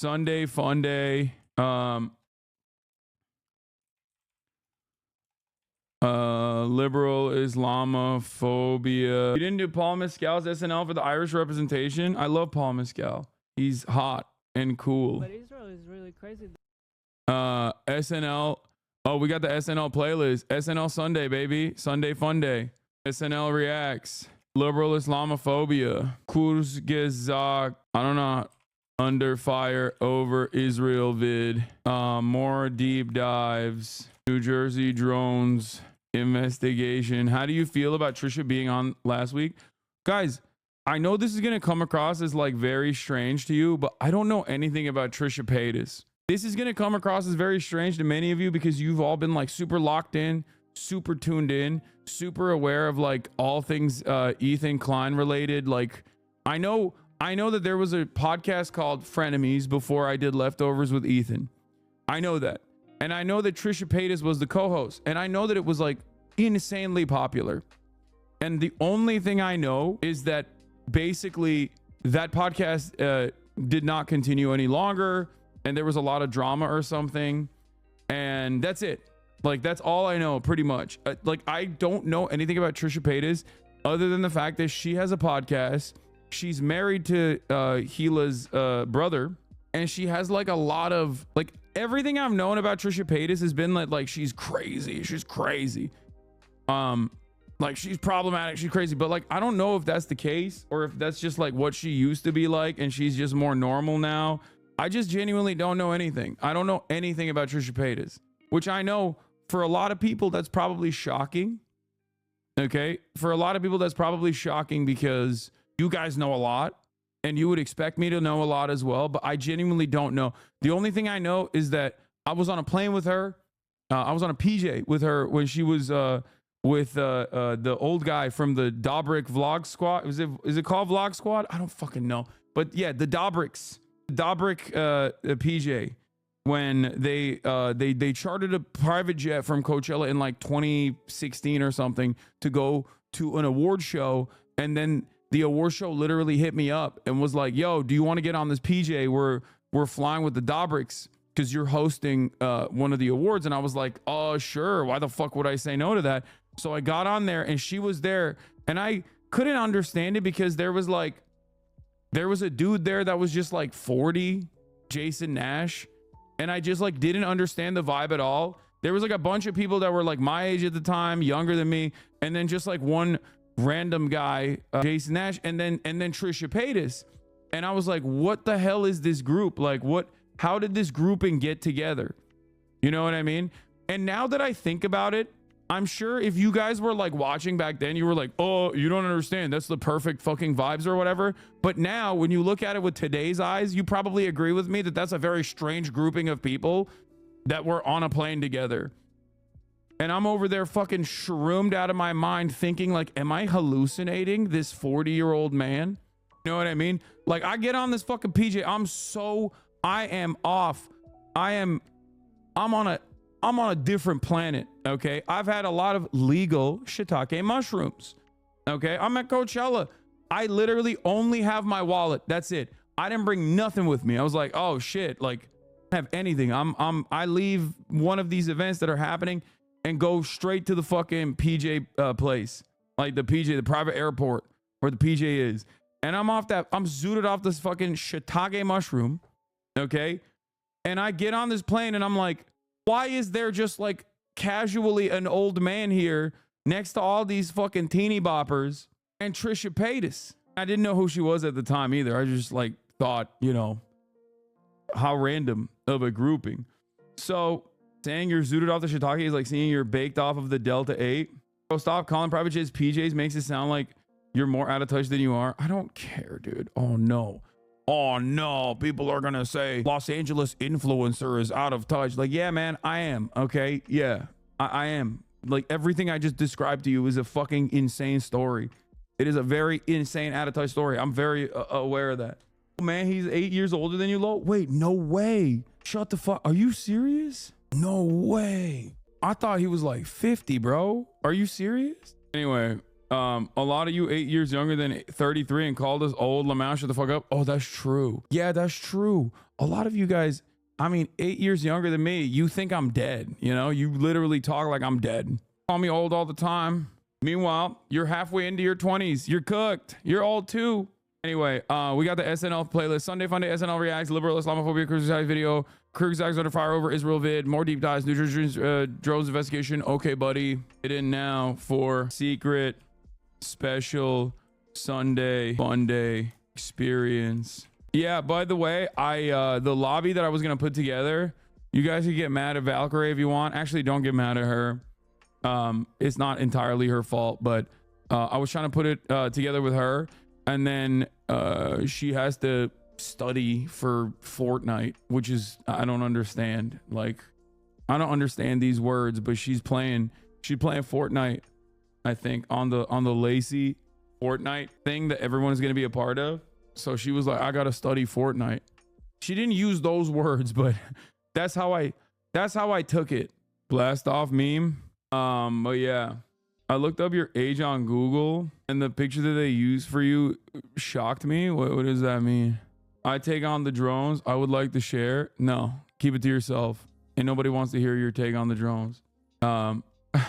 Sunday Funday. Liberal Islamophobia. You didn't do Paul Mescal's SNL for the Irish representation? I love Paul Mescal. He's hot and cool. But Israel is really crazy. SNL. Oh, we got the SNL playlist. SNL Sunday, baby. Sunday Funday. SNL Reacts. Liberal Islamophobia. Kurzgesagt. I don't know. Under fire over Israel vid. More deep dives. New Jersey drones investigation. How do you feel about Trisha being on last week? Guys, I know this is going to come across as like very strange to you, but I don't know anything about Trisha Paytas. This is going to come across as very strange to many of you because you've all been like super locked in, super tuned in, super aware of like all things Ethan Klein related. Like I know that there was a podcast called Frenemies before I did Leftovers with Ethan. I know that. And I know that Trisha Paytas was the co-host. And I know that it was like insanely popular. And the only thing I know is that basically that podcast did not continue any longer. And there was a lot of drama or something. And that's it. Like, that's all I know pretty much. Like, I don't know anything about Trisha Paytas other than the fact that she has a podcast. She's married to Gila's brother. And she has like a lot of like everything I've known about Trisha Paytas has been like she's crazy. She's crazy. Like she's problematic. She's crazy. But like, I don't know if that's the case or if that's just like what she used to be like and she's just more normal now. I just genuinely don't know anything. I don't know anything about Trisha Paytas, which I know for a lot of people, that's probably shocking. Okay. For a lot of people, that's probably shocking because you guys know a lot. And you would expect me to know a lot as well, but I genuinely don't know. The only thing I know is that I was on a plane with her. I was on a PJ with her when she was with the old guy from the Dobrik Vlog Squad. Is it called Vlog Squad? I don't fucking know. But yeah, the Dobrik PJ, when they chartered a private jet from Coachella in like 2016 or something to go to an award show, and then the award show literally hit me up and was like, yo, do you want to get on this PJ? We're flying with the Dobriks because you're hosting one of the awards. And I was like, oh, sure. Why the fuck would I say no to that? So I got on there and she was there and I couldn't understand it because there was a dude there that was just like 40, Jason Nash. And I just like didn't understand the vibe at all. There was like a bunch of people that were like my age at the time, younger than me. And then just like one random guy, Jason Nash, and then Trisha Paytas. And I was like, what the hell is this group? Like, how did this grouping get together? You know what I mean? And now that I think about it, I'm sure if you guys were like watching back then, you were like, oh, you don't understand. That's the perfect fucking vibes or whatever. But now when you look at it with today's eyes, you probably agree with me that that's a very strange grouping of people that were on a plane together. And I'm over there fucking shroomed out of my mind thinking like, am I hallucinating this 40-year-old man? You know what I mean? Like I get on this fucking PJ. I am off. I'm on a different planet. Okay. I've had a lot of legal shiitake mushrooms. Okay. I'm at Coachella. I literally only have my wallet. That's it. I didn't bring nothing with me. I was like, oh shit. Like I don't have anything. I leave one of these events that are happening and go straight to the fucking PJ place, like the PJ, the private airport where the PJ is. And I'm zooted off this fucking shiitake mushroom. Okay. And I get on this plane and I'm like, why is there just like casually an old man here next to all these fucking teeny boppers and Trisha Paytas? I didn't know who she was at the time either. I just like thought, you know, how random of a grouping. So saying you're zooted off the shiitake is like seeing you're baked off of the Delta 8. Bro, stop calling private jets PJs. Makes it sound like you're more out of touch than you are. I don't care, dude. Oh no. Oh no. People are gonna say Los Angeles influencer is out of touch. Like, yeah, man, I am. Okay. Yeah, I am. Like everything I just described to you is a fucking insane story. It is a very insane out of touch story. I'm very aware of that. Oh, man, he's 8 years older than you, Lo. Wait, no way. Shut the fuck. Are you serious? No way. I thought he was like 50, bro. Are you serious? Anyway, a lot of you 8 years younger than 33 and called us old. Lamau, shut the fuck up. Oh, that's true. Yeah, that's true. a lot of you guys, I mean, 8 years younger than me, you think I'm dead. You know, you literally talk like I'm dead. Call me old all the time. Meanwhile, you're halfway into your 20s. You're cooked. You're old too. Anyway, we got the SNL playlist. Sunday Funday, SNL reacts, liberal Islamophobia, crucified video, Kyrgyzstan's under fire over Israel vid, more deep dives, New Jersey drones investigation. Okay, buddy. Get in now for secret special Sunday Funday experience. Yeah, by the way, the lobby that I was gonna put together, you guys can get mad at Valkyrie if you want. Actually, don't get mad at her. It's not entirely her fault, but I was trying to put it together with her, and then she has to study for Fortnite, which is, I don't understand. Like, I don't understand these words, but she's playing Fortnite, I think, on the Lacey Fortnite thing that everyone's gonna be a part of. So she was like, I gotta study Fortnite. She didn't use those words, but that's how I took it. Blast off meme. But yeah, I looked up your age on Google, and the picture that they used for you shocked me. What does that mean? I take on the drones. I would like to share. No, keep it to yourself. And nobody wants to hear your take on the drones.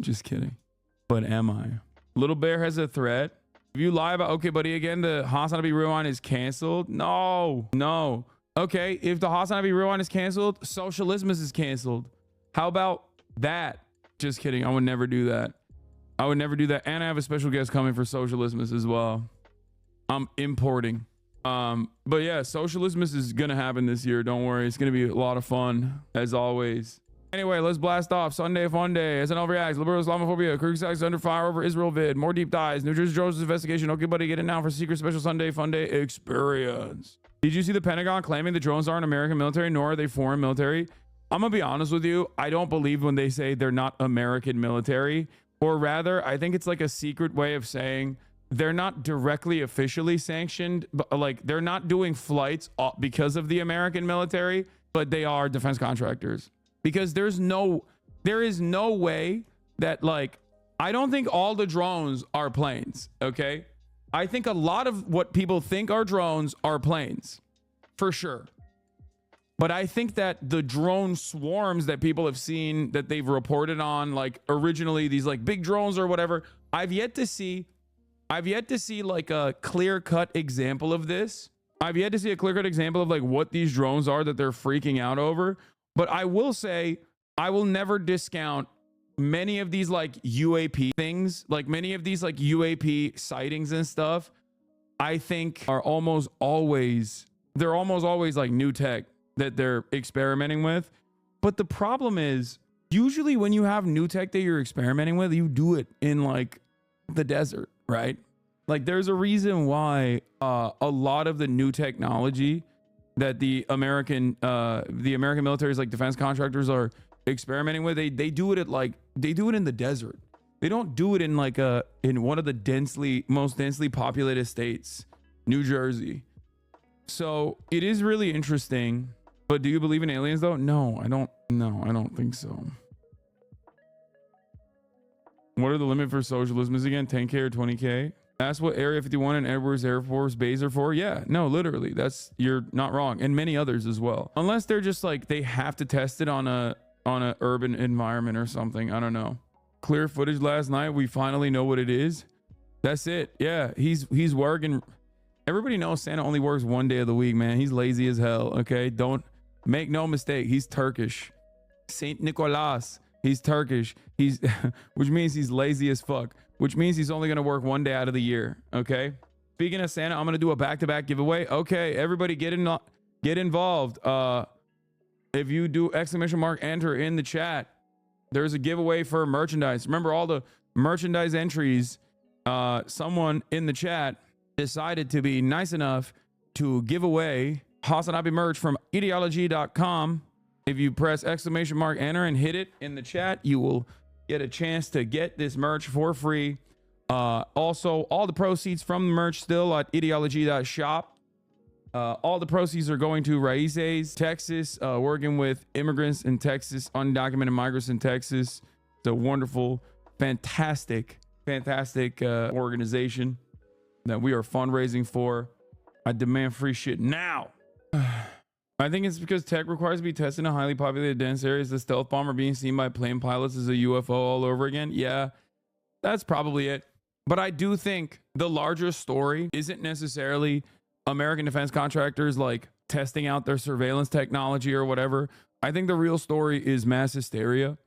Just kidding. But am I? Little Bear has a threat. If you lie about Okay Buddy again, the Hasanabi rewind is canceled. No. Okay, if the Hasanabi rewind is canceled, socialism is canceled. How about that? Just kidding. I would never do that. And I have a special guest coming for socialism as well. I'm importing. But yeah, socialism is gonna happen this year. Don't worry. It's gonna be a lot of fun as always. Anyway, let's blast off. Sunday Funday, SNL reacts, liberal Islamophobia, Kyrgyzstan's under fire over Israel vid, more deep dives, New Jersey drones investigation. Okay, buddy, get it now for secret special Sunday Funday experience. Did you see the Pentagon claiming the drones aren't American military, nor are they foreign military? I'm gonna be honest with you. I don't believe when they say they're not American military, or rather, I think it's like a secret way of saying they're not directly officially sanctioned, but like they're not doing flights because of the American military, but they are defense contractors. Because there is no way that, like, I don't think all the drones are planes. Okay, I think a lot of what people think are drones are planes, for sure. But I think that the drone swarms that people have seen, that they've reported on, like originally these like big drones or whatever, I've yet to see like a clear-cut example of this. I've yet to see a clear-cut example of like what these drones are that they're freaking out over. But I will say, I will never discount many of these like UAP things, like many of these like UAP sightings and stuff, I think are almost always like new tech that they're experimenting with. But the problem is, usually when you have new tech that you're experimenting with, you do it in like the desert, right? Like there's a reason why a lot of the new technology that the American military's like defense contractors are experimenting with, they do it at like, they do it in the desert. They don't do it in like in one of the most densely populated states, New Jersey. So it is really interesting. But do you believe in aliens though? No, I don't think so. What are the limit for socialism is again? 10K or 20K? That's what Area 51 and Edwards Air Force Base are for. Yeah, no, literally, you're not wrong, and many others as well. Unless they're just like they have to test it on a urban environment or something. I don't know. Clear footage last night. We finally know what it is. That's it. Yeah, he's working. Everybody knows Santa only works one day of the week, man. He's lazy as hell. Okay, don't make no mistake. He's Turkish. Saint Nicholas. He's Turkish. Which means he's lazy as fuck. Which means he's only gonna work one day out of the year. Okay. Speaking of Santa, I'm gonna do a back-to-back giveaway. Okay, everybody get involved. If you do !enter in the chat, there's a giveaway for merchandise. Remember all the merchandise entries. Someone in the chat decided to be nice enough to give away Hasanabi merch from ideology.com. If you press !enter and hit it in the chat, you will get a chance to get this merch for free. Also, all the proceeds from the merch still at ideology.shop. All the proceeds are going to Raices, Texas, working with immigrants in Texas, undocumented migrants in Texas. It's a wonderful, fantastic organization that we are fundraising for. I demand free shit now. I think it's because tech requires to be tested in highly populated dense areas. The stealth bomber being seen by plane pilots is a UFO all over again. Yeah, that's probably it. But I do think the larger story isn't necessarily American defense contractors like testing out their surveillance technology or whatever. I think the real story is mass hysteria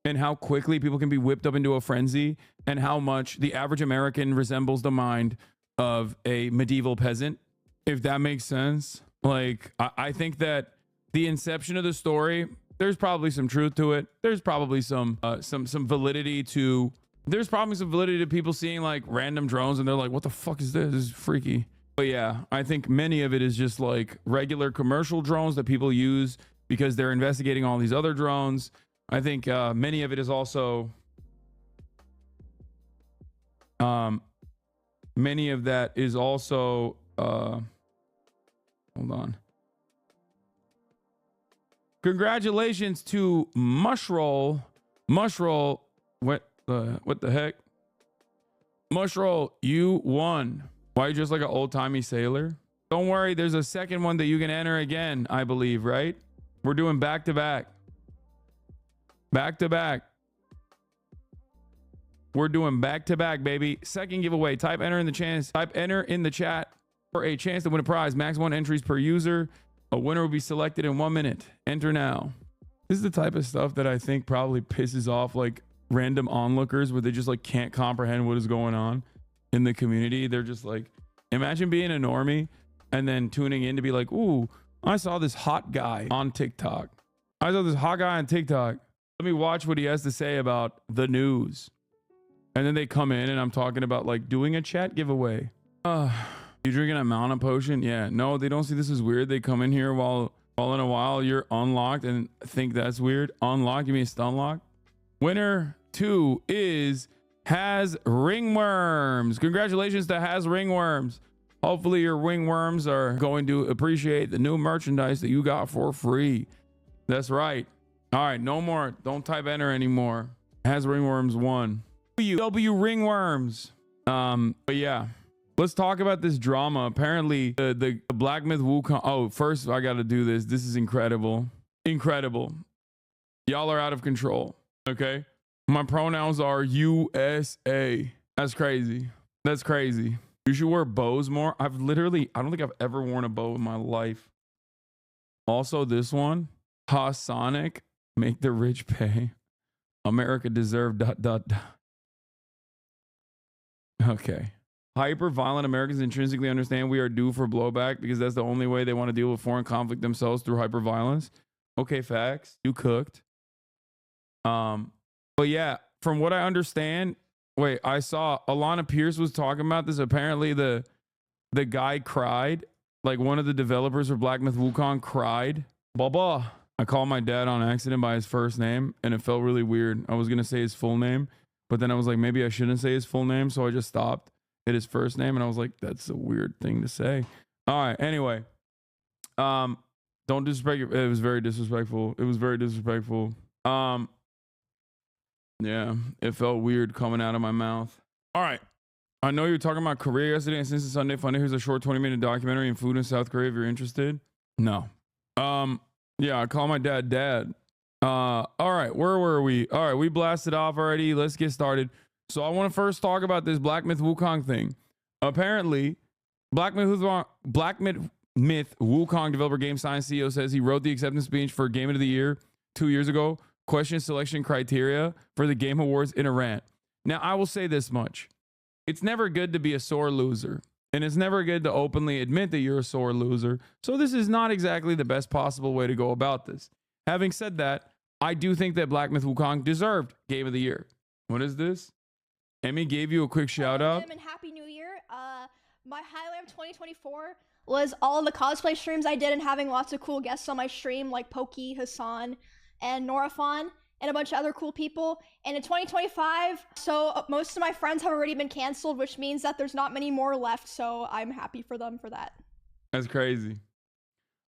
and how quickly people can be whipped up into a frenzy and how much the average American resembles the mind of a medieval peasant, if that makes sense. Like, I think that the inception of the story, there's probably some truth to it. There's probably some validity to, there's probably some validity to people seeing like random drones and they're like, what the fuck is this? This is freaky. But yeah, I think many of it is just like regular commercial drones that people use because they're investigating all these other drones. I think many of it is also, many of that is also, hold on. Congratulations to Mushroll. Mushroll, what the heck? Mushroll, you won. Why are you just like an old-timey sailor? Don't worry, there's a second one that you can enter again, I believe, right? We're doing back-to-back. Back-to-back. We're doing back-to-back, baby. Second giveaway. Type enter in the chat for a chance to win a prize. Max 1 entries per user. A winner will be selected in 1 minute. Enter now. This is the type of stuff that I think probably pisses off like random onlookers where they just like can't comprehend what is going on in the community. They're just like, imagine being a normie and then tuning in to be like, ooh, I saw this hot guy on TikTok. I saw this hot guy on TikTok. Let me watch what he has to say about the news. And then they come in and I'm talking about like doing a chat giveaway. You drinking a mana potion? Yeah. No, they don't see this as weird. They come in here while in a while you're unlocked and think that's weird. Unlock, you mean stun lock? Winner 2 is Has Ringworms. Congratulations to Has Ringworms. Hopefully your ringworms are going to appreciate the new merchandise that you got for free. That's right. All right, no more. Don't type enter anymore. Has Ringworms won. W Ringworms. But yeah. Let's talk about this drama. Apparently, the Black Myth Wukong. Oh, first I got to do this. This is incredible. Incredible. Y'all are out of control. Okay. My pronouns are USA. That's crazy. That's crazy. You should wear bows more. I don't think I've ever worn a bow in my life. Also, this one, Hasonic, make the rich pay. America deserve ... Okay. Hyper-violent Americans intrinsically understand we are due for blowback because that's the only way they want to deal with foreign conflict themselves, through hyper-violence. Okay, facts. You cooked. But yeah, from what I understand, wait, I saw Alana Pierce was talking about this. Apparently the guy cried. Like one of the developers of Black Myth Wukong cried. Baba. I called my dad on accident by his first name and it felt really weird. I was going to say his full name, but then I was like, maybe I shouldn't say his full name. So I just stopped at his first name and I was like, that's a weird thing to say. All right. Anyway, don't disrespect your, it was very disrespectful. It was very disrespectful. Yeah, it felt weird coming out of my mouth. All right. I know you were talking about Korea yesterday and since it's Sunday Funday, here's a short 20-minute documentary on food in South Korea if you're interested. No. Yeah, I call my dad. All right, where were we? All right, we blasted off already. Let's get started. So I want to first talk about this Black Myth Wukong thing. Apparently, Black Myth Wukong developer Game Science CEO says he wrote the acceptance speech for Game of the Year 2 years ago, question selection criteria for the Game Awards in a rant. Now, I will say this much. It's never good to be a sore loser, and it's never good to openly admit that you're a sore loser. So this is not exactly the best possible way to go about this. Having said that, I do think that Black Myth Wukong deserved Game of the Year. What is this? Emmy gave you a quick shout out. And Happy New Year. My highlight of 2024 was all the cosplay streams I did and having lots of cool guests on my stream like Pokey, Hassan, and Norafon, and a bunch of other cool people. And in 2025, so most of my friends have already been canceled, which means that there's not many more left. So I'm happy for them for that. That's crazy.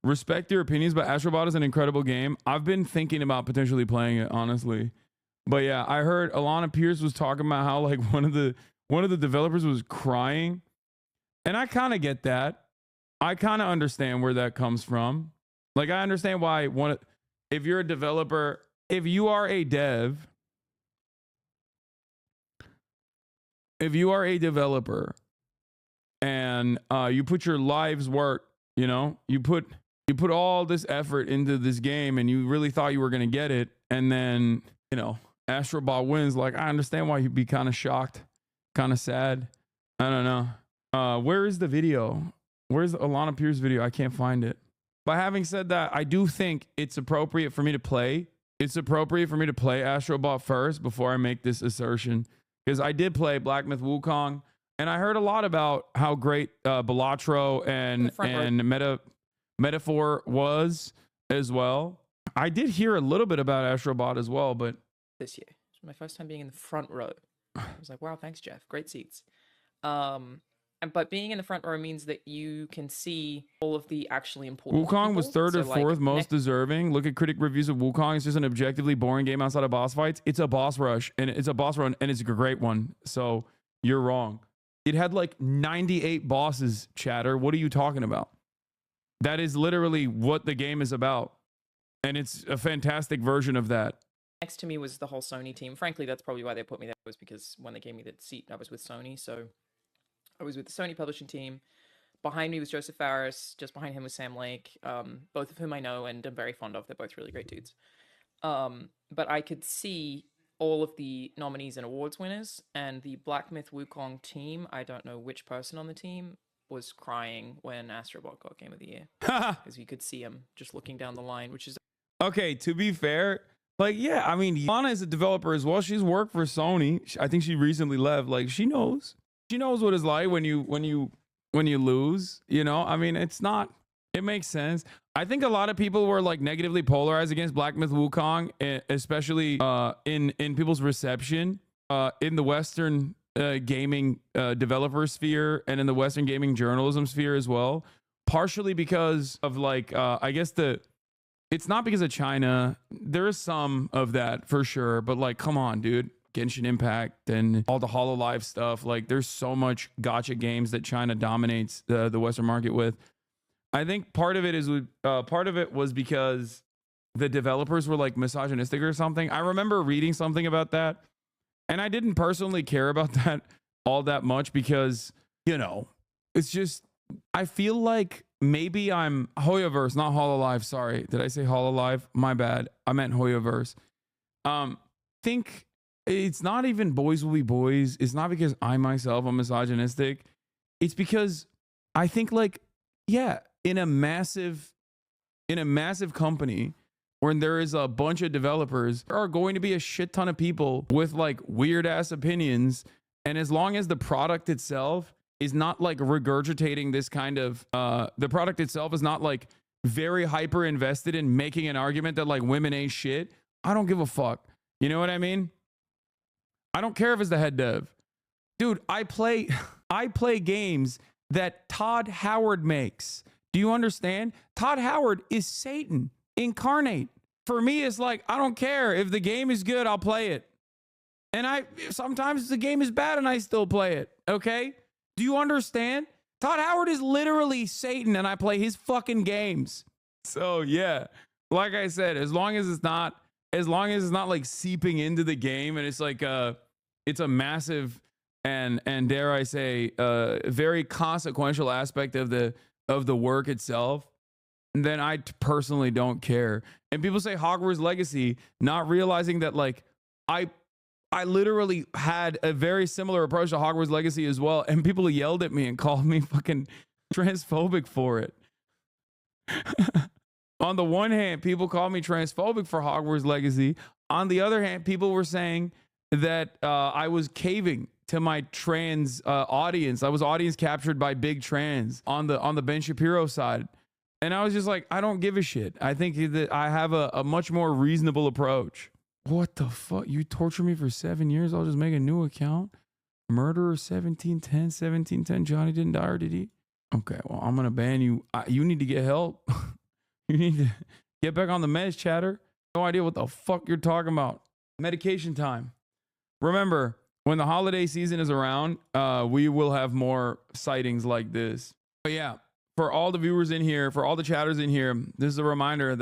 Respect your opinions, but Astrobot is an incredible game. I've been thinking about potentially playing it, honestly. But yeah, I heard Alana Pierce was talking about how like one of the developers was crying. And I kind of get that. I kind of understand where that comes from. Like, I understand why if you're a developer, if you are a developer and you put your life's work, you put all this effort into this game and you really thought you were going to get it, and then Astrobot wins, like, I understand why you'd be kind of shocked, kind of sad. I don't know. Where is the video? Where's Alana Pierce's video? I can't find it. But having said that, I do think it's appropriate for me to play Astrobot first before I make this assertion, because I did play Black Myth Wukong, and I heard a lot about how great Balatro and Metaphor was as well. I did hear a little bit about Astrobot as well, but this year, it was my first time being in the front row. I was like, wow, thanks, Jeff. Great seats. But being in the front row means that you can see all of the actually important Wukong people. was third or fourth most deserving. Look at critic reviews of Wukong. It's just an objectively boring game outside of boss fights. It's a boss rush, and it's a boss run, and it's a great one. So you're wrong. It had like 98 bosses, chatter. What are you talking about? That is literally what the game is about. And it's a fantastic version of that. Next to me was the whole Sony team. Frankly, that's probably why they put me there, was because when they gave me the seat, I was with Sony. So I was with the Sony publishing team. Behind me was Joseph Faris. Just behind him was Sam Lake, both of whom I know and am very fond of. They're both really great dudes. But I could see all of the nominees and awards winners, and the Black Myth Wukong team, I don't know which person on the team, was crying when Astrobot got Game of the Year. Because you could see him just looking down the line, which is... Okay, to be fair, like, yeah, I mean, Yana is a developer as well. She's worked for Sony. I think she recently left. Like, she knows what it's like when you lose, I mean, it makes sense. I think a lot of people were like negatively polarized against Black Myth Wukong, especially in people's reception in the Western gaming developer sphere and in the Western gaming journalism sphere as well, partially because of like I guess it's not because of China. There is some of that for sure, but like, come on, dude. Genshin Impact and all the HoloLive stuff. Like, there's so much gotcha games that China dominates the Western market with. I think part of it was because the developers were like misogynistic or something. I remember reading something about that, and I didn't personally care about that all that much because, it's just, I feel like maybe I'm Hoyoverse, not HoloLive. Sorry. Did I say HoloLive? My bad. I meant Hoyoverse. Think it's not even boys will be boys. It's not because I myself am misogynistic. It's because I think, like, yeah, in a massive company when there is a bunch of developers, there are going to be a shit ton of people with like weird ass opinions. And as long as the product itself is not like regurgitating this kind of, the product itself is not like very hyper invested in making an argument that like women ain't shit, I don't give a fuck. You know what I mean? I don't care if it's the head dev. Dude, I play games that Todd Howard makes. Do you understand? Todd Howard is Satan incarnate. For me, it's like, I don't care. If the game is good, I'll play it. And sometimes the game is bad and I still play it. Okay? Do you understand? Todd Howard is literally Satan and I play his fucking games. So yeah, like I said, as long as it's not like seeping into the game and it's like it's a massive and dare I say very consequential aspect of the work itself, then I personally don't care. And people say Hogwarts Legacy, not realizing that like I literally had a very similar approach to Hogwarts Legacy as well, and people yelled at me and called me fucking transphobic for it. On the one hand, people called me transphobic for Hogwarts Legacy. On the other hand, people were saying that I was caving to my trans audience. I was audience captured by big trans on the Ben Shapiro side. And I was just like, I don't give a shit. I think that I have a much more reasonable approach. What the fuck? You torture me for 7 years? I'll just make a new account. Murderer 1710. Johnny didn't die, or did he? Okay, well, I'm going to ban you. You need to get help. You need to get back on the meds, chatter. No idea what the fuck you're talking about. Medication time. Remember, when the holiday season is around, we will have more sightings like this. But yeah, for all the viewers in here, for all the chatters in here, this is a reminder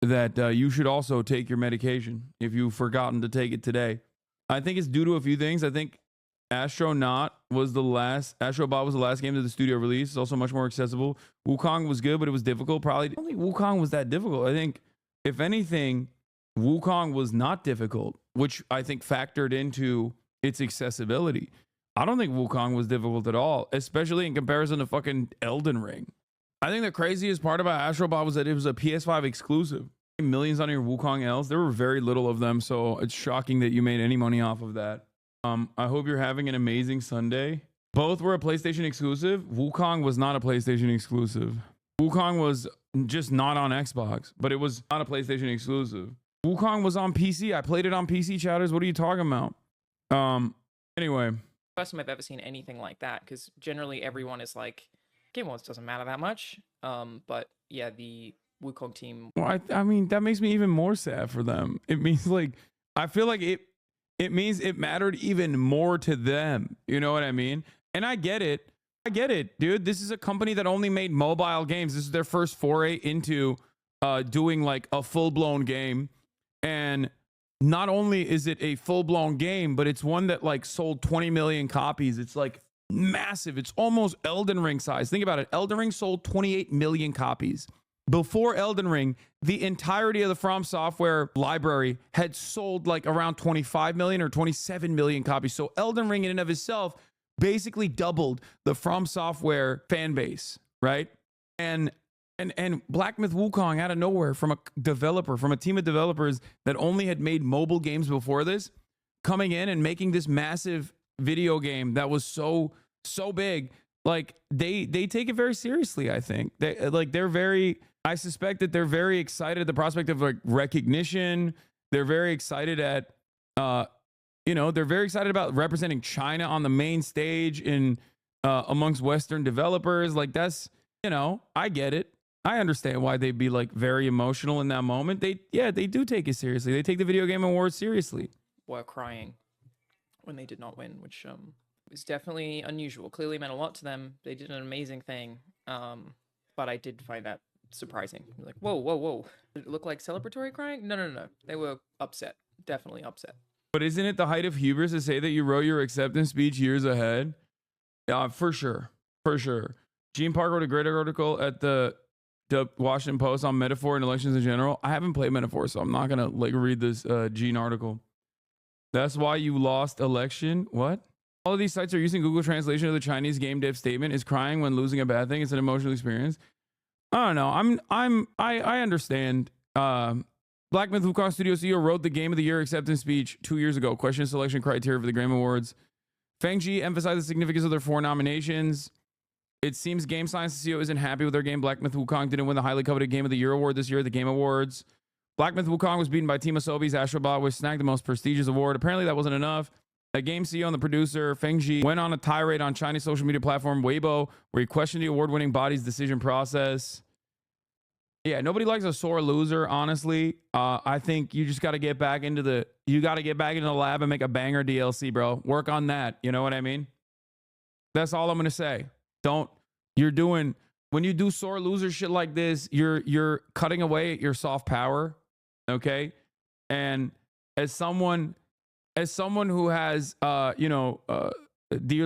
that you should also take your medication if you've forgotten to take it today. I think it's due to a few things. I think Astrobot was the last game that the studio released. It's also much more accessible. Wukong was good, but it was difficult. Probably, I don't think Wukong was that difficult. I think, if anything, Wukong was not difficult, which I think factored into its accessibility. I don't think Wukong was difficult at all, especially in comparison to fucking Elden Ring. I think the craziest part about Astrobot was that it was a PS5 exclusive. Millions on your Wukong Ls. There were very little of them, so it's shocking that you made any money off of that. I hope you're having an amazing Sunday. Both were a PlayStation exclusive. Wukong was not a PlayStation exclusive. Wukong was just not on Xbox, but it was not a PlayStation exclusive. Wukong was on PC. I played it on PC, chatters. What are you talking about? Anyway. First time I've ever seen anything like that, because generally everyone is like, Game Awards doesn't matter that much. But yeah, the Wukong team. Well, I mean, that makes me even more sad for them. It means like, I feel like it means it mattered even more to them. You know what I mean? And I get it. Dude. This is a company that only made mobile games. This is their first foray into doing like a full-blown game. And not only is it a full-blown game, but it's one that like sold 20 million copies. It's like massive. It's almost Elden Ring size. Think about it. Elden Ring sold 28 million copies. Before Elden Ring, the entirety of the From Software library had sold like around 25 million or 27 million copies. So Elden Ring in and of itself basically doubled the From Software fan base, right? And Black Myth Wukong out of nowhere, from a team of developers that only had made mobile games before this, coming in and making this massive video game that was so big. Like they take it very seriously. I think I suspect that they're very excited at the prospect of like recognition. They're very excited they're very excited about representing China on the main stage in amongst Western developers. Like that's, I get it. I understand why they'd be like very emotional in that moment. They do take it seriously. They take the video game awards seriously. Were crying when they did not win, which was definitely unusual. Clearly meant a lot to them. They did an amazing thing. But I did find that surprising. Like, whoa. Did it look like celebratory crying? No. They were upset. Definitely upset. But isn't it the height of hubris to say that you wrote your acceptance speech years ahead? For sure. Gene Park wrote a great article at the Washington Post on metaphor and elections in general. I haven't played metaphor, so I'm not gonna like read this Gene article. That's why you lost election. What? All of these sites are using Google Translation of the Chinese game dev statement. Is crying when losing a bad thing. It's an emotional experience. I don't know. I understand. Black Myth Wukong Studio CEO wrote the Game of the Year acceptance speech 2 years ago. Question selection criteria for the Game Awards. Feng Ji emphasized the significance of their 4 nominations. It seems Game Science CEO isn't happy with their game. Black Myth Wukong didn't win the highly coveted Game of the Year award this year at the Game Awards. Black Myth Wukong was beaten by Team Asobi's Astrobot, which snagged the most prestigious award. Apparently that wasn't enough. The game CEO and the producer, Feng Ji, went on a tirade on Chinese social media platform Weibo, where he questioned the award-winning body's decision process. Yeah, nobody likes a sore loser, honestly. I think you just got to get back into the lab and make a banger DLC, bro. Work on that. You know what I mean? That's all I'm going to say. When you do sore loser shit like this, you're cutting away at your soft power. Okay. And as someone who has, dear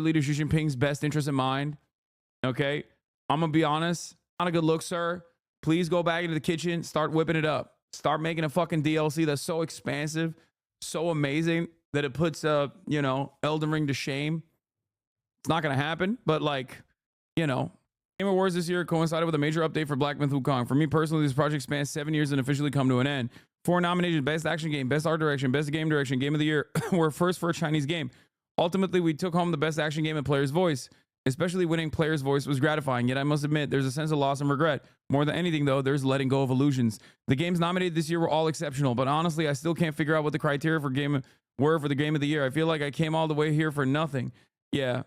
leader Xi Jinping's best interest in mind. Okay. I'm going to be honest. Not a good look, sir. Please go back into the kitchen, start whipping it up. Start making a fucking DLC that's so expansive, so amazing that it puts, Elden Ring to shame. It's not going to happen, but Game Awards this year coincided with a major update for Black Myth Wukong. For me personally, this project spans 7 years and officially come to an end. 4 nominations: Best Action Game, Best Art Direction, Best Game Direction, Game of the Year were first for a Chinese game. Ultimately, we took home the Best Action Game and Player's Voice. Especially winning Player's Voice was gratifying, yet I must admit there's a sense of loss and regret. More than anything, though, there's letting go of illusions. The games nominated this year were all exceptional, but honestly, I still can't figure out what the criteria for the Game of the Year. I feel like I came all the way here for nothing. Yeah,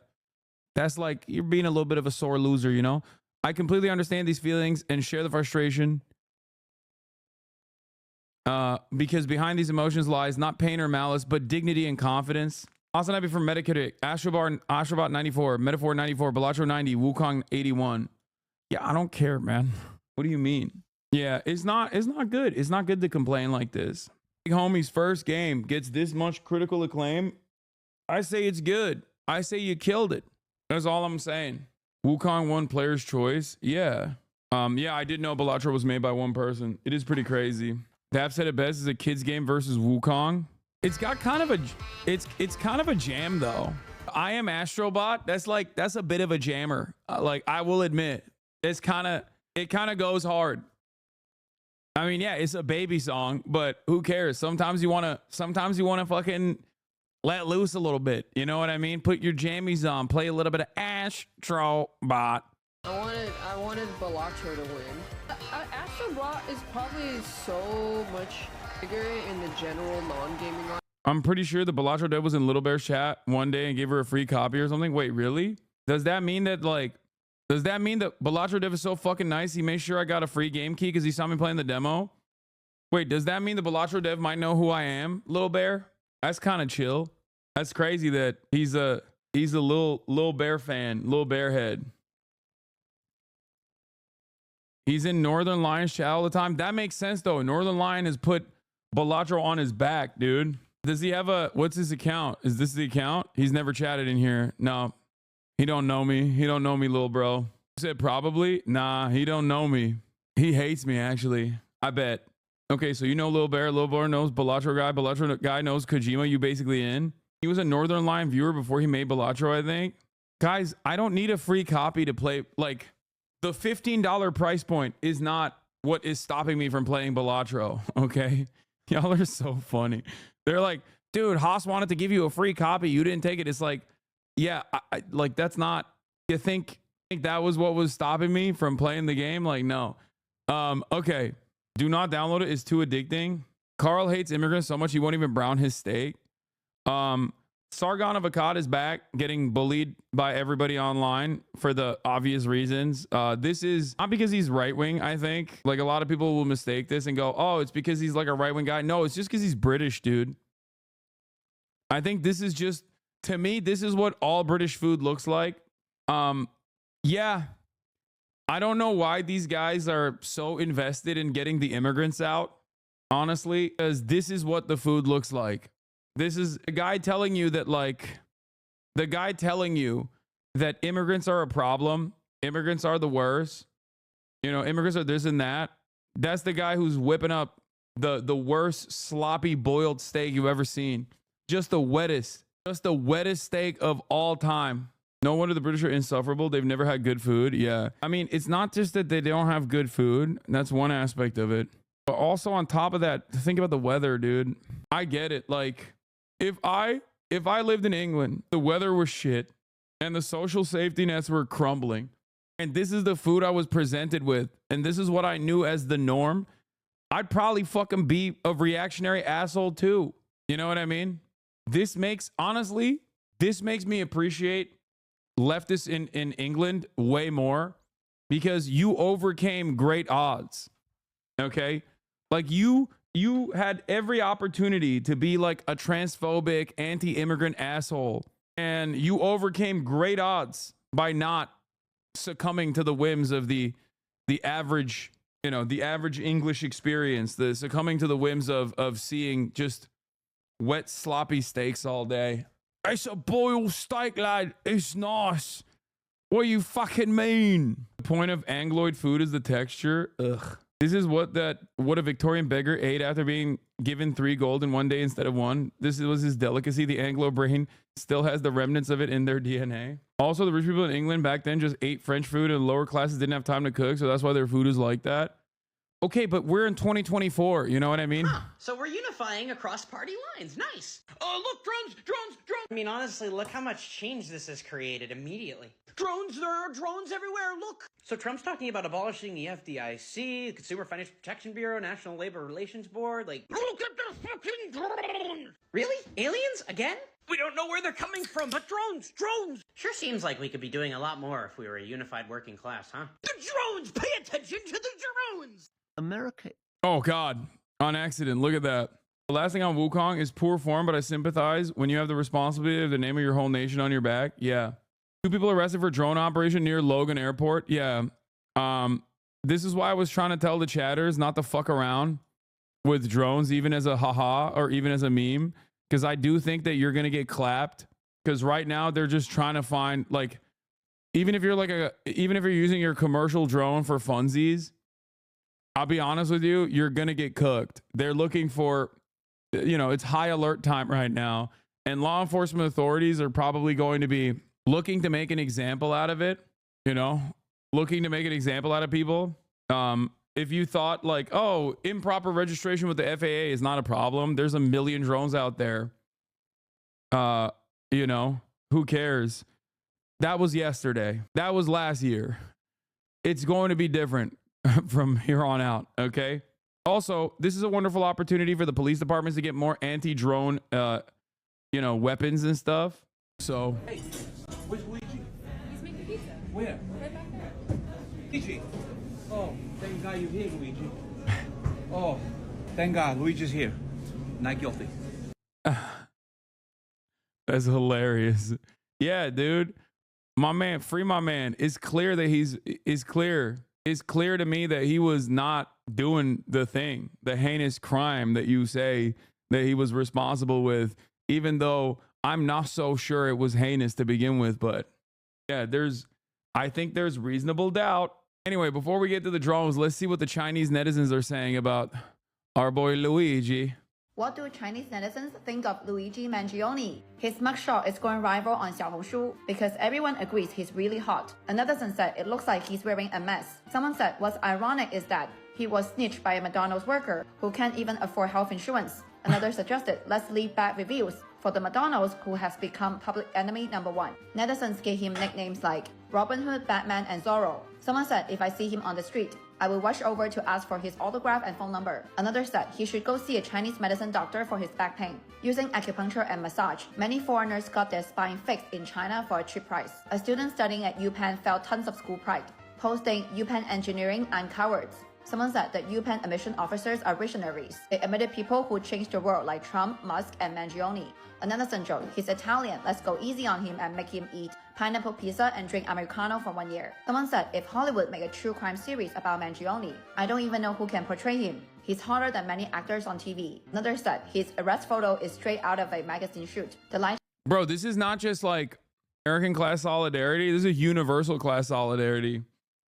that's like you're being a little bit of a sore loser, I completely understand these feelings and share the frustration. Because behind these emotions lies not pain or malice, but dignity and confidence. Hasanabi from Metacritic, Astrobot 94, Metaphor 94, Balatro 90, Wukong 81. Yeah, I don't care, man. What do you mean? Yeah, it's not good. It's not good to complain like this. Big homie's first game gets this much critical acclaim. I say it's good. I say you killed it. That's all I'm saying. Wukong won Player's Choice. Yeah. Yeah, I did know Balatro was made by one person. It is pretty crazy. Dap said it best is a kids game versus Wukong. It's got kind of a it's kind of a jam though. I am Astrobot. That's a bit of a jammer. Like I will admit, it kind of goes hard. I mean, yeah, it's a baby song, but who cares? Sometimes you wanna fucking let loose a little bit. You know what I mean? Put your jammies on, play a little bit of Astrobot. I wanted Balatro to win. Astrobot is probably so much bigger in the general non-gaming line. I'm pretty sure the Balatro dev was in Little Bear's chat one day and gave her a free copy or something. Wait, really? Does that mean that Balatro dev is so fucking nice he made sure I got a free game key because he saw me playing the demo? Wait, does that mean the Balatro dev might know who I am, Little Bear? That's kind of chill. That's crazy that he's a little bear fan, little bear head. He's in Northern Lion's chat all the time. That makes sense though. Northern Lion has put Balatro on his back, dude. Does he have what's his account? Is this the account? He's never chatted in here. No, he don't know me. He don't know me, little bro. He said probably. Nah, he don't know me. He hates me actually. I bet. Okay, so you know Lil Bear. Lil Bear knows Balatro guy. Balatro guy knows Kojima. You basically in. He was a Northern Lion viewer before he made Balatro, I think. Guys, I don't need a free copy to play. Like, the $15 price point is not what is stopping me from playing Balatro, okay? Y'all are so funny. They're like, dude, Haas wanted to give you a free copy. You didn't take it. It's like, yeah, like, that's not, you think that was what was stopping me from playing the game? Like, no. Okay. Do not download it. It's too addicting. Carl hates immigrants so much he won't even brown his steak. Sargon of Akkad is back, getting bullied by everybody online for the obvious reasons. This is not because he's right-wing, I think. Like, a lot of people will mistake this and go, oh, it's because he's like a right-wing guy. No, it's just because he's British, dude. I think this is just, to me, this is what all British food looks like. Yeah. I don't know why these guys are so invested in getting the immigrants out, honestly, because this is what the food looks like. This is a guy telling you that, like, the guy telling you that immigrants are a problem. Immigrants are the worst. You know, immigrants are this and that. That's the guy who's whipping up the worst sloppy boiled steak you've ever seen. Just the wettest steak of all time. No wonder the British are insufferable. They've never had good food. Yeah. I mean, it's not just that they don't have good food. That's one aspect of it. But also on top of that, think about the weather, dude. I get it. Like, if I lived in England, the weather was shit and the social safety nets were crumbling, and this is the food I was presented with, and this is what I knew as the norm, I'd probably fucking be a reactionary asshole too. You know what I mean? This makes me appreciate leftists in England way more, because you overcame great odds. Okay? Like, you had every opportunity to be like a transphobic, anti-immigrant asshole, and you overcame great odds by not succumbing to the whims of the average, you know, the average English experience, the succumbing to the whims of seeing just wet, sloppy steaks all day. It's a boiled steak, lad. It's nice. What do you fucking mean? The point of Angloid food is the texture. Ugh. This is what a Victorian beggar ate after being given 3 gold in one day instead of 1. This was his delicacy. The Anglo brain still has the remnants of it in their DNA. Also, the rich people in England back then just ate French food, and lower classes didn't have time to cook, so that's why their food is like that. Okay, but we're in 2024, you know what I mean? Huh. So we're unifying across party lines. Nice. Oh, look, drones. I mean, honestly, look how much change this has created immediately. Drones, there are drones everywhere, look. So Trump's talking about abolishing the FDIC, the Consumer Financial Protection Bureau, National Labor Relations Board, like... Look at the fucking drone! Really? Aliens? Again? We don't know where they're coming from, but drones! Sure seems like we could be doing a lot more if we were a unified working class, huh? The drones! Pay attention to the drones! America. Oh, God. On accident. Look at that. The last thing on Wukong is poor form, but I sympathize when you have the responsibility of the name of your whole nation on your back. Yeah. 2 people arrested for drone operation near Logan Airport. Yeah. This is why I was trying to tell the chatters not to fuck around with drones, even as a haha or even as a meme, because I do think that you're gonna get clapped. Because right now they're just trying to find, like, even if you're using your commercial drone for funsies, I'll be honest with you, you're gonna get cooked. They're looking for, it's high alert time right now, and law enforcement authorities are probably going to be looking to make an example out of it. Looking to make an example out of people. If you thought like, oh, improper registration with the FAA is not a problem, there's a million drones out there. Who cares? That was yesterday. That was last year. It's going to be different from here on out. Okay. Also, this is a wonderful opportunity for the police departments to get more anti-drone, weapons and stuff. So. Hey, where's Luigi? He's making pizza. Where? Right back there. Luigi. Oh, thank God you're here, Luigi. Oh, thank God Luigi's here. Not guilty. That's hilarious. Yeah, dude. My man, free my man. It's clear that it's clear to me that he was not doing the thing, the heinous crime that you say that he was responsible with, even though I'm not so sure it was heinous to begin with. But yeah, I think there's reasonable doubt. Anyway, before we get to the drones, let's see what the Chinese netizens are saying about our boy Luigi. What do Chinese netizens think of Luigi Mangione? His mugshot is going viral on Xiaohongshu because everyone agrees he's really hot. Another son said it looks like he's wearing a mess. Someone said what's ironic is that he was snitched by a McDonald's worker who can't even afford health insurance. Another suggested let's leave bad reviews for the McDonald's who has become public enemy number 1. Netizens gave him nicknames like Robin Hood, Batman, and Zorro. Someone said if I see him on the street, I will rush over to ask for his autograph and phone number. Another said he should go see a Chinese medicine doctor for his back pain. Using acupuncture and massage, many foreigners got their spine fixed in China for a cheap price. A student studying at UPenn felt tons of school pride, posting UPenn engineering and cowards. Someone said that UPenn admission officers are visionaries. They admitted people who changed the world like Trump, Musk, and Mangione. Another son joked, he's Italian, let's go easy on him and make him eat pineapple pizza and drink Americano for 1 year. Someone said if Hollywood make a true crime series about Mangione, I don't even know who can portray him. He's hotter than many actors on TV. Another said his arrest photo is straight out of a magazine shoot. The light. Bro, this is not just like American class solidarity. This is universal class solidarity.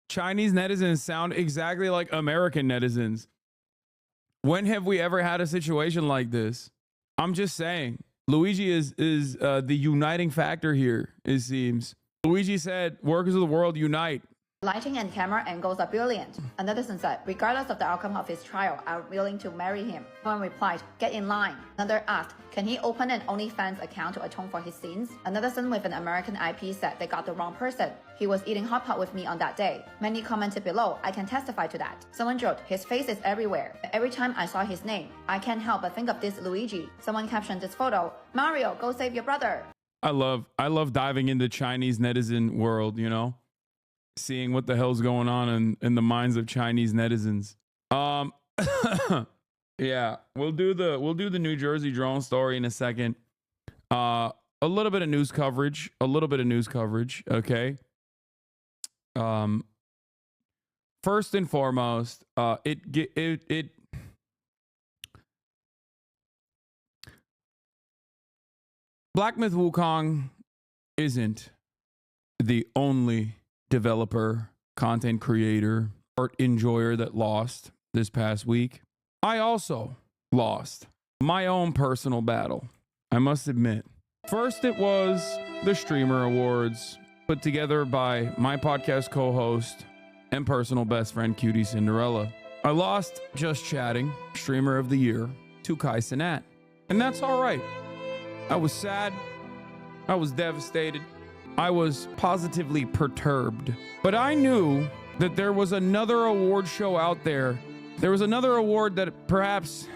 Chinese netizens sound exactly like American netizens. When have we ever had a situation like this? I'm just saying. Luigi is the uniting factor here, it seems. Luigi said, workers of the world unite. Lighting and camera angles are brilliant. Another son said, regardless of the outcome of his trial, I'm willing to marry him. One replied, get in line. Another asked, can he open an OnlyFans account to atone for his sins? Another son with an American IP said they got the wrong person. He was eating hot pot with me on that day. Many commented below, I can testify to that. Someone joked, his face is everywhere. Every time I saw his name, I can't help but think of this Luigi. Someone captioned this photo, Mario, go save your brother. I love diving into Chinese netizen world, seeing what the hell's going on in the minds of Chinese netizens. Yeah, we'll do the New Jersey drone story in a second. A little bit of news coverage. Okay. First and foremost, Black Myth Wukong isn't the only developer, content creator, art enjoyer that lost this past week. I also lost my own personal battle, I must admit. First, it was the Streamer Awards, put together by my podcast co-host and personal best friend, Cutie Cinderella. I lost Just Chatting, Streamer of the Year, to Kai Cenat. And that's all right. I was sad. I was devastated. I was positively perturbed. But I knew that there was another award show out there. There was another award that perhaps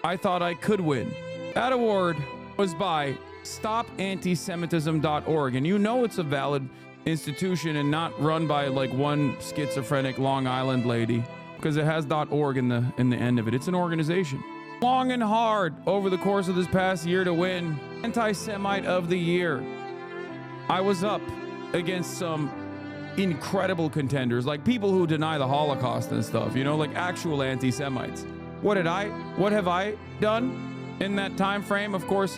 I thought I could win. That award was by StopAntisemitism.org. And you know it's a valid institution and not run by like one schizophrenic Long Island lady, because it has .org in the end of it. It's an organization. long and hard over the course of this past year to win Anti-Semite of the Year. I was up against some incredible contenders, like people who deny the Holocaust and stuff, you know, like actual anti-Semites. What have I done in that time frame? Of course,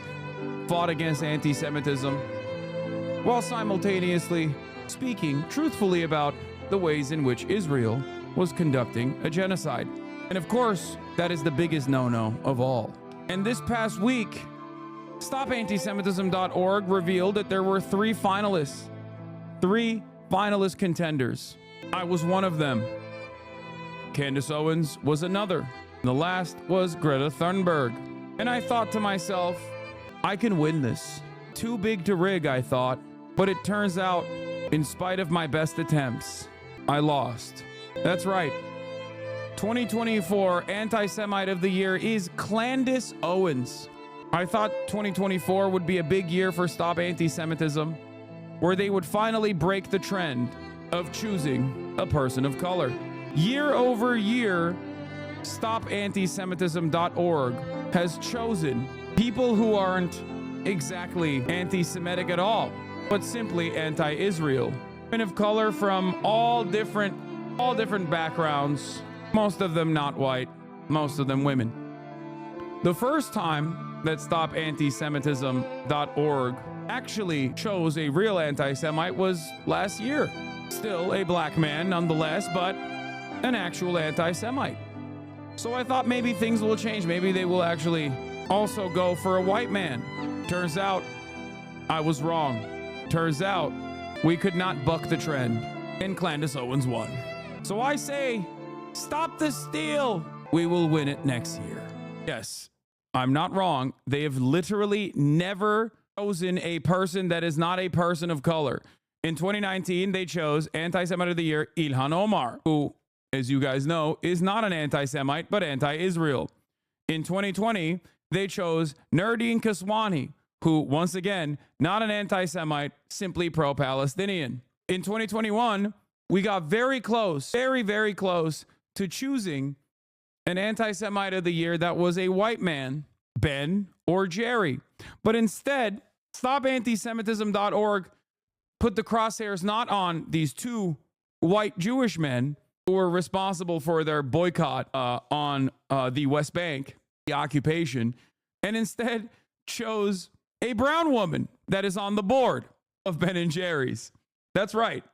fought against anti-Semitism while simultaneously speaking truthfully about the ways in which Israel was conducting a genocide. And of course, that is the biggest no-no of all. And this past week, StopAntisemitism.org revealed that there were three finalist contenders. I was one of them. Candace Owens was another. The last was Greta Thunberg. And I thought to myself, I can win this. Too big to rig, I thought. But it turns out, in spite of my best attempts, I lost. That's right. 2024 Anti-Semite of the Year is Candace Owens. I thought 2024 would be a big year for Stop Antisemitism, where they would finally break the trend of choosing a person of color. Year over year, StopAntisemitism.org has chosen people who aren't exactly anti-Semitic at all, but simply anti-Israel. Women of color from all different backgrounds, most of them not white, most of them women. The first time that StopAntisemitism.org actually chose a real anti-Semite was last year. Still a black man nonetheless, but an actual anti-Semite. So I thought maybe things will change. Maybe they will actually also go for a white man. Turns out I was wrong. Turns out we could not buck the trend, and Candace Owens won. So I say, stop the steal. We will win it next year. Yes, I'm not wrong. They have literally never chosen a person that is not a person of color. In 2019, they chose Anti-Semite of the Year Ilhan Omar, who, as you guys know, is not an anti-Semite, but anti-Israel. In 2020, they chose Nurdin Kaswani, who, once again, not an anti-Semite, simply pro-Palestinian. In 2021, we got very close, very, very close to choosing an Anti-Semite of the Year that was a white man, Ben or Jerry. But instead, StopAntisemitism.org put the crosshairs not on these two white Jewish men who were responsible for their boycott on the West Bank, the occupation, and instead chose a brown woman that is on the board of Ben and Jerry's. That's right.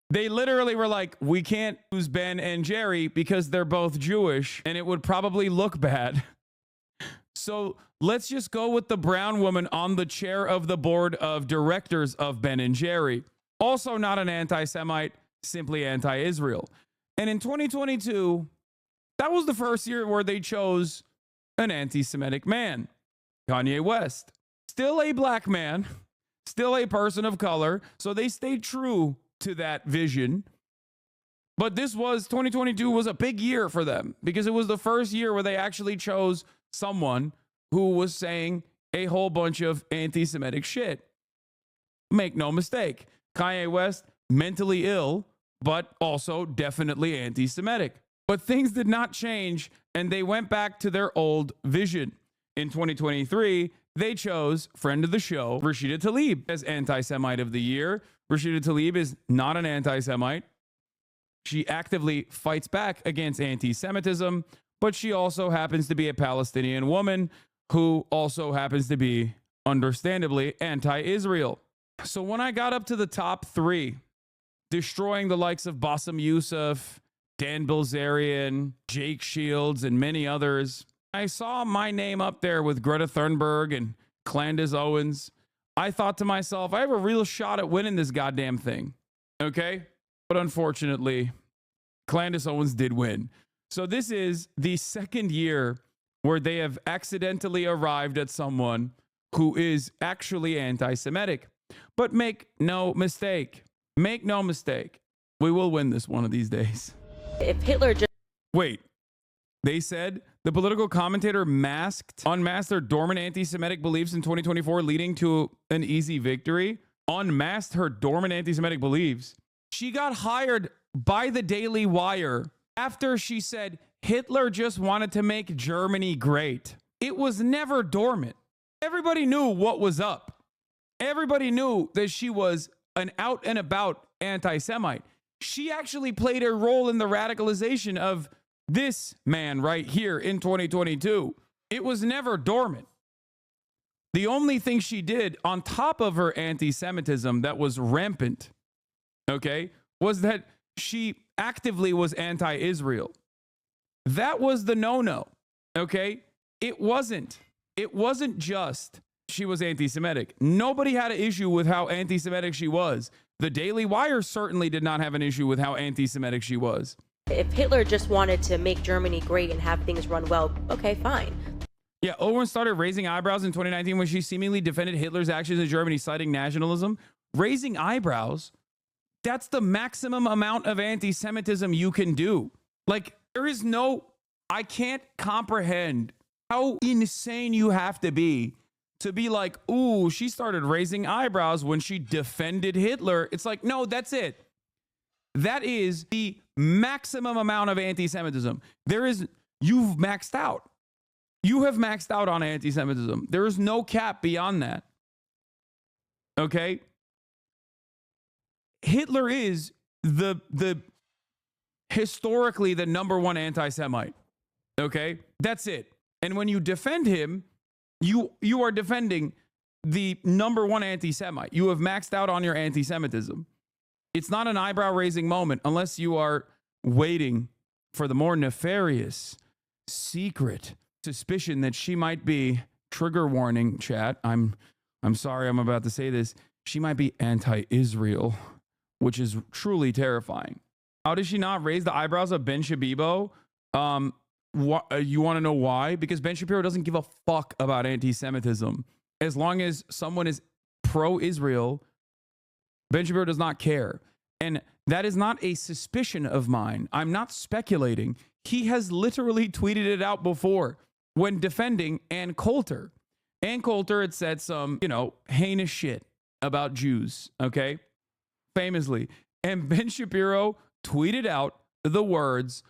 They literally were like, we can't use Ben and Jerry because they're both Jewish and it would probably look bad. So let's just go with the brown woman on the chair of the board of directors of Ben and Jerry. Also not an anti-Semite, simply anti-Israel. And in 2022, that was the first year where they chose an anti-Semitic man, Kanye West. Still a black man, still a person of color. So they stayed true to that vision. But 2022 was a big year for them because it was the first year where they actually chose someone who was saying a whole bunch of anti-Semitic shit. Make no mistake, Kanye West, mentally ill, but also definitely anti-Semitic. But things did not change, and they went back to their old vision. In 2023, they chose friend of the show, Rashida Tlaib, as Anti-Semite of the Year. Rashida Tlaib is not an anti-Semite. She actively fights back against anti-Semitism, but she also happens to be a Palestinian woman who also happens to be, understandably, anti-Israel. So when I got up to the top three, destroying the likes of Bassem Youssef, Dan Bilzerian, Jake Shields, and many others, I saw my name up there with Greta Thunberg and Candace Owens. I thought to myself, I have a real shot at winning this goddamn thing. Okay? But unfortunately, Candace Owens did win. So this is the second year where they have accidentally arrived at someone who is actually anti-Semitic. But make no mistake, we will win this one of these days. If Hitler just... Wait, they said the political commentator unmasked their dormant anti-Semitic beliefs in 2024, leading to an easy victory. Unmasked her dormant anti-Semitic beliefs. She got hired by the Daily Wire after she said Hitler just wanted to make Germany great. It was never dormant. Everybody knew what was up. Everybody knew that she was an out and about anti-Semite. She actually played a role in the radicalization of this man right here in 2022. It was never dormant. The only thing she did on top of her anti-Semitism that was rampant, okay, was that she actively was anti-Israel. That was the no-no, okay? It wasn't just she was anti-Semitic. Nobody had an issue with how anti-Semitic she was. The Daily Wire certainly did not have an issue with how anti-Semitic she was. If Hitler just wanted to make Germany great and have things run well, okay, fine. Yeah, Owens started raising eyebrows in 2019 when she seemingly defended Hitler's actions in Germany, citing nationalism. Raising eyebrows, that's the maximum amount of anti-Semitism you can do. Like, I can't comprehend how insane you have to be like, ooh, she started raising eyebrows when she defended Hitler. It's like, no, that's it. That is the maximum amount of anti-Semitism. You've maxed out. You have maxed out on anti-Semitism. There is no cap beyond that. Okay? Hitler is the historically the number one anti-Semite. Okay? That's it. And when you defend him, you are defending the number one anti-Semite. You have maxed out on your anti-Semitism. It's not an eyebrow-raising moment unless you are waiting for the more nefarious, secret suspicion that she might be, trigger warning, chat, I'm sorry I'm about to say this, she might be anti-Israel, which is truly terrifying. How does she not raise the eyebrows of Ben Shabibo? You want to know why? Because Ben Shapiro doesn't give a fuck about anti-Semitism. As long as someone is pro-Israel, Ben Shapiro does not care. And that is not a suspicion of mine. I'm not speculating. He has literally tweeted it out before when defending Ann Coulter. Ann Coulter had said some, heinous shit about Jews, okay? Famously. And Ben Shapiro tweeted out the words,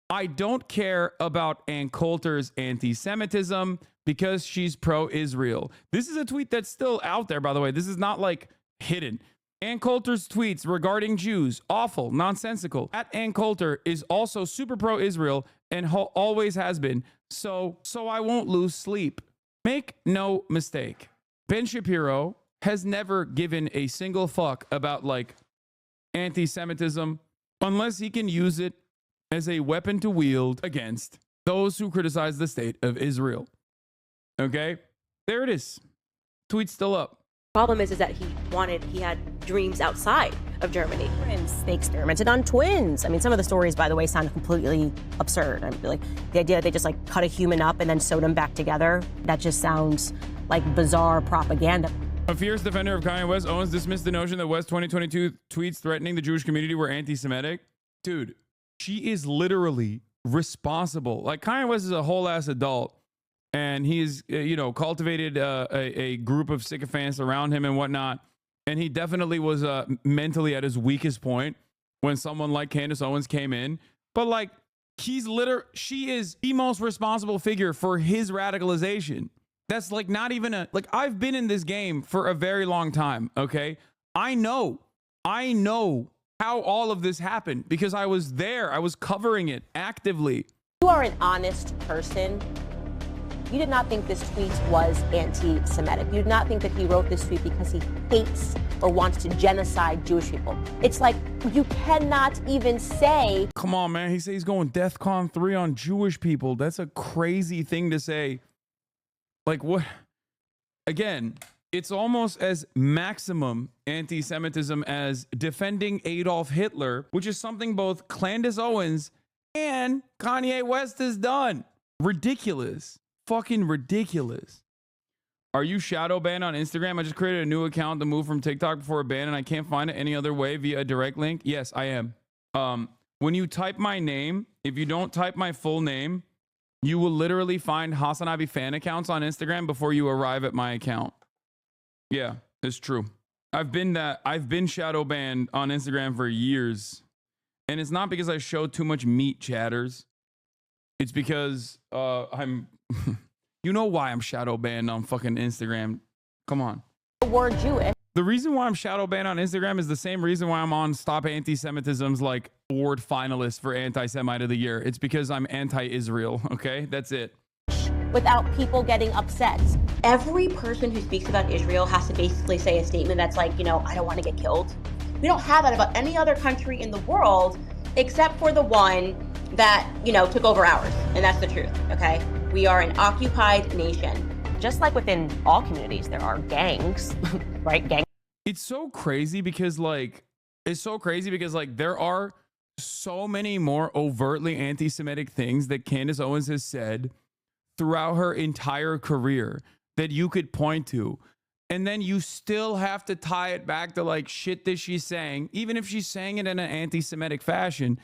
I don't care about Ann Coulter's anti-Semitism because she's pro-Israel. This is a tweet that's still out there, by the way. This is not like hidden. Ann Coulter's tweets regarding Jews, awful, nonsensical. Ann Coulter is also super pro-Israel and always has been. So I won't lose sleep. Make no mistake. Ben Shapiro has never given a single fuck about anti-Semitism unless he can use it as a weapon to wield against those who criticize the state of Israel. Okay? There it is. Tweet's still up. Problem is that he had dreams outside of Germany. They experimented on twins. I mean, some of the stories, by the way, sound completely absurd. I mean, the idea that they just cut a human up and then sewed them back together, that just sounds like bizarre propaganda. A fierce defender of Kanye West, Owens dismissed the notion that West's 2022 tweets threatening the Jewish community were anti-Semitic. Dude, she is literally responsible. Kanye West is a whole ass adult, and he's cultivated a group of sycophants around him and whatnot. And he definitely was mentally at his weakest point when someone like Candace Owens came in. But she is the most responsible figure for his radicalization. That's not even I've been in this game for a very long time. Okay. I know how all of this happened because I was there. I was covering it actively. You are an honest person. You did not think this tweet was anti-Semitic. You did not think that he wrote this tweet because he hates or wants to genocide Jewish people. It's you cannot even say. Come on, man. He says he's going DEFCON 3 on Jewish people. That's a crazy thing to say. What? Again, it's almost as maximum anti-Semitism as defending Adolf Hitler, which is something both Candace Owens and Kanye West has done. Ridiculous. Fucking ridiculous. Are you shadow banned on Instagram? I just created a new account to move from TikTok before a ban and I can't find it any other way via a direct link. Yes, I am. When you type my name, if you don't type my full name, you will literally find Hasanabi fan accounts on Instagram before you arrive at my account. Yeah, it's true. I've been shadow banned on Instagram for years. And it's not because I show too much meat, chatters. It's because I'm you know why I'm shadow banned on fucking Instagram. Come on. The word Jewish. The reason why I'm shadow banned on Instagram is the same reason why I'm on Stop Anti-Semitism's like award finalist for Anti-Semite of the Year. It's because I'm anti-Israel, okay? That's it. Without people getting upset. Every person who speaks about Israel has to basically say a statement that's like, you know, I don't want to get killed. We don't have that about any other country in the world except for the one that, you know, took over ours. And that's the truth, okay? We are an occupied nation. Just like within all communities, there are gangs, right? It's so crazy because like there are so many more overtly anti-Semitic things that Candace Owens has said throughout her entire career that you could point to. And then you still have to tie it back to like shit that she's saying, even if she's saying it in an anti-Semitic fashion,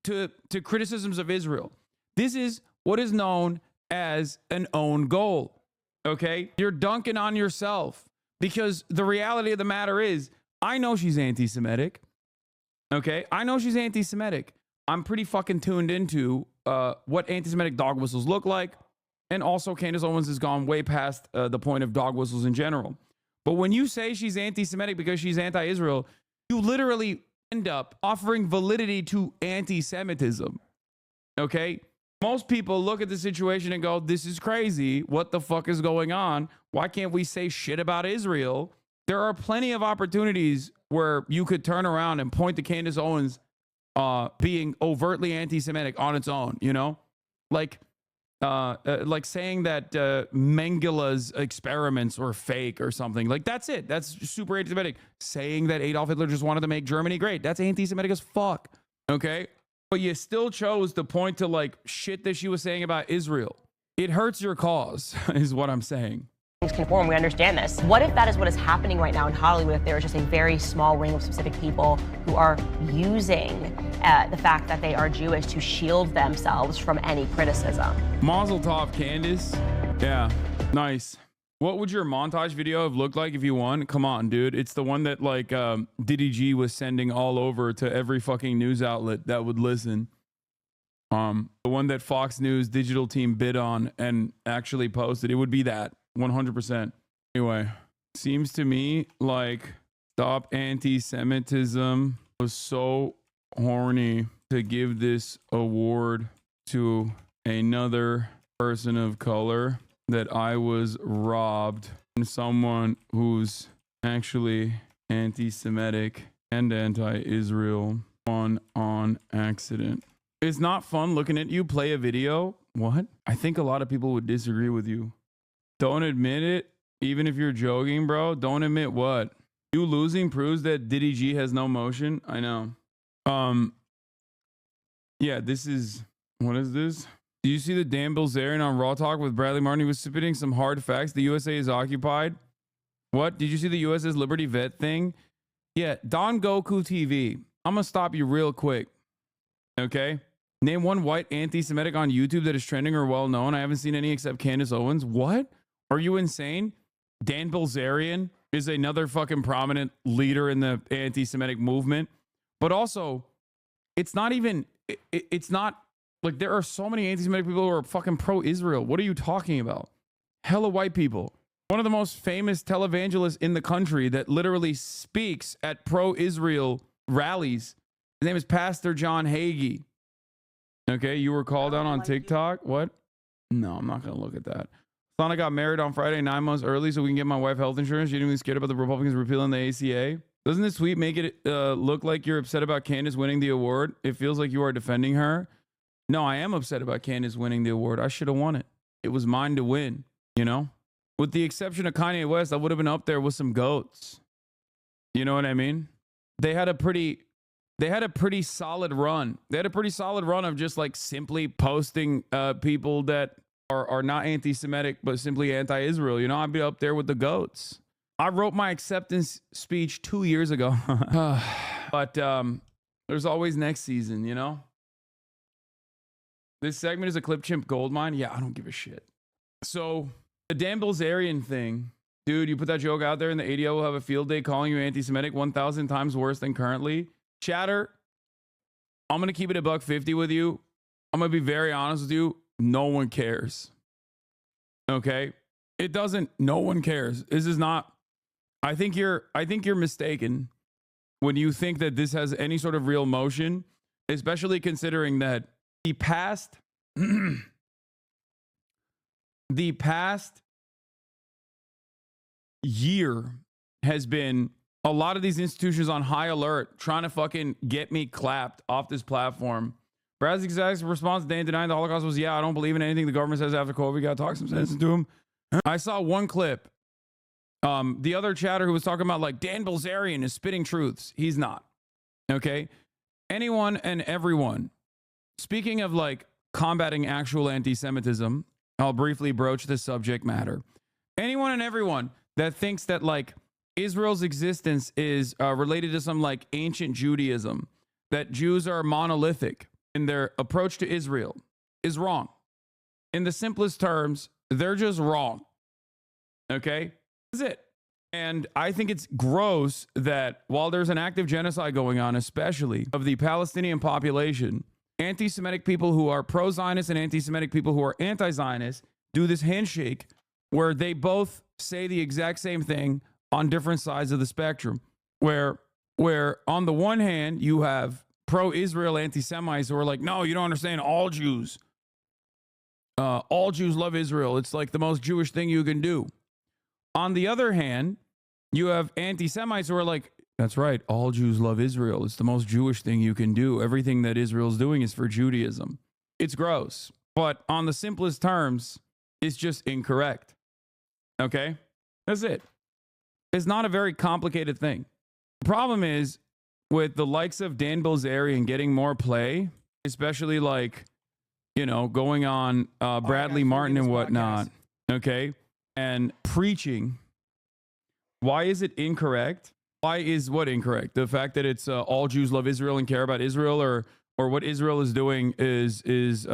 to criticisms of Israel. This is what is known as an own goal. Okay? You're dunking on yourself because the reality of the matter is, I know she's anti-Semitic. Okay? I know she's anti-Semitic. I'm pretty fucking tuned into what anti-Semitic dog whistles look like. And also, Candace Owens has gone way past the point of dog whistles in general. But when you say she's anti-Semitic because she's anti-Israel, you literally end up offering validity to anti-Semitism. Okay? Most people look at the situation and go, this is crazy. What the fuck is going on? Why can't we say shit about Israel? There are plenty of opportunities where you could turn around and point to Candace Owens being overtly anti-Semitic on its own, you know? Like saying that Mengele's experiments were fake or something. Like, that's it. That's super anti-Semitic. Saying that Adolf Hitler just wanted to make Germany great. That's anti-Semitic as fuck. Okay? But you still chose to point to like shit that she was saying about Israel. It hurts your cause, is what I'm saying. Things conform, we understand this. What if that is what is happening right now in Hollywood? If there is just a very small ring of specific people who are using the fact that they are Jewish to shield themselves from any criticism. Mazel tov, Candace. Yeah, nice. What would your montage video have looked like if you won? Come on, dude. It's the one that like Diddy G was sending all over to every fucking news outlet that would listen. The one that Fox News digital team bid on and actually posted. It would be that 100%. Anyway, seems to me like Stop Anti-Semitism was so horny to give this award to another person of color that I was robbed from someone who's actually anti-Semitic and anti-Israel on accident. It's not fun looking at you play a video. What? I think a lot of people would disagree with you. Don't admit it, even if you're joking, bro. Don't admit what? You losing proves that Diddy G has no motion. I know. Yeah, this is, what is this? Do you see the Dan Bilzerian on Raw Talk with Bradley Martin? He was spitting some hard facts. The USA is occupied. What? Did you see the USS Liberty Vet thing? Yeah, Don Goku TV. I'm going to stop you real quick. Okay? Name one white anti-Semitic on YouTube that is trending or well known. I haven't seen any except Candace Owens. What? Are you insane? Dan Bilzerian is another fucking prominent leader in the anti-Semitic movement. But also, it's not even, it's not, like, there are so many anti-Semitic people who are fucking pro-Israel. What are you talking about? Hella white people. One of the most famous televangelists in the country that literally speaks at pro-Israel rallies. His name is Pastor John Hagee. Okay, you were called out on TikTok. What? No, I'm not going to look at that. Thought I got married on Friday 9 months early so we can get my wife health insurance. Genuinely scared about the Republicans repealing the ACA. Doesn't this tweet make it look like you're upset about Candace winning the award? It feels like you are defending her. No, I am upset about Candace winning the award. I should have won it. It was mine to win, you know? With the exception of Kanye West, I would have been up there with some goats. You know what I mean? They had a pretty solid run. They had a pretty solid run of just like simply posting people that are not anti-Semitic, but simply anti-Israel. You know, I'd be up there with the goats. I wrote my acceptance speech 2 years ago. But there's always next season, you know? This segment is a clip chimp gold mine. Yeah, I don't give a shit. So the Dan Bilzerian thing, dude, you put that joke out there and the ADL will have a field day calling you anti-Semitic 1,000 times worse than currently. Chatter, I'm going to keep it a $150 with you. I'm going to be very honest with you. No one cares. Okay? It doesn't. No one cares. This is not. I think you're mistaken when you think that this has any sort of real motion, especially considering that the past the past year has been a lot of these institutions on high alert trying to fucking get me clapped off this platform. Brad's exact response today in denying the Holocaust was, yeah, I don't believe in anything the government says after COVID. We got to talk some sense into him. I saw one clip. The other chatter who was talking about like Dan Bilzerian is spitting truths. He's not. Okay. Anyone and everyone. Speaking of like combating actual anti-Semitism, I'll briefly broach this subject matter. Anyone and everyone that thinks that like Israel's existence is related to some like ancient Judaism, that Jews are monolithic in their approach to Israel, is wrong. In the simplest terms, they're just wrong. Okay? That's it. And I think it's gross that while there's an active genocide going on, especially of the Palestinian population, anti-Semitic people who are pro-Zionist and anti-Semitic people who are anti-Zionist do this handshake where they both say the exact same thing on different sides of the spectrum, where on the one hand, you have pro-Israel anti-Semites who are like, no, you don't understand, all Jews love Israel. It's like the most Jewish thing you can do. On the other hand, you have anti-Semites who are like, that's right, all Jews love Israel. It's the most Jewish thing you can do. Everything that Israel's doing is for Judaism. It's gross. But on the simplest terms, it's just incorrect. Okay? That's it. It's not a very complicated thing. The problem is with the likes of Dan Bilzerian getting more play, especially like, you know, going on Bradley Martin and whatnot, okay, and preaching. Why is it incorrect? Why is what incorrect? The fact that it's all Jews love Israel and care about Israel, or what Israel is doing is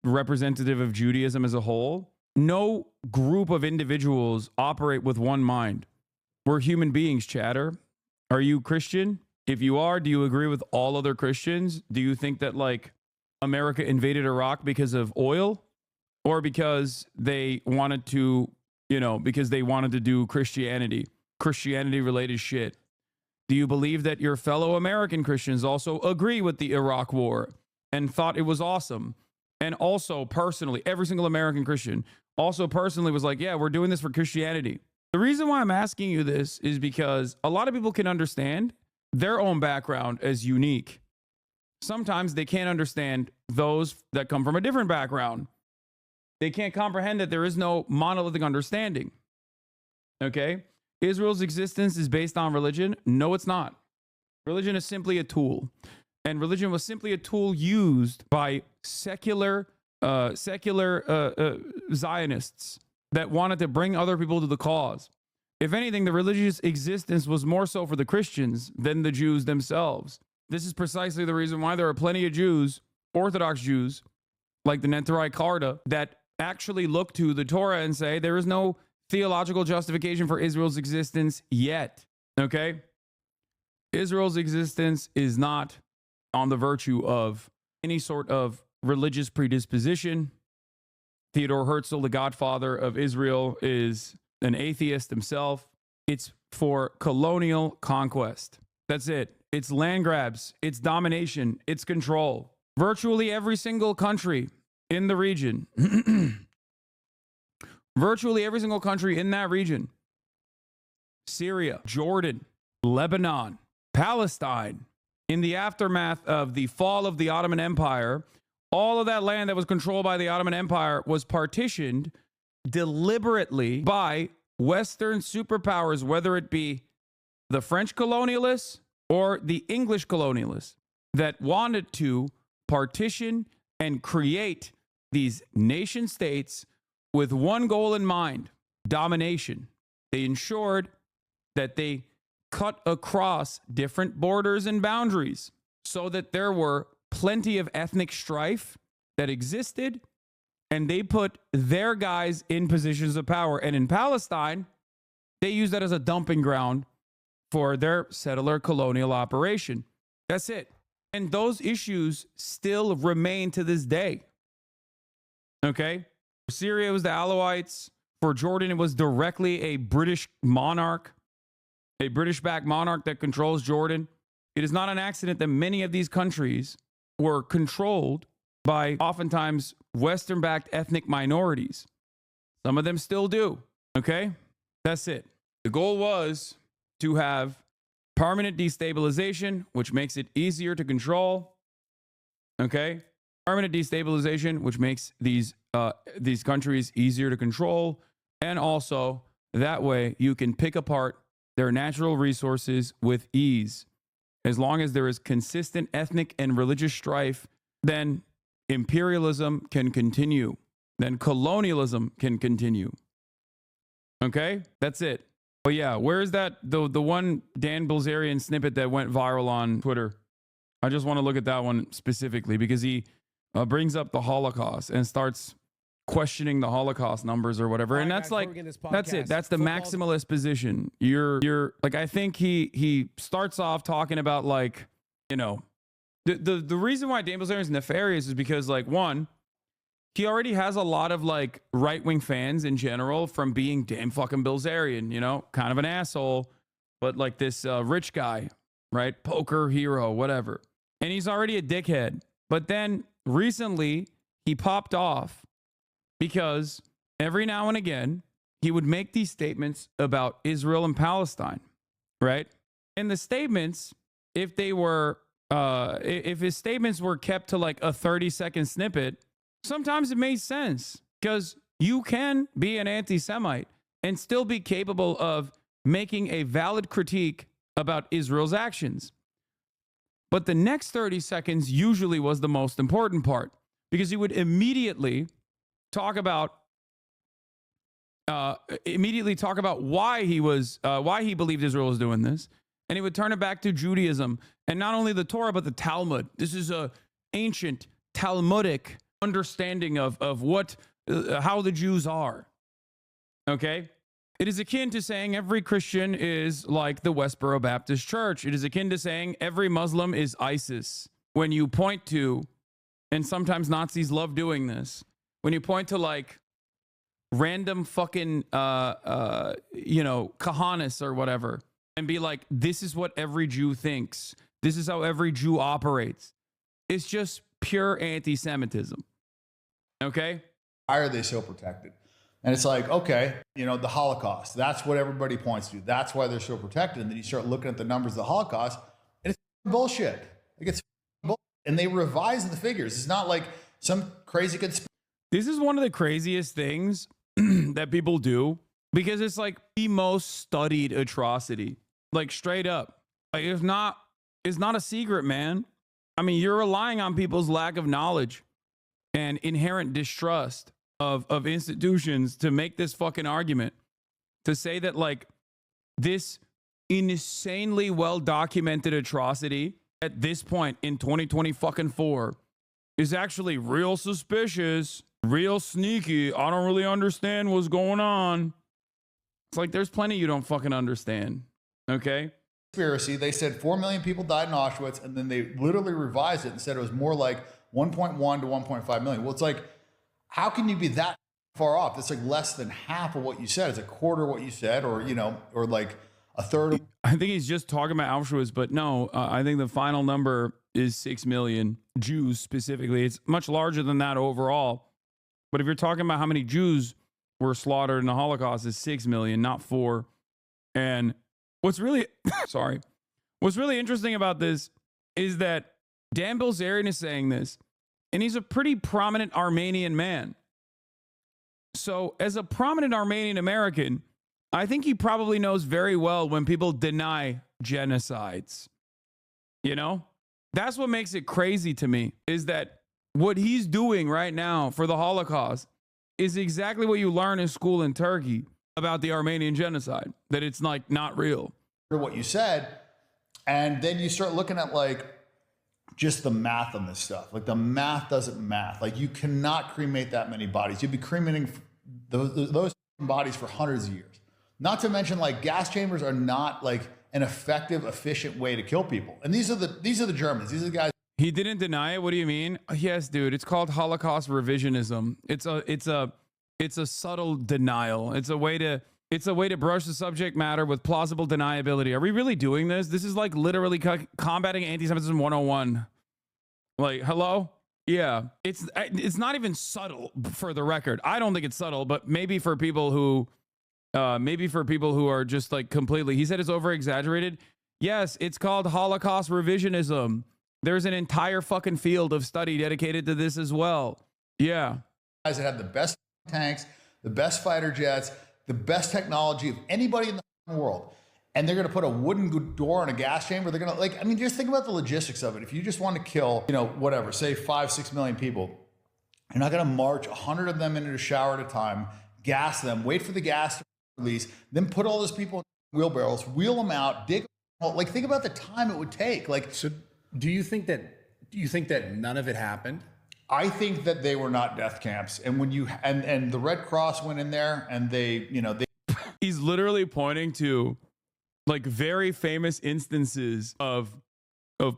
representative of Judaism as a whole? No group of individuals operate with one mind. We're human beings, chatter. Are you Christian? If you are, do you agree with all other Christians? Do you think that like America invaded Iraq because of oil, or because they wanted to, you know, because they wanted to do Christianity related shit? Do you believe that your fellow American Christians also agree with the Iraq war and thought it was awesome? And also personally, every single American Christian also personally was like, yeah, we're doing this for Christianity. The reason why I'm asking you this is because a lot of people can understand their own background as unique. Sometimes they can't understand those that come from a different background. They can't comprehend that there is no monolithic understanding. Okay? Israel's existence is based on religion? No, it's not. Religion is simply a tool. And religion was simply a tool used by secular Zionists that wanted to bring other people to the cause. If anything, the religious existence was more so for the Christians than the Jews themselves. This is precisely the reason why there are plenty of Jews, Orthodox Jews, like the Neturei Karta, that actually look to the Torah and say there is no theological justification for Israel's existence yet. Okay? Israel's existence is not on the virtue of any sort of religious predisposition. Theodore Herzl, the godfather of Israel, is an atheist himself. It's for colonial conquest. That's it. It's land grabs. It's domination. It's control. Virtually every single country in the region, virtually every single country in that region, Syria, Jordan, Lebanon, Palestine, in the aftermath of the fall of the Ottoman Empire, all of that land that was controlled by the Ottoman Empire was partitioned deliberately by Western superpowers, whether it be the French colonialists or the English colonialists, that wanted to partition and create these nation states with one goal in mind: domination. They ensured that they cut across different borders and boundaries so that there were plenty of ethnic strife that existed, and they put their guys in positions of power. And in Palestine, they use that as a dumping ground for their settler colonial operation. That's it. And those issues still remain to this day. Okay? For Syria, it was the Alawites. For Jordan, it was directly a British monarch, a British-backed monarch that controls Jordan. It is not an accident that many of these countries were controlled by oftentimes Western-backed ethnic minorities. Some of them still do. Okay? That's it. The goal was to have permanent destabilization, which makes it easier to control. Okay? Permanent destabilization, which makes these countries easier to control. And also, that way, you can pick apart their natural resources with ease. As long as there is consistent ethnic and religious strife, then imperialism can continue. Then colonialism can continue. Okay? That's it. But yeah, where's that, the one Dan Bilzerian snippet that went viral on Twitter? I just want to look at that one specifically because he brings up the Holocaust and starts questioning the Holocaust numbers or whatever. And that's like, that's it. That's the maximalist position. You're like, I think he starts off talking about like, you know, the reason why Dan Bilzerian is nefarious is because like, one, he already has a lot of like right-wing fans in general from being Dan fucking Bilzerian, you know, kind of an asshole, but like this rich guy, right? Poker hero, whatever. And he's already a dickhead. But then recently he popped off because every now and again he would make these statements about Israel and Palestine, right? And the statements, if they were, if his statements were kept to like a 30-second snippet, sometimes it made sense because you can be an anti-Semite and still be capable of making a valid critique about Israel's actions. But the next 30 seconds usually was the most important part because he would immediately talk about why he believed Israel was doing this, and he would turn it back to Judaism and not only the Torah but the Talmud. This is a ancient Talmudic understanding of what how the Jews are. Okay? It is akin to saying every Christian is like the Westboro Baptist Church. It is akin to saying every Muslim is ISIS. When you point to, and sometimes Nazis love doing this, when you point to like random fucking Kahanis or whatever and be like, this is what every Jew thinks. This is how every Jew operates. It's just pure anti-Semitism. Okay? Why are they so protected? And it's like, okay, you know, the Holocaust, that's what everybody points to. That's why they're so protected. And then you start looking at the numbers of the Holocaust, and it's bullshit. Like it's bullshit. And they revise the figures. It's not like some crazy conspiracy. This is one of the craziest things that people do because it's like the most studied atrocity. Like straight up. Like it's not a secret, man. I mean, you're relying on people's lack of knowledge and inherent distrust of institutions to make this fucking argument, to say that like this insanely well documented atrocity at this point in 2024 is actually real suspicious, real sneaky. I don't really understand what's going on. It's like there's plenty you don't fucking understand. Okay? Conspiracy. They said 4 million people died in Auschwitz, and then they literally revised it and said it was more like 1.1 to 1.5 million. Well, it's like, how can you be that far off? It's like less than half of what you said. It's a quarter of what you said, or, you know, or like a third. I think he's just talking about Auschwitz, but no, I think the final number is 6 million Jews specifically. It's much larger than that overall. But if you're talking about how many Jews were slaughtered in the Holocaust, it's 6 million, not 4. And what's really, what's really interesting about this is that Dan Bilzerian is saying this, and he's a pretty prominent Armenian man. So as a prominent Armenian American, I think he probably knows very well when people deny genocides. You know, that's what makes it crazy to me, is that what he's doing right now for the Holocaust is exactly what you learn in school in Turkey about the Armenian genocide, that it's like not real. What you said, and then you start looking at like just the math on this stuff. Like the math doesn't math. Like you cannot cremate that many bodies. You'd be cremating those bodies for hundreds of years. Not to mention like gas chambers are not like an effective, efficient way to kill people. And these are the Germans. These are the guys He didn't deny it. What do you mean? Yes, dude. It's called Holocaust revisionism. It's a subtle denial. It's a way to brush the subject matter with plausible deniability. Are we really doing this? This is like literally combating anti-Semitism 101. Like, hello? Yeah. It's not even subtle, for the record. I don't think it's subtle, but maybe for people who are just like completely, he said it's over exaggerated. Yes, it's called Holocaust revisionism. There's an entire fucking field of study dedicated to this as well. Yeah. Guys that have the best tanks, the best fighter jets, the best technology of anybody in the world. And they're going to put a wooden door in a gas chamber. They're going to just think about the logistics of it. If you just want to kill, whatever, say 5-6 million people, you're not going to march 100 of them into a shower at a time, gas them, wait for the gas to release, then put all those people in wheelbarrows, wheel them out, dig. Think about the time it would take. So do you think that none of it happened? I think that they were not death camps. And when and the Red Cross went in there and they he's literally pointing to like very famous instances of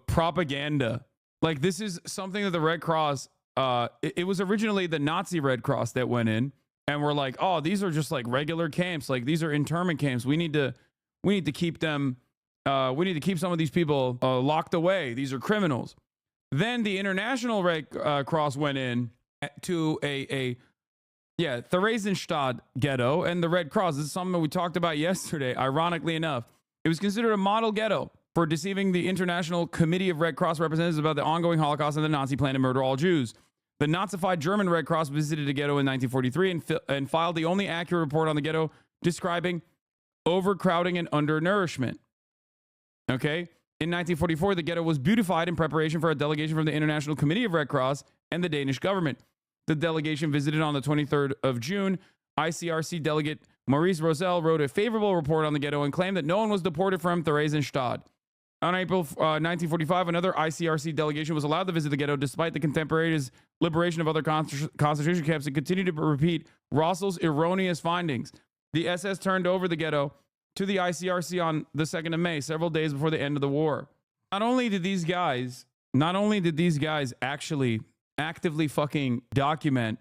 propaganda. Like, this is something that the Red Cross, it was originally the Nazi Red Cross that went in and were like, oh, these are just like regular camps. Like, these are internment camps. We need to keep them. We need to keep some of these people locked away. These are criminals. Then the International Red Cross went in to a Theresienstadt ghetto, and the Red Cross, this is something we talked about yesterday, ironically enough. It was considered a model ghetto for deceiving the International Committee of Red Cross representatives about the ongoing Holocaust and the Nazi plan to murder all Jews. The Nazified German Red Cross visited a ghetto in 1943 and filed the only accurate report on the ghetto, describing overcrowding and undernourishment. Okay? In 1944, the ghetto was beautified in preparation for a delegation from the International Committee of Red Cross and the Danish government. The delegation visited on the 23rd of June. ICRC delegate Maurice Rosell wrote a favorable report on the ghetto and claimed that no one was deported from Theresienstadt. On April 1945, another ICRC delegation was allowed to visit the ghetto despite the contemporaneous liberation of other concentration camps and continued to repeat Rossell's erroneous findings. The SS turned over the ghetto to the ICRC on the 2nd of May, several days before the end of the war. Not only did these guys actually actively fucking document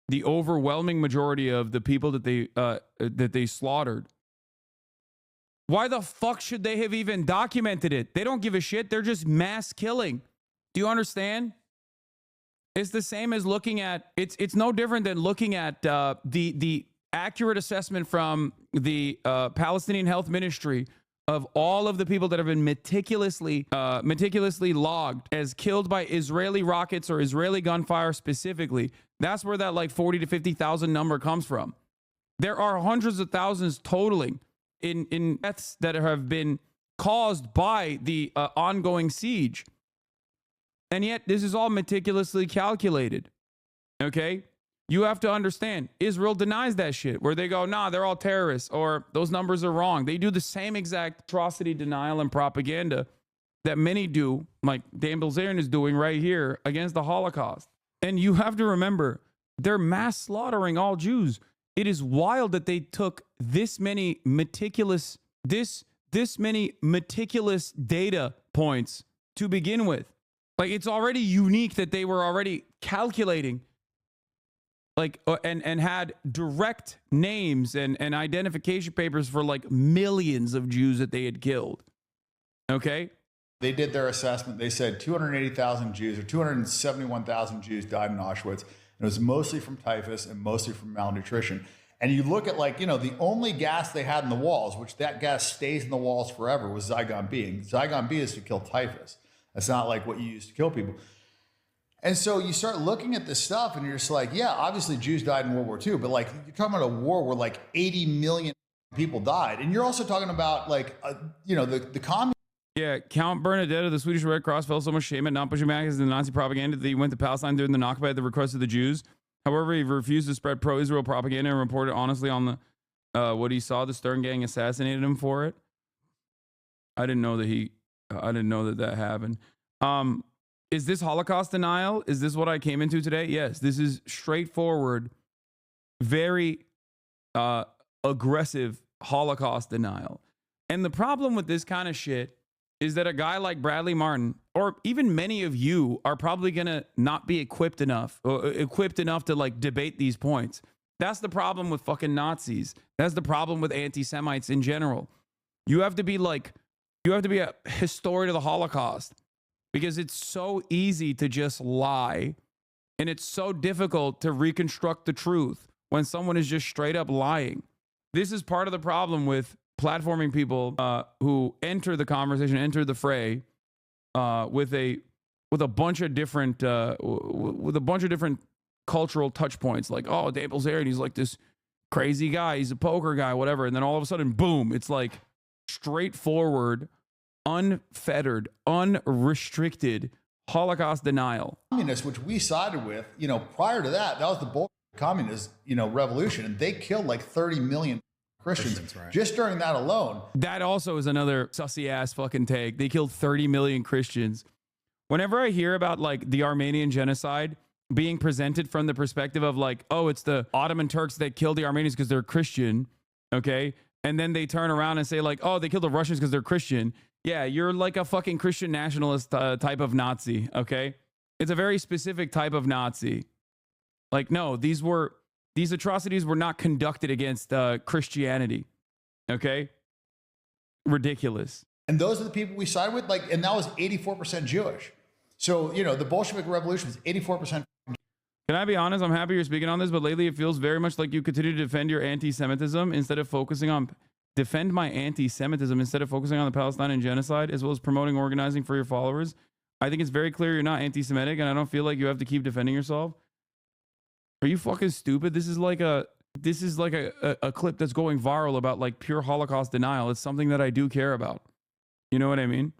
the overwhelming majority of the people that they slaughtered. Why the fuck should they have even documented it? They don't give a shit. They're just mass killing. Do you understand? It's the same as looking at it's no different than looking at the accurate assessment from the Palestinian Health Ministry of all of the people that have been meticulously logged as killed by Israeli rockets or Israeli gunfire specifically. That's where that like 40 to 50,000 number comes from. There are hundreds of thousands totaling in deaths that have been caused by the ongoing siege. And yet this is all meticulously calculated. Okay? You have to understand, Israel denies that shit, where they go, nah, they're all terrorists, or those numbers are wrong. They do the same exact atrocity denial and propaganda that many do, like Dan Bilzerian is doing right here against the Holocaust. And you have to remember, they're mass slaughtering all Jews. It is wild that they took this many meticulous data points to begin with. Like, it's already unique that they were already calculating like and had direct names and identification papers for like millions of Jews that they had killed. Okay? They did their assessment. They said 280,000 Jews or 271,000 Jews died in Auschwitz. And it was mostly from typhus and mostly from malnutrition. And you look at the only gas they had in the walls, which that gas stays in the walls forever, was Zygon B. And Zygon B is to kill typhus. That's not like what you use to kill people. And so you start looking at this stuff and you're just like, yeah, obviously Jews died in World War II, but like you're talking about a war where like 80 million people died. And you're also talking about like, the communist. Yeah, Count Bernadette of the Swedish Red Cross felt so much shame at not pushing back against the Nazi propaganda that he went to Palestine during the Nakba at the request of the Jews. However, he refused to spread pro-Israel propaganda and reported honestly on the what he saw. The Stern Gang assassinated him for it. I didn't know that happened. Is this Holocaust denial? Is this what I came into today? Yes, this is straightforward, very aggressive Holocaust denial. And the problem with this kind of shit is that a guy like Bradley Martin, or even many of you, are probably going to not be equipped enough to like debate these points. That's the problem with fucking Nazis. That's the problem with anti-Semites in general. You have to be a historian of the Holocaust, because it's so easy to just lie, and it's so difficult to reconstruct the truth when someone is just straight up lying. This is part of the problem with platforming people who enter the conversation, enter the fray with a bunch of different cultural touch points, like, oh, Dave Bilzerian, he's like this crazy guy, he's a poker guy, whatever, and then all of a sudden, boom, it's like straightforward, unfettered, unrestricted Holocaust denial. Communists, which we sided with, prior to that was the Bolshevik communist, revolution, and they killed like 30 million Christians right, just during that alone. That also is another sussy ass fucking take. They killed 30 million Christians. Whenever I hear about like the Armenian genocide being presented from the perspective of like, oh, it's the Ottoman Turks that killed the Armenians because they're Christian, okay? And then they turn around and say like, oh, they killed the Russians because they're Christian. Yeah, you're like a fucking Christian nationalist type of Nazi, okay? It's a very specific type of Nazi. Like, no, these atrocities were not conducted against Christianity, okay? Ridiculous. And those are the people we side with, like, and that was 84% Jewish. So, the Bolshevik Revolution was 84%. Can I be honest? I'm happy you're speaking on this, but lately it feels very much like you continue to defend your anti-Semitism instead of focusing on the Palestinian genocide, as well as promoting organizing for your followers. I think it's very clear you're not anti-Semitic, and I don't feel like you have to keep defending yourself. Are you fucking stupid? This is like a clip that's going viral about like pure Holocaust denial. It's something that I do care about. You know what I mean?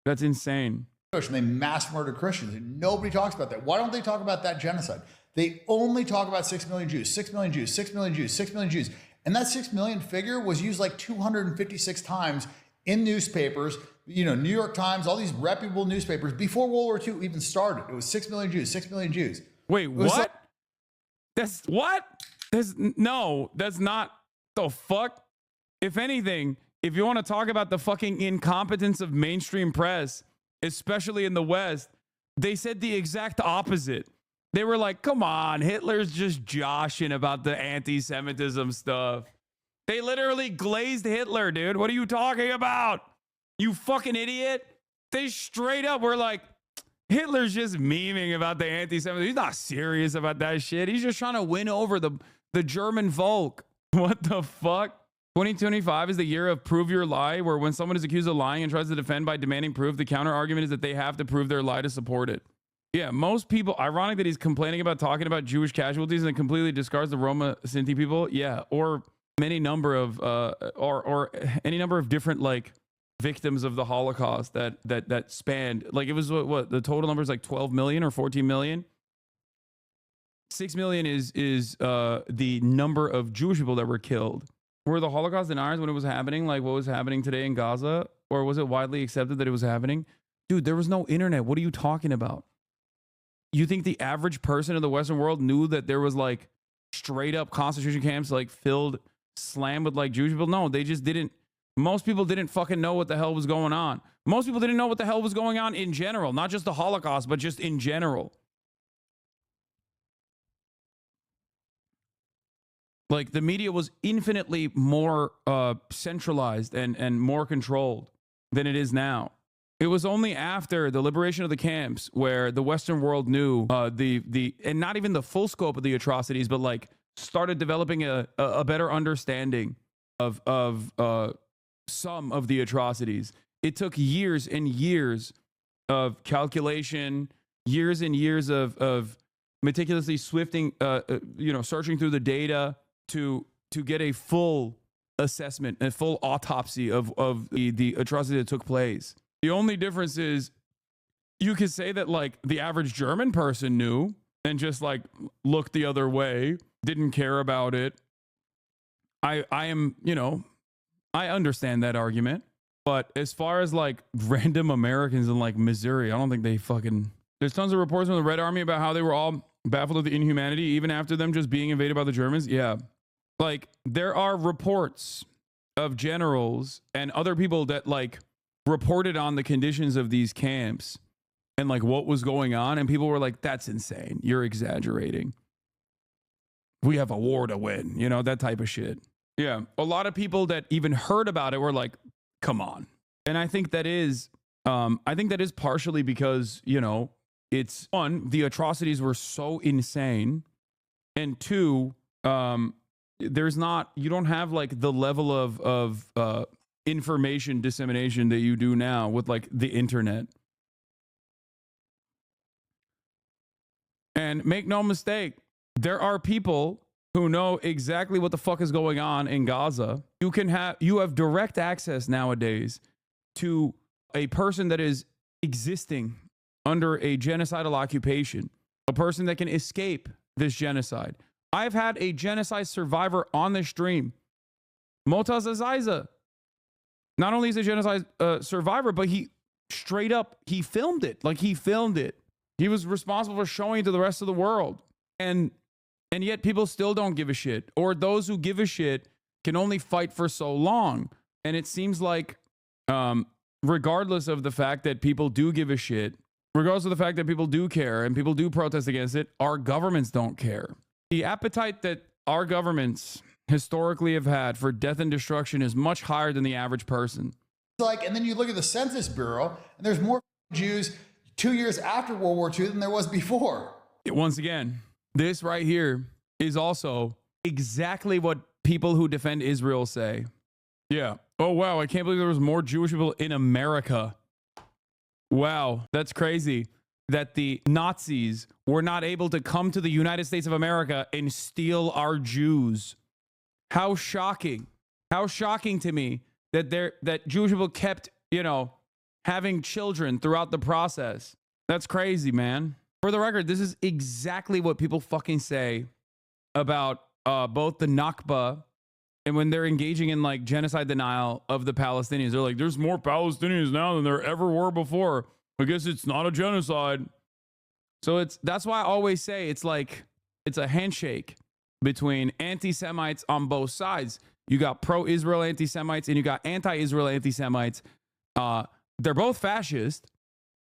That's insane. And they mass murdered Christians. And nobody talks about that. Why don't they talk about that genocide? They only talk about 6 million Jews, 6 million Jews, 6 million Jews, 6 million Jews. And that 6 million figure was used like 256 times in newspapers, New York Times, all these reputable newspapers before World War II even started. It was 6 million Jews, 6 million Jews. Wait, what? That's not the fuck. If anything, if you want to talk about the fucking incompetence of mainstream press, especially in the West, they said the exact opposite. They were like, come on, Hitler's just joshing about the anti-Semitism stuff. They literally glazed Hitler, dude. What are you talking about? You fucking idiot. They straight up were like, Hitler's just memeing about the anti-Semitism. He's not serious about that shit. He's just trying to win over the German folk. What the fuck? 2025 is the year of prove your lie, where when someone is accused of lying and tries to defend by demanding proof, the counter argument is that they have to prove their lie to support it. Yeah, most people, ironic that he's complaining about talking about Jewish casualties and completely discards the Roma Sinti people. Yeah, or any number of any number of different like victims of the Holocaust that spanned, like, it was what the total number is, like 12 million or 14 million. 6 million is the number of Jewish people that were killed. Were the Holocaust deniers when it was happening like what was happening today in Gaza, or was it widely accepted that it was happening? Dude, there was no internet. What are you talking about? You think the average person in the Western world knew that there was like straight up concentration camps like filled slammed with like Jewish people? No, they just didn't. Most people didn't fucking know what the hell was going on. Most people didn't know what the hell was going on in general, not just the Holocaust, but just in general. Like, the media was infinitely more centralized and more controlled than it is now. It was only after the liberation of the camps where the Western world knew and not even the full scope of the atrocities, but like started developing a better understanding of some of the atrocities. It took years and years of calculation, years and years of meticulously searching through the data to get a full assessment, a full autopsy of the atrocity that took place. The only difference is you could say that like the average German person knew and just like looked the other way, didn't care about it. I understand that argument, but as far as like random Americans in like Missouri, I don't think they fucking. There's tons of reports from the Red Army about how they were all baffled at the inhumanity, even after them just being invaded by the Germans. Yeah, like there are reports of generals and other people that like reported on the conditions of these camps and like what was going on, and people were like, that's insane, you're exaggerating, we have a war to win, you know, that type of shit. Yeah, a lot of people that even heard about it were like, come on. And I think that is partially because, you know, it's one, the atrocities were so insane, and two, there's not, you don't have like the level of information dissemination that you do now with like the internet. And make no mistake, there are people who know exactly what the fuck is going on in Gaza. You have direct access nowadays to a person that is existing under a genocidal occupation, a person that can escape this genocide. I've had a genocide survivor on the stream, Motaz Azaiza. Not only is a genocide survivor, but he straight up, he filmed it. Like, he filmed it. He was responsible for showing it to the rest of the world. And yet people still don't give a shit. Or those who give a shit can only fight for so long. And it seems like, regardless of the fact that people do give a shit, regardless of the fact that people do care and people do protest against it, our governments don't care. The appetite that our governments historically have had for death and destruction is much higher than the average person. Like, and then you look at the Census Bureau, and there's more Jews 2 years after World War II than there was before. Once again, this right here is also exactly what people who defend Israel say. Yeah. Oh, wow. I can't believe there was more Jewish people in America. Wow. That's crazy that the Nazis were not able to come to the United States of America and steal our Jews. How shocking. How shocking to me that Jewish people kept, you know, having children throughout the process. That's crazy, man. For the record, this is exactly what people fucking say about both the Nakba and when they're engaging in like genocide denial of the Palestinians. They're like, there's more Palestinians now than there ever were before. I guess it's not a genocide. So that's why I always say it's like, it's a handshake between anti-Semites on both sides. You got pro-Israel anti-Semites and you got anti-Israel anti-Semites. They're both fascist.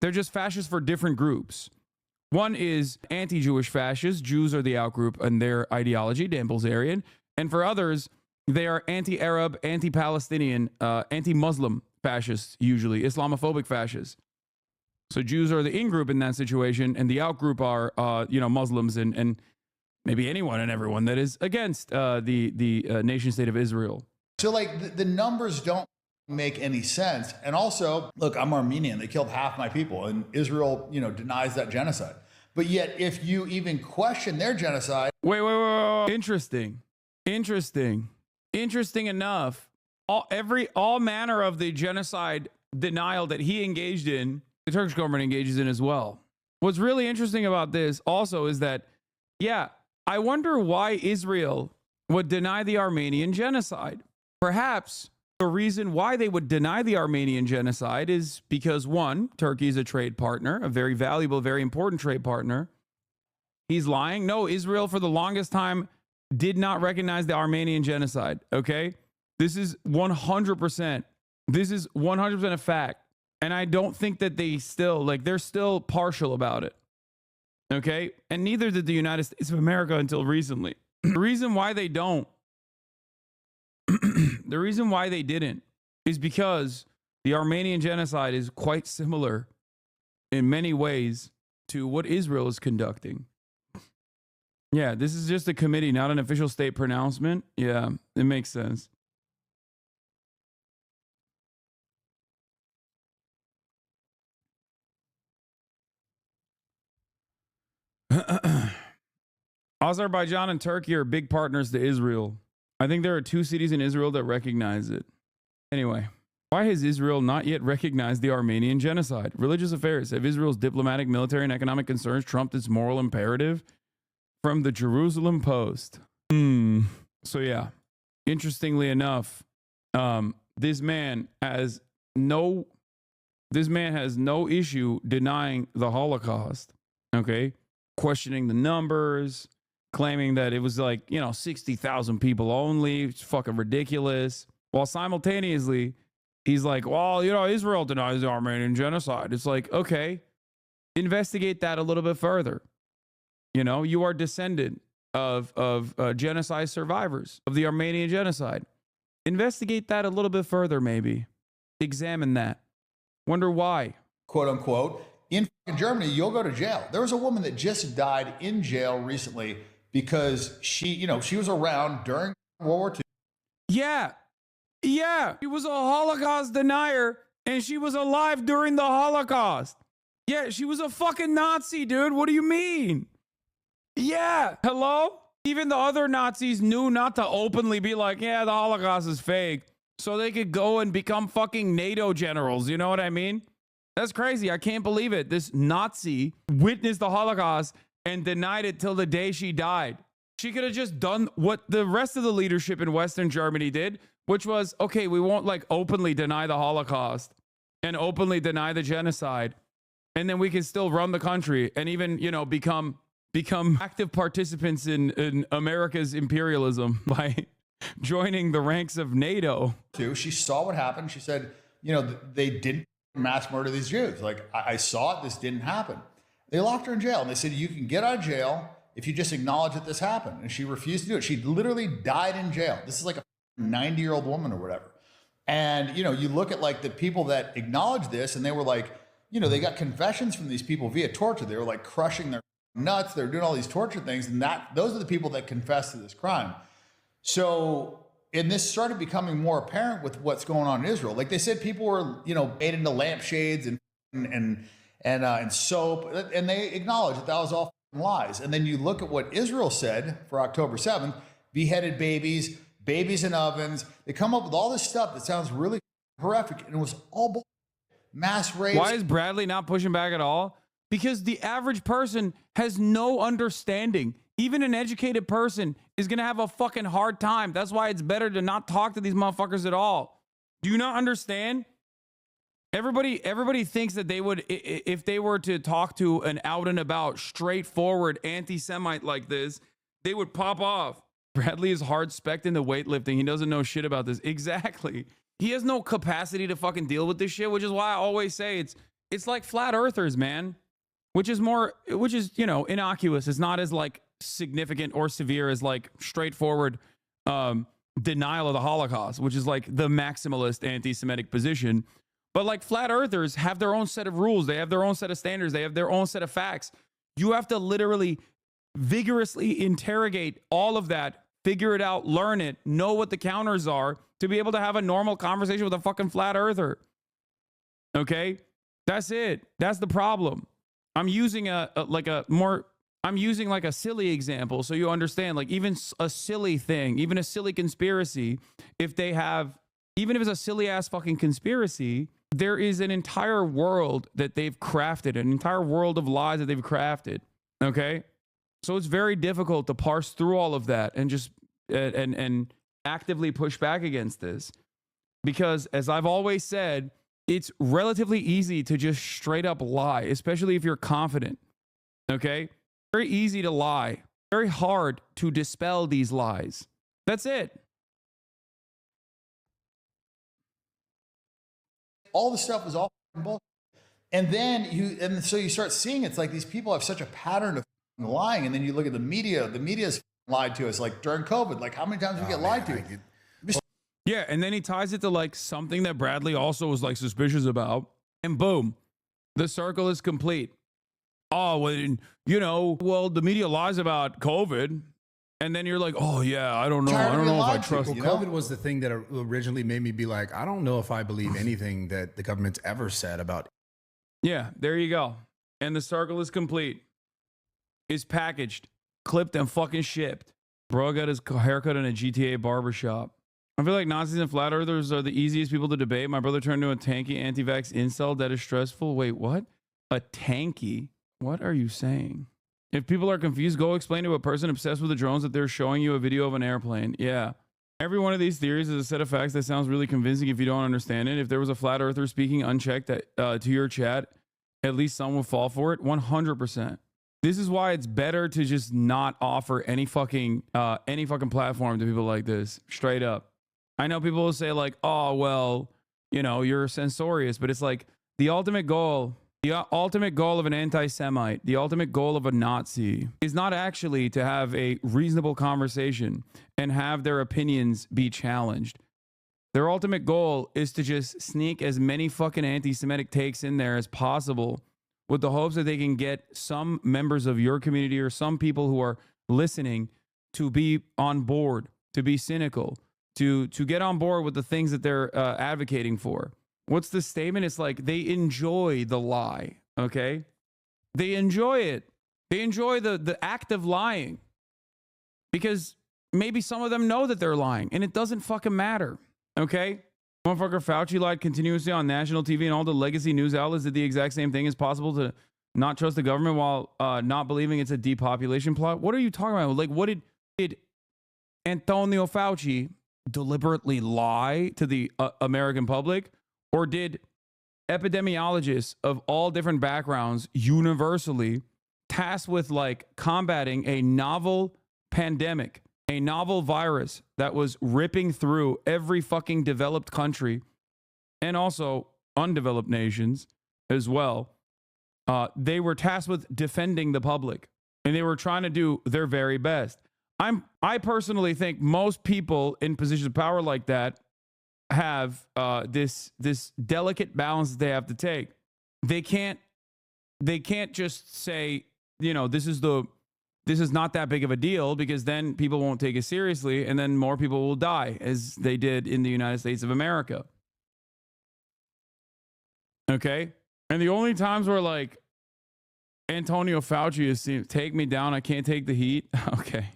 They're just fascist for different groups. One is anti-Jewish fascists. Jews are the outgroup in their ideology, Dan Bilzerian. And for others, they are anti-Arab, anti-Palestinian, anti-Muslim fascists, usually Islamophobic fascists. So Jews are the in-group in that situation, and the outgroup are, Muslims and maybe anyone and everyone that is against the nation state of Israel. So like the numbers don't make any sense. And also, look, I'm Armenian. They killed half my people, and Israel, denies that genocide. But yet, if you even question their genocide, wait. Interesting enough. All manner of the genocide denial that he engaged in, the Turkish government engages in as well. What's really interesting about this also is that, I wonder why Israel would deny the Armenian genocide. Perhaps the reason why they would deny the Armenian genocide is because, one, Turkey is a trade partner, a very valuable, very important trade partner. He's lying. No, Israel for the longest time did not recognize the Armenian genocide. Okay. This is 100%. This is 100% a fact. And I don't think that they're still partial about it. Okay. And neither did the United States of America until recently. The reason why they don't, the reason why they didn't is because the Armenian genocide is quite similar in many ways to what Israel is conducting. Yeah, this is just a committee, not an official state pronouncement. Yeah, it makes sense. Azerbaijan and Turkey are big partners to Israel. I think there are 2 cities in Israel that recognize it. Anyway, why has Israel not yet recognized the Armenian genocide? Religious affairs. Have Israel's diplomatic, military, and economic concerns trumped its moral imperative? From the Jerusalem Post. So yeah, interestingly enough, this man has no issue denying the Holocaust. Okay, questioning the numbers, claiming that it was like 60,000 people only. It's fucking ridiculous. While simultaneously, he's like, well, you know, Israel denies the Armenian genocide. It's like, okay, investigate that a little bit further. You know, you are descendant of genocide survivors of the Armenian genocide. Investigate that a little bit further, maybe. Examine that. Wonder why. Quote unquote. In Germany, you'll go to jail. There was a woman that just died in jail recently because she was around during World War II. Yeah. Yeah. She was a Holocaust denier and she was alive during the Holocaust. Yeah, she was a fucking Nazi, dude. What do you mean? Yeah. Hello? Even the other Nazis knew not to openly be like, yeah, the Holocaust is fake. So they could go and become fucking NATO generals. You know what I mean? That's crazy. I can't believe it. This Nazi witnessed the Holocaust and denied it till the day she died. She could have just done what the rest of the leadership in Western Germany did, which was, okay, we won't like openly deny the Holocaust and openly deny the genocide. And then we can still run the country and even, you know, become active participants in America's imperialism by joining the ranks of NATO. She saw what happened. She said, you know, they didn't mass murder these Jews. Like, I saw it. This didn't happen. They locked her in jail and they said, you can get out of jail if you just acknowledge that this happened. And she refused to do it. She literally died in jail. This is like a 90-year-old woman or whatever. And, you know, you look at like the people that acknowledged this and they were like, you know, they got confessions from these people via torture. They were like crushing their nuts. They were doing all these torture things. And those are the people that confessed to this crime. So, and this started becoming more apparent with what's going on in Israel. Like they said, people were, you know, made into lampshades and soap, and they acknowledged that was all lies. And then you look at what Israel said for October 7th, beheaded babies in ovens. They come up with all this stuff that sounds really horrific, and it was all mass rapes. Why is Bradley not pushing back at all? Because the average person has no understanding. Even an educated person is going to have a fucking hard time. That's why it's better to not talk to these motherfuckers at all. Do you not understand? Everybody thinks that they would, if they were to talk to an out and about, straightforward anti-Semite like this, they would pop off. Bradley is hard spec'd into weightlifting. He doesn't know shit about this. Exactly. He has no capacity to fucking deal with this shit, which is why I always say it's like flat earthers, man. Which is, you know, innocuous. It's not as like significant or severe as like straightforward denial of the Holocaust, which is like the maximalist anti-Semitic position. But like flat earthers have their own set of rules. They have their own set of standards. They have their own set of facts. You have to literally vigorously interrogate all of that, figure it out, learn it, know what the counters are to be able to have a normal conversation with a fucking flat earther. Okay? That's it. That's the problem. I'm using I'm using like a silly example so you understand, like even a silly thing, even a silly conspiracy, even if it's a silly ass fucking conspiracy, there is an entire world that they've crafted, an entire world of lies that they've crafted. Okay? So it's very difficult to parse through all of that and just and actively push back against this. Because as I've always said, it's relatively easy to just straight up lie, especially if you're confident. Okay? Very easy to lie. Very hard to dispel these lies. That's it. All the stuff was all bullshit. And then so you start seeing it's like these people have such a pattern of lying. And then you look at the media. The media's lied to us, like during COVID. Like how many times we get lied to? Yeah, and then he ties it to like something that Bradley also was like suspicious about, and boom, the circle is complete. Oh, well, you know, well, the media lies about COVID, and then you're like, oh yeah, I don't know if I trust. Well, COVID was the thing that originally made me be like, I don't know if I believe anything that the government's ever said about. Yeah, there you go, and the circle is complete. It's packaged, clipped, and fucking shipped. Bro got his haircut in a GTA barbershop. I feel like Nazis and flat earthers are the easiest people to debate. My brother turned into a tanky anti-vax incel. That is stressful. Wait, what? A tanky? What are you saying? If people are confused, go explain to a person obsessed with the drones that they're showing you a video of an airplane. Yeah. Every one of these theories is a set of facts that sounds really convincing if you don't understand it. If there was a flat earther speaking unchecked to your chat, at least some would fall for it. 100%. This is why it's better to just not offer any fucking platform to people like this. Straight up. I know people will say like, oh, well, you know, you're censorious, but it's like the ultimate goal of an anti-Semite, the ultimate goal of a Nazi is not actually to have a reasonable conversation and have their opinions be challenged. Their ultimate goal is to just sneak as many fucking anti-Semitic takes in there as possible with the hopes that they can get some members of your community or some people who are listening to be on board, to be cynical, to get on board with the things that they're advocating for. What's the statement? It's like they enjoy the lie, okay? They enjoy it. They enjoy the act of lying because maybe some of them know that they're lying and it doesn't fucking matter, okay? Motherfucker Fauci lied continuously on national TV and all the legacy news outlets did the exact same thing. It's possible to not trust the government while not believing it's a depopulation plot. What are you talking about? Like, what did Antonio Fauci deliberately lie to the American public? Or did epidemiologists of all different backgrounds universally tasked with like combating a novel pandemic, a novel virus that was ripping through every fucking developed country and also undeveloped nations as well, they were tasked with defending the public and they were trying to do their very best. I personally think most people in positions of power like that have this delicate balance that they have to take. They can't just say, you know, this is not that big of a deal because then people won't take it seriously and then more people will die as they did in the United States of America. Okay? And the only times where like Antonio Fauci is saying, take me down, I can't take the heat. Okay.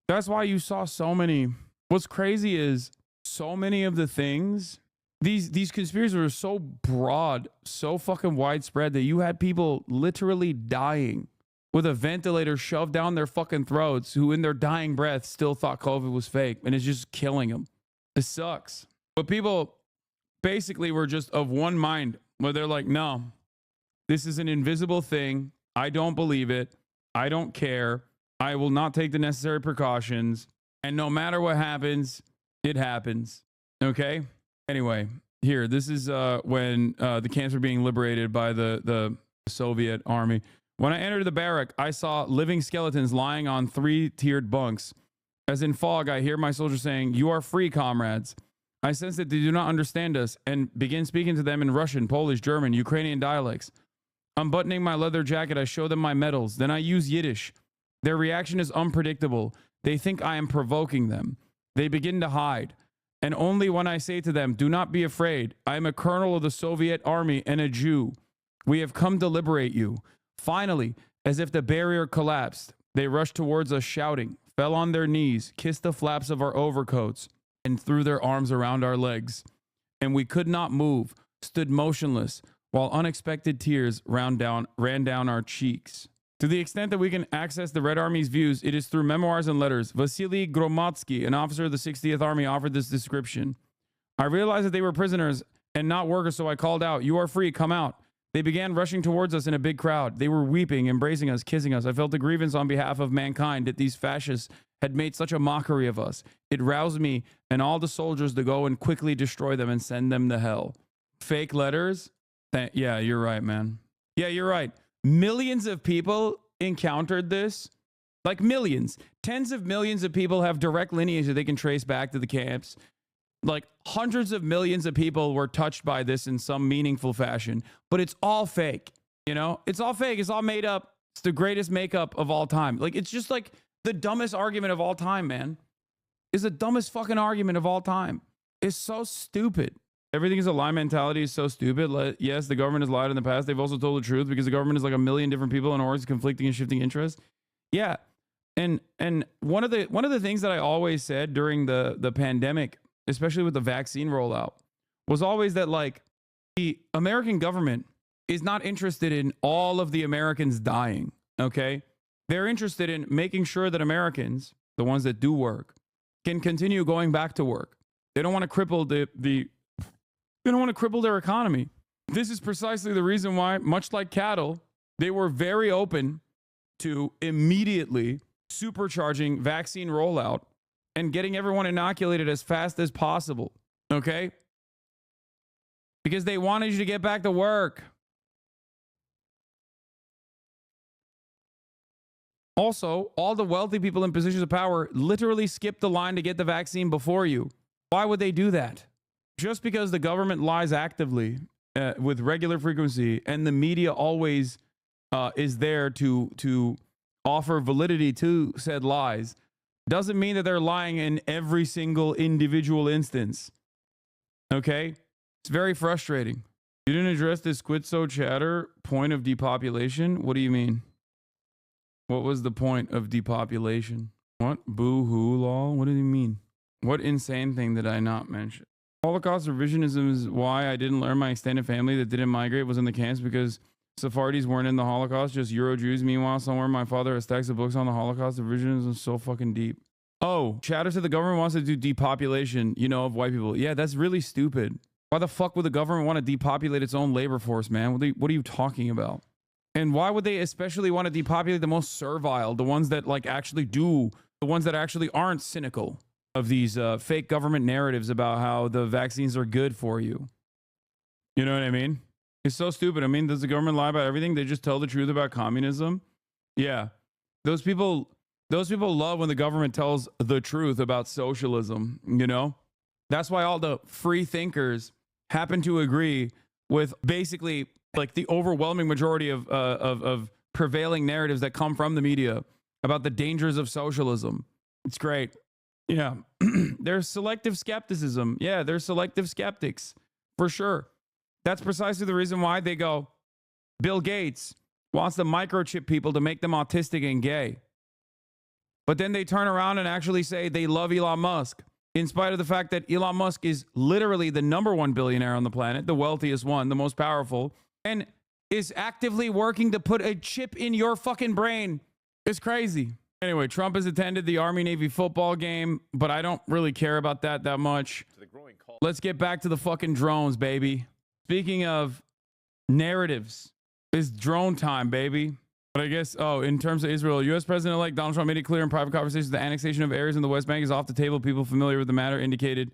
That's why you saw so many. What's crazy is so many of the things, these conspiracies were so broad, so fucking widespread that you had people literally dying with a ventilator shoved down their fucking throats who in their dying breath still thought COVID was fake and it's just killing them. It sucks. But people basically were just of one mind where they're like, no, this is an invisible thing. I don't believe it. I don't care. I will not take the necessary precautions. And no matter what happens, it happens. Okay? Anyway, here, this is when the camps were being liberated by the Soviet army. When I entered the barrack, I saw living skeletons lying on 3-tiered bunks. As in fog, I hear my soldiers saying, "You are free, comrades." I sense that they do not understand us and begin speaking to them in Russian, Polish, German, Ukrainian dialects. Unbuttoning my leather jacket, I show them my medals. Then I use Yiddish. Their reaction is unpredictable. They think I am provoking them. They begin to hide. And only when I say to them, "Do not be afraid. I am a colonel of the Soviet army and a Jew. We have come to liberate you." Finally, as if the barrier collapsed, they rushed towards us shouting, fell on their knees, kissed the flaps of our overcoats, and threw their arms around our legs. And we could not move, stood motionless, while unexpected tears ran down our cheeks. To the extent that we can access the Red Army's views, it is through memoirs and letters. Vasily Gromadsky, an officer of the 60th Army, offered this description. I realized that they were prisoners and not workers, so I called out, "You are free, come out." They began rushing towards us in a big crowd. They were weeping, embracing us, kissing us. I felt a grievance on behalf of mankind that these fascists had made such a mockery of us. It roused me and all the soldiers to go and quickly destroy them and send them to hell. Fake letters? Yeah, you're right, man. Yeah, you're right. Millions of people encountered this. Like millions. Tens of millions of people have direct lineage that they can trace back to the camps. Like hundreds of millions of people were touched by this in some meaningful fashion, but it's all fake. You know, it's all fake. It's all made up. It's the greatest makeup of all time. Like, it's just like the dumbest argument of all time, man. It's the dumbest fucking argument of all time. It's so stupid. Everything is a lie mentality is so stupid. Yes, the government has lied in the past. They've also told the truth because the government is like a million different people and always conflicting and shifting interests. Yeah. And one of the things that I always said during the pandemic, especially with the vaccine rollout, was always that like the American government is not interested in all of the Americans dying. Okay. They're interested in making sure that Americans, the ones that do work, can continue going back to work. They don't want to cripple they don't want to cripple their economy. This is precisely the reason why, much like cattle, they were very open to immediately supercharging vaccine rollout and getting everyone inoculated as fast as possible. Okay? because they wanted you to get back to work. Also, all the wealthy people in positions of power literally skipped the line to get the vaccine before you. Why would they do that? Just because the government lies actively with regular frequency and the media always is there to offer validity to said lies doesn't mean that they're lying in every single individual instance. Okay? It's very frustrating. You didn't address this schizo chatter point of depopulation? What do you mean? What was the point of depopulation? What? Boo-hoo, lol? What do you mean? What insane thing did I not mention? Holocaust revisionism is why I didn't learn. My extended family that didn't migrate was in the camps because Sephardi's weren't in the Holocaust, just Euro Jews. Meanwhile, somewhere my father has stacks of books on the Holocaust. Revisionism is so fucking deep. Oh, chatter to the government wants to do depopulation, you know, of white people. Yeah, that's really stupid. Why the fuck would the government want to depopulate its own labor force, man? What are you talking about? And why would they especially want to depopulate the most servile, the ones that like actually do, the ones that actually aren't cynical of these fake government narratives about how the vaccines are good for you? You know what I mean? It's so stupid. I mean, does the government lie about everything? They just tell the truth about communism? Yeah. Those people love when the government tells the truth about socialism, you know? That's why all the free thinkers happen to agree with basically like the overwhelming majority of prevailing narratives that come from the media about the dangers of socialism. It's great. Yeah. There's selective skepticism. Yeah, there's selective skeptics for sure. That's precisely the reason why they go, Bill Gates wants to microchip people to make them autistic and gay. But then they turn around and actually say they love Elon Musk, in spite of the fact that Elon Musk is literally the #1 billionaire on the planet, the wealthiest one, the most powerful, and is actively working to put a chip in your fucking brain. It's crazy. Anyway, Trump has attended the Army-Navy football game, but I don't really care about that much. Let's get back to the fucking drones, baby. Speaking of narratives, it's drone time, baby. But I guess, in terms of Israel, U.S. President-elect Donald Trump made it clear in private conversations the annexation of areas in the West Bank is off the table. People familiar with the matter indicated,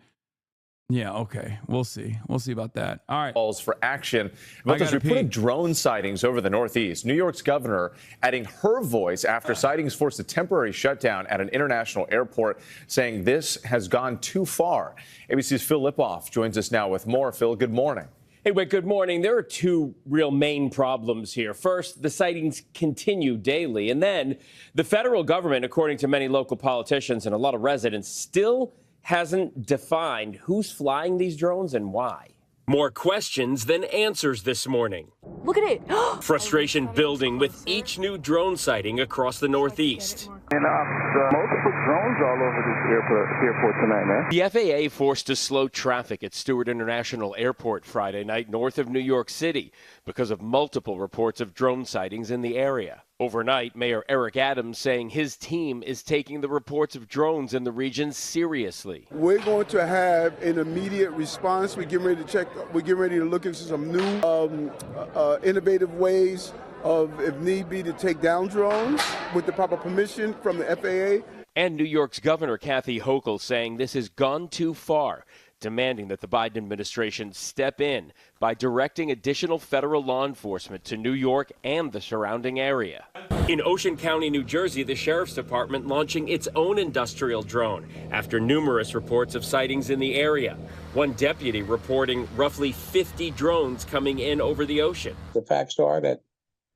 yeah, okay, we'll see. We'll see about that. All right. Calls for action about those reported drone sightings over the Northeast. New York's governor adding her voice after sightings forced a temporary shutdown at an international airport, saying this has gone too far. ABC's Phil Lipoff joins us now with more. Phil, good morning. Hey, Wick, good morning. There are two real main problems here. First, the sightings continue daily. And then the federal government, according to many local politicians and a lot of residents, still hasn't defined who's flying these drones and why. More questions than answers this morning. Look at it. Frustration building with each new drone sighting across the Northeast. And multiple drones all over this airport tonight, man. The FAA forced to slow traffic at Stewart International Airport Friday night north of New York City because of multiple reports of drone sightings in the area. Overnight, Mayor Eric Adams saying his team is taking the reports of drones in the region seriously. We're going to have an immediate response. We're getting ready to check. We're getting ready to look into some new innovative ways of, if need be, to take down drones with the proper permission from the FAA. And New York's Governor Kathy Hochul saying this has gone too far, demanding that the Biden administration step in by directing additional federal law enforcement to New York and the surrounding area. In Ocean County, New Jersey, the Sheriff's Department launching its own industrial drone after numerous reports of sightings in the area. One deputy reporting roughly 50 drones coming in over the ocean. The facts are that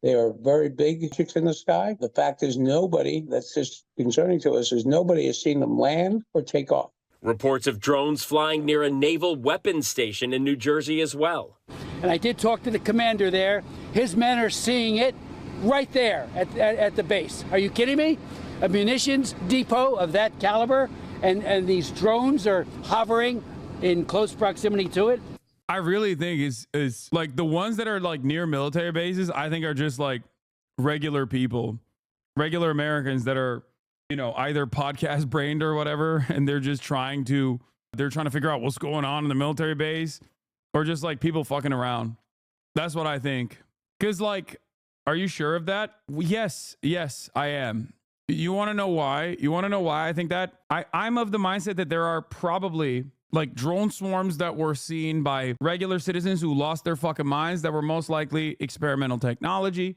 they are very big chicks in the sky. The fact is nobody, that's just concerning to us, is nobody has seen them land or take off. Reports of drones flying near a naval weapons station in New Jersey as well. And I did talk to the commander there. His men are seeing it right there at the base. Are you kidding me? A munitions depot of that caliber, and these drones are hovering in close proximity to it. I really think is like the ones that are like near military bases, I think are just like regular people, regular Americans that are, you know, either podcast brained or whatever, and they're trying to figure out what's going on in the military base, or just like people fucking around. That's what I think. Because like, are you sure of that? Yes, I am. You want to know why? I think that? I'm of the mindset that there are probably like drone swarms that were seen by regular citizens who lost their fucking minds that were most likely experimental technology.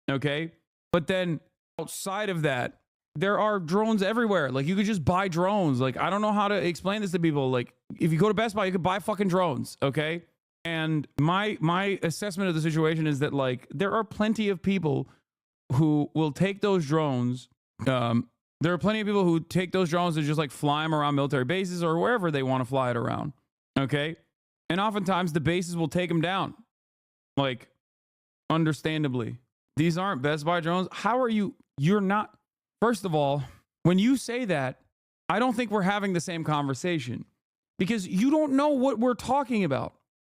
Okay. But then outside of that, there are drones everywhere. Like you could just buy drones. Like I don't know how to explain this to people. Like if you go to Best Buy, you could buy fucking drones. Okay. And my assessment of the situation is that like there are plenty of people who will take those drones. There are plenty of people who take those drones and just like fly them around military bases or wherever they want to fly it around. Okay. And oftentimes the bases will take them down. Like, understandably. These aren't Best Buy drones. How are you? You're not. First of all, when you say that, I don't think we're having the same conversation because you don't know what we're talking about.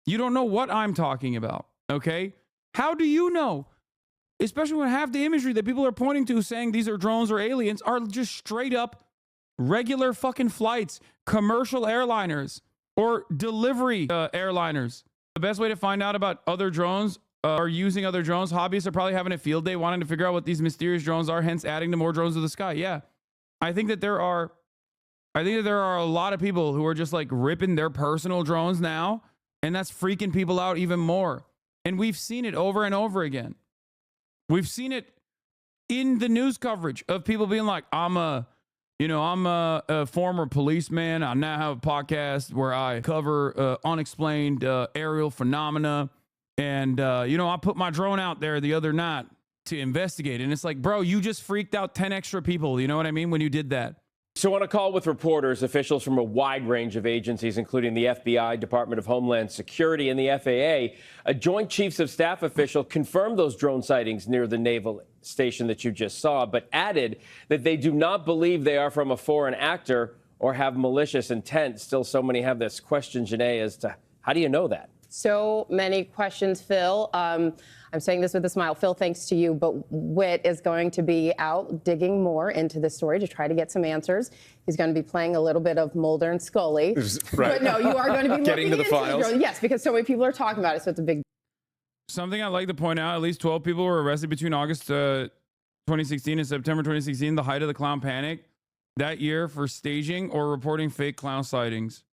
You don't know what I'm talking about. Okay. How do you know? Especially when half the imagery that people are pointing to saying these are drones or aliens are just straight up regular fucking flights, commercial airliners or delivery airliners. The best way to find out about other drones or using other drones, hobbyists are probably having a field day wanting to figure out what these mysterious drones are, hence adding to more drones to the sky. Yeah. I think that there are a lot of people who are just like ripping their personal drones now, and that's freaking people out even more. And we've seen it over and over again. We've seen it in the news coverage of people being like, I'm a former policeman. I now have a podcast where I cover unexplained aerial phenomena. And, I put my drone out there the other night to investigate. And it's like, bro, you just freaked out 10 extra people. You know what I mean? When you did that. So on a call with reporters, officials from a wide range of agencies, including the FBI, Department of Homeland Security, and the FAA, a Joint Chiefs of Staff official confirmed those drone sightings near the naval station that you just saw, but added that they do not believe they are from a foreign actor or have malicious intent. Still, so many have this question, Janae, as to how do you know that? So many questions, Phil. I'm saying this with a smile. Phil, thanks to you, but Whit is going to be out digging more into this story to try to get some answers. He's going to be playing a little bit of Mulder and Scully. Right. But no, you are going to be getting looking to the files. Yes, because so many people are talking about it, so it's a big. Something I'd like to point out, at least 12 people were arrested between August 2016 and September 2016, the height of the clown panic, that year for staging or reporting fake clown sightings.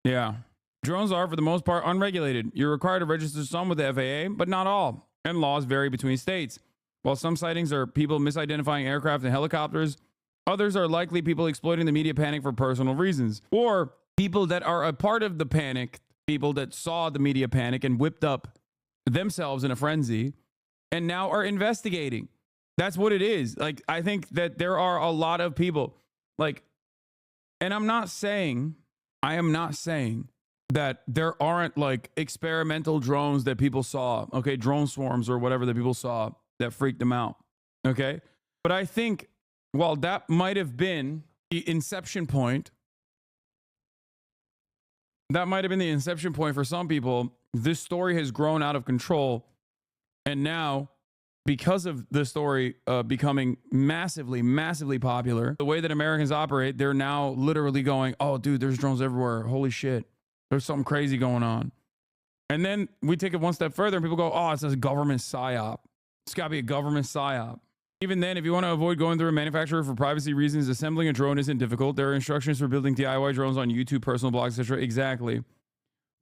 Yeah. Drones are, for the most part, unregulated. You're required to register some with the FAA, but not all. And laws vary between states. While some sightings are people misidentifying aircraft and helicopters, others are likely people exploiting the media panic for personal reasons. Or people that are a part of the panic, people that saw the media panic and whipped up themselves in a frenzy and now are investigating. That's what it is. Like, I think that there are a lot of people, like, and I am not saying that there aren't like experimental drones that people saw, okay, drone swarms or whatever that people saw that freaked them out, okay? But I think while that might have been the inception point, for some people, this story has grown out of control. And now, because of the story becoming massively, massively popular, the way that Americans operate, they're now literally going, oh, dude, there's drones everywhere. Holy shit. There's something crazy going on. And then we take it one step further and people go, oh, it's a government psyop. It's got to be a government psyop. Even then, if you want to avoid going through a manufacturer for privacy reasons, assembling a drone isn't difficult. There are instructions for building DIY drones on YouTube, personal blogs, etc. Exactly.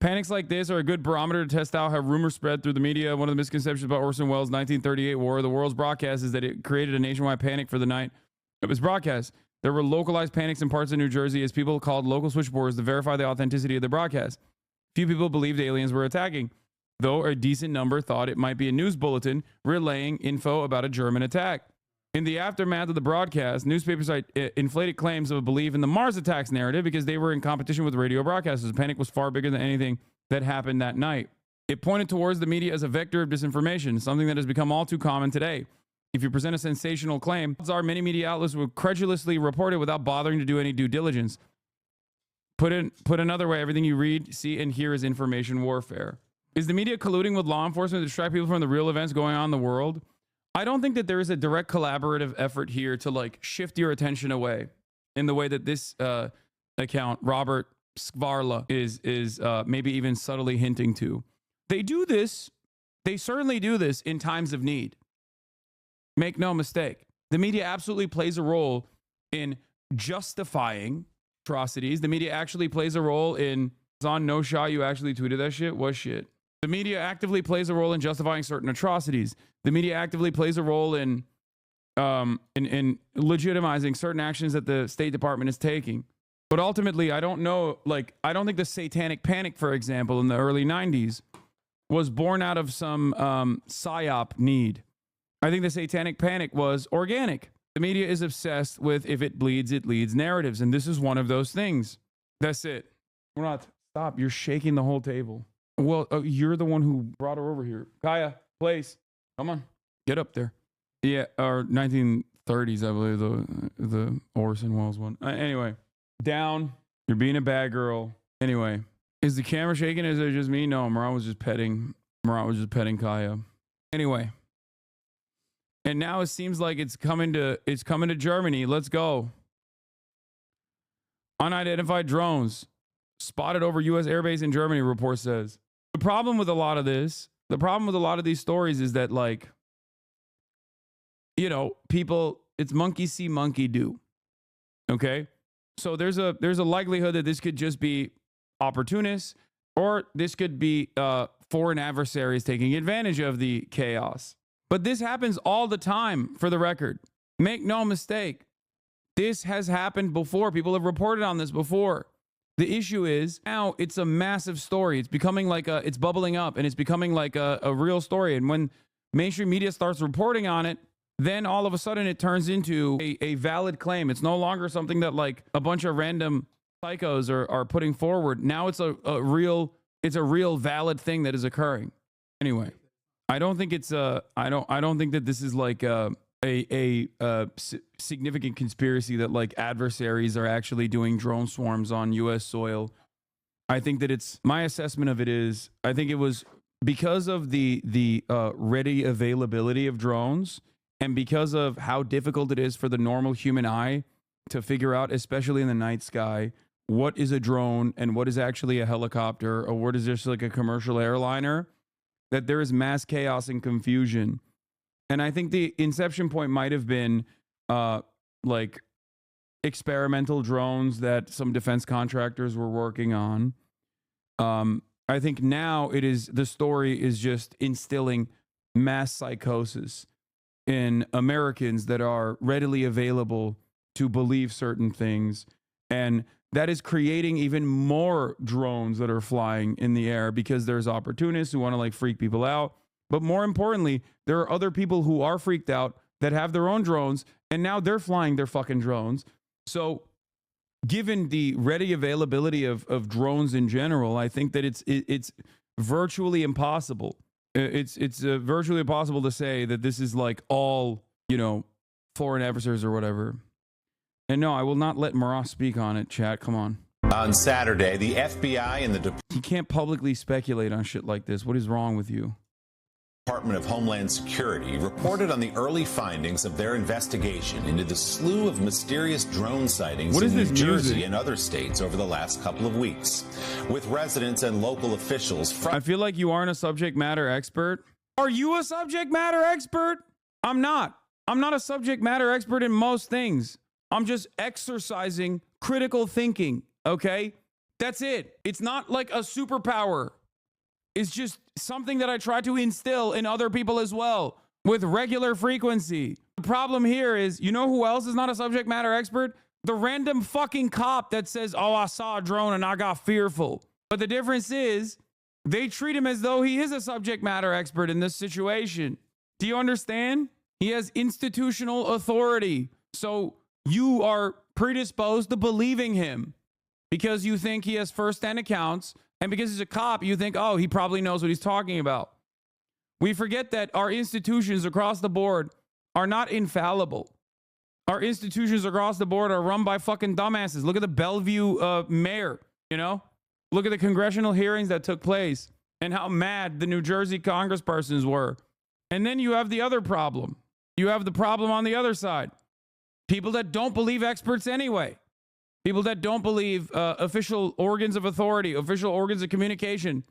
Panics like this are a good barometer to test out how rumors spread through the media. One of the misconceptions about Orson Welles' 1938 War of the Worlds broadcast is that it created a nationwide panic for the night it was broadcast. There were localized panics in parts of New Jersey as people called local switchboards to verify the authenticity of the broadcast. Few people believed aliens were attacking, though a decent number thought it might be a news bulletin relaying info about a German attack. In the aftermath of the broadcast, newspapers inflated claims of a belief in the Mars attacks narrative because they were in competition with radio broadcasters. The panic was far bigger than anything that happened that night. It pointed towards the media as a vector of disinformation, something that has become all too common today. If you present a sensational claim, odds are many media outlets will credulously report it without bothering to do any due diligence. Put another way, everything you read, see, and hear is information warfare. Is the media colluding with law enforcement to distract people from the real events going on in the world? I don't think that there is a direct collaborative effort here to like shift your attention away in the way that this account, Robert Skvarla, is maybe even subtly hinting to. They do this. They certainly do this in times of need. Make no mistake. The media absolutely plays a role in justifying atrocities. The media actually plays a role in, it's on No Shot, you actually tweeted that shit? What shit? The media actively plays a role in justifying certain atrocities. The media actively plays a role in legitimizing certain actions that the State Department is taking. But ultimately, I don't know, like, I don't think the satanic panic, for example, in the early 90s was born out of some psyop need. I think the satanic panic was organic. The media is obsessed with, if it bleeds, it leads narratives. And this is one of those things. That's it. We're not, stop. You're shaking the whole table. Well, you're the one who brought her over here. Kaya, place. Come on. Get up there. Yeah, or 1930s, I believe, the Orson Welles one. Anyway, down. You're being a bad girl. Anyway, is the camera shaking? Is it just me? No, Marat was just petting Kaya. Anyway. And now it seems like it's coming to Germany. Let's go. Unidentified drones spotted over U.S. airbase in Germany, report says. The problem with a lot of this, the problem with a lot of these stories is that, like, you know, people, it's monkey see, monkey do. Okay? So there's a likelihood that this could just be opportunists, or this could be foreign adversaries taking advantage of the chaos. But this happens all the time, for the record. Make no mistake. This has happened before. People have reported on this before. The issue is now it's a massive story. It's becoming like it's bubbling up, and it's becoming like a real story. And when mainstream media starts reporting on it, then all of a sudden it turns into a valid claim. It's no longer something that like a bunch of random psychos are putting forward. Now it's a real valid thing that is occurring. Anyway, I don't think it's I don't think that this is like a significant conspiracy that like adversaries are actually doing drone swarms on U.S. soil. I think that it's, my assessment of it is, I think it was because of the ready availability of drones, and because of how difficult it is for the normal human eye to figure out, especially in the night sky, what is a drone and what is actually a helicopter, or what is just like a commercial airliner, that there is mass chaos and confusion. And I think the inception point might have been like experimental drones that some defense contractors were working on. I think now it is, the story is just instilling mass psychosis in Americans that are readily available to believe certain things. And that is creating even more drones that are flying in the air because there's opportunists who want to like freak people out. But more importantly, there are other people who are freaked out that have their own drones, and now they're flying their fucking drones. So given the ready availability of drones in general, I think that it's virtually impossible. It's virtually impossible to say that this is like all, you know, foreign adversaries or whatever. And no, I will not let Marat speak on it, chat. Come on. On Saturday, the FBI and the You can't publicly speculate on shit like this. What is wrong with you? Department of Homeland Security reported on the early findings of their investigation into the slew of mysterious drone sightings in New Jersey and other states over the last couple of weeks. With residents and local officials... I feel like you aren't a subject matter expert. Are you a subject matter expert? I'm not. I'm not a subject matter expert in most things. I'm just exercising critical thinking, okay? That's it. It's not like a superpower. It's just something that I try to instill in other people as well with regular frequency. The problem here is, you know who else is not a subject matter expert? The random fucking cop that says, oh, I saw a drone and I got fearful. But the difference is they treat him as though he is a subject matter expert in this situation. Do you understand? He has institutional authority. So you are predisposed to believing him because you think he has first-hand accounts. And because he's a cop, you think, oh, he probably knows what he's talking about. We forget that our institutions across the board are not infallible. Our institutions across the board are run by fucking dumbasses. Look at the Bellevue mayor, you know? Look at the congressional hearings that took place and how mad the New Jersey congresspersons were. And then you have the other problem. You have the problem on the other side. People that don't believe experts anyway. People that don't believe official organs of authority, official organs of communication,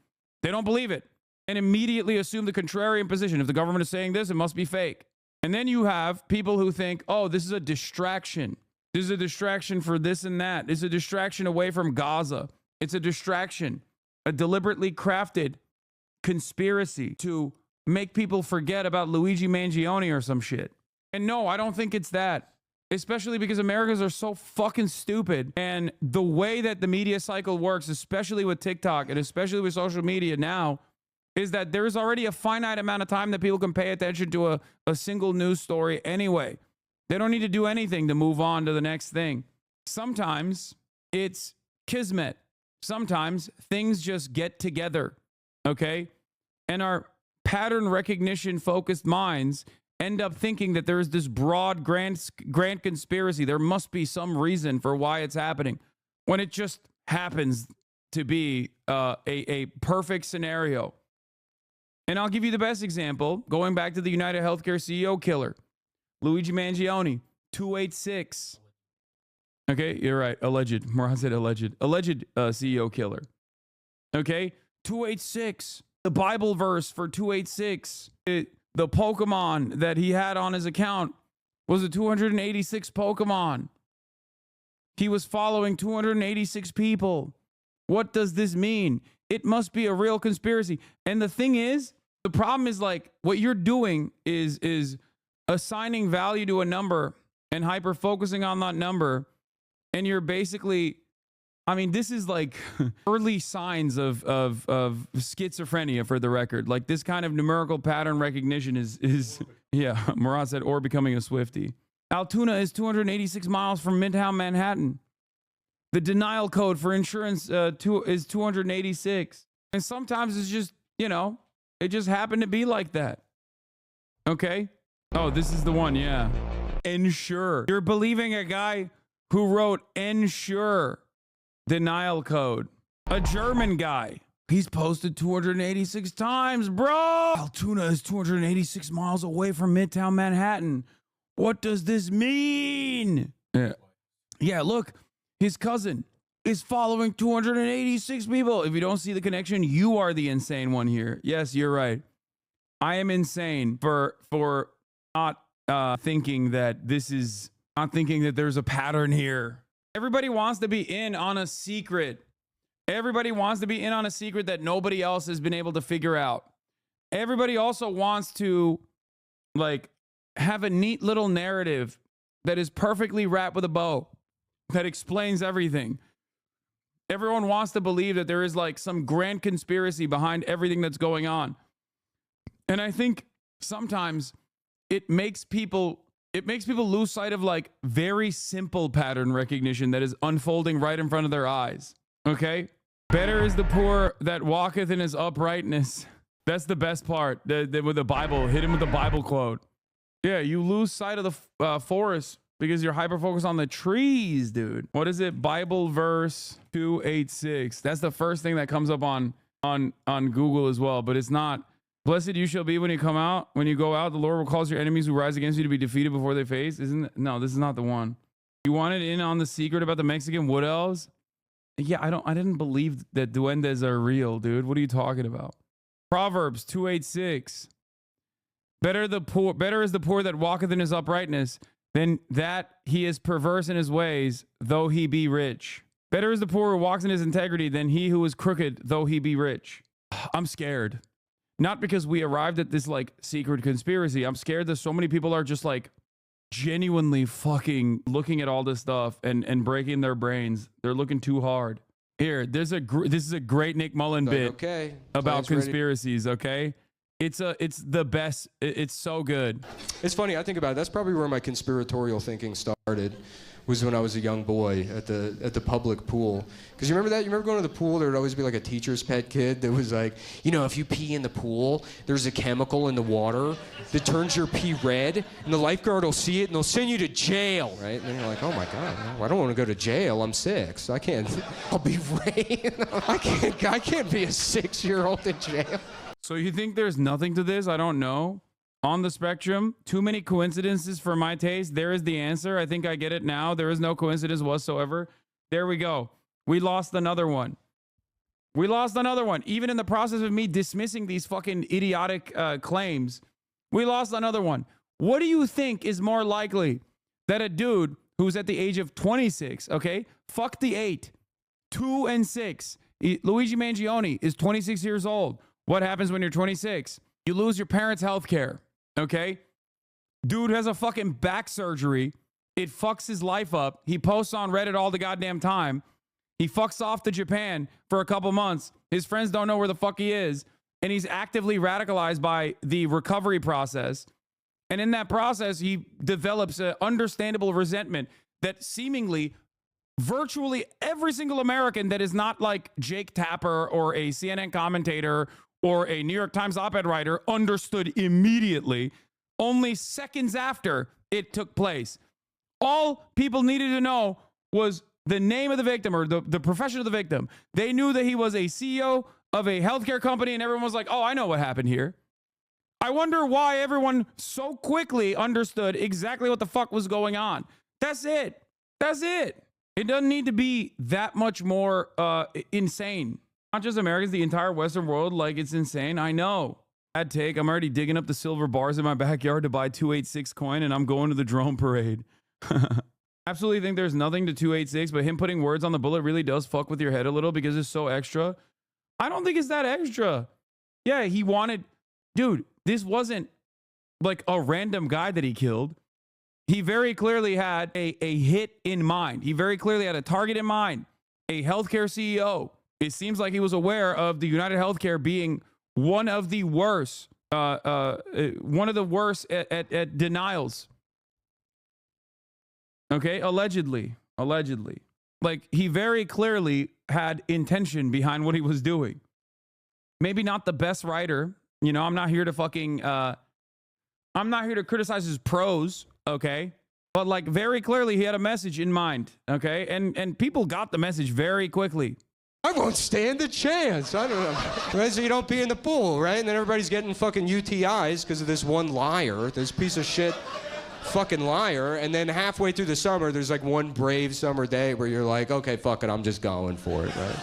they don't believe it and immediately assume the contrarian position. If the government is saying this, it must be fake. And then you have people who think, oh, this is a distraction. This is a distraction for this and that. It's a distraction away from Gaza. It's a distraction, a deliberately crafted conspiracy to make people forget about Luigi Mangione or some shit. And no, I don't think it's that. Especially because Americans are so fucking stupid. And the way that the media cycle works, especially with TikTok and especially with social media now, is that there's already a finite amount of time that people can pay attention to a single news story anyway. They don't need to do anything to move on to the next thing. Sometimes it's kismet. Sometimes things just get together, okay? And our pattern recognition focused minds end up thinking that there is this broad, grand conspiracy. There must be some reason for why it's happening, when it just happens to be a perfect scenario. And I'll give you the best example, going back to the United Healthcare CEO killer, Luigi Mangione, 286. Okay, you're right. Alleged. Moran said alleged. Alleged CEO killer. Okay, 286. The Bible verse for 286. The Pokemon that he had on his account was a 286 Pokemon. He was following 286 people. What does this mean? It must be a real conspiracy. And the thing is, the problem is, like, what you're doing is assigning value to a number and hyper focusing on that number. And you're basically, I mean, this is like early signs of schizophrenia, for the record. Like, this kind of numerical pattern recognition is yeah, Murat said, or becoming a Swiftie. Altoona is 286 miles from Midtown Manhattan. The denial code for insurance is 286. And sometimes it's just, you know, it just happened to be like that. Okay? Oh, this is the one, yeah. Ensure. You're believing a guy who wrote Ensure denial code. A German guy. He's posted 286 times, bro. Altoona is 286 miles away from Midtown Manhattan. What does this mean? Yeah, look, his cousin is following 286 people. If you don't see the connection, you are the insane one here. Yes, you're right. I am insane for not thinking that this is, not thinking that there's a pattern here. Everybody wants to be in on a secret. Everybody wants to be in on a secret that nobody else has been able to figure out. Everybody also wants to, like, have a neat little narrative that is perfectly wrapped with a bow that explains everything. Everyone wants to believe that there is, like, some grand conspiracy behind everything that's going on. And I think sometimes it makes people lose sight of, like, very simple pattern recognition that is unfolding right in front of their eyes. Okay? Better is the poor that walketh in his uprightness. That's the best part. With the Bible, hit him with the Bible quote. Yeah, you lose sight of the forest because you're hyper focused on the trees, dude. What is it? Bible verse 286. That's the first thing that comes up on Google as well, but it's not. Blessed you shall be when you come out. When you go out, the Lord will cause your enemies who rise against you to be defeated before they face. No, this is not the one. You wanted in on the secret about the Mexican wood elves? Yeah, I didn't believe that duendes are real, dude. What are you talking about? Proverbs 286. Better is the poor that walketh in his uprightness than that he is perverse in his ways, though he be rich. Better is the poor who walks in his integrity than he who is crooked, though he be rich. I'm scared. Not because we arrived at this, like, secret conspiracy. I'm scared that so many people are just, like, genuinely fucking looking at all this stuff and breaking their brains. They're looking too hard. Here, this is a great Nick Mullen bit about conspiracies, okay? It's the best. It's so good. It's funny, I think about it. That's probably where my conspiratorial thinking started, was when I was a young boy at the public pool. Because you remember that? You remember going to the pool? There would always be, like, a teacher's pet kid that was like, you know, if you pee in the pool, there's a chemical in the water that turns your pee red, and the lifeguard will see it, and they'll send you to jail, right? And then you're like, oh my God, I don't want to go to jail. I'm 6. I can't. I'll be raped. I can't be a 6-year-old in jail. So you think there's nothing to this? I don't know. On the spectrum, too many coincidences for my taste. There is the answer. I think I get it now. There is no coincidence whatsoever. There we go. We lost another one. We lost another one. Even in the process of me dismissing these fucking idiotic claims, we lost another one. What do you think is more likely? That a dude who's at the age of 26, okay? Fuck the 8, 2 and 6. Luigi Mangione is 26 years old. What happens when you're 26? You lose your parents' health care, okay? Dude has a fucking back surgery. It fucks his life up. He posts on Reddit all the goddamn time. He fucks off to Japan for a couple months. His friends don't know where the fuck he is. And he's actively radicalized by the recovery process. And in that process, he develops an understandable resentment that seemingly virtually every single American that is not like Jake Tapper or a CNN commentator or a New York Times op-ed writer understood immediately, only seconds after it took place. All people needed to know was the name of the victim or the profession of the victim. They knew that he was a CEO of a healthcare company, and everyone was like, oh, I know what happened here. I wonder why everyone so quickly understood exactly what the fuck was going on. That's it. That's it. It doesn't need to be that much more insane. Not just Americans, the entire Western world, like it's insane. I know. Bad take. I'm already digging up the silver bars in my backyard to buy 286 coin, and I'm going to the drone parade. Absolutely think there's nothing to 286, but him putting words on the bullet really does fuck with your head a little because it's so extra. I don't think it's that extra. Yeah, he wanted... Dude, this wasn't like a random guy that he killed. He very clearly had a hit in mind. He very clearly had a target in mind. A healthcare CEO. It seems like he was aware of the United Healthcare being one of the worst, at denials. Okay, allegedly. Like, he very clearly had intention behind what he was doing. Maybe not the best writer. You know, I'm not here to fucking, I'm not here to criticize his prose, okay? But, like, very clearly he had a message in mind, okay? And people got the message very quickly. I won't stand a chance. I don't know. Right, so you don't pee in the pool, right? And then everybody's getting fucking UTIs because of this one liar, this piece of shit fucking liar. And then halfway through the summer, there's like one brave summer day where you're like, okay, fuck it, I'm just going for it, right?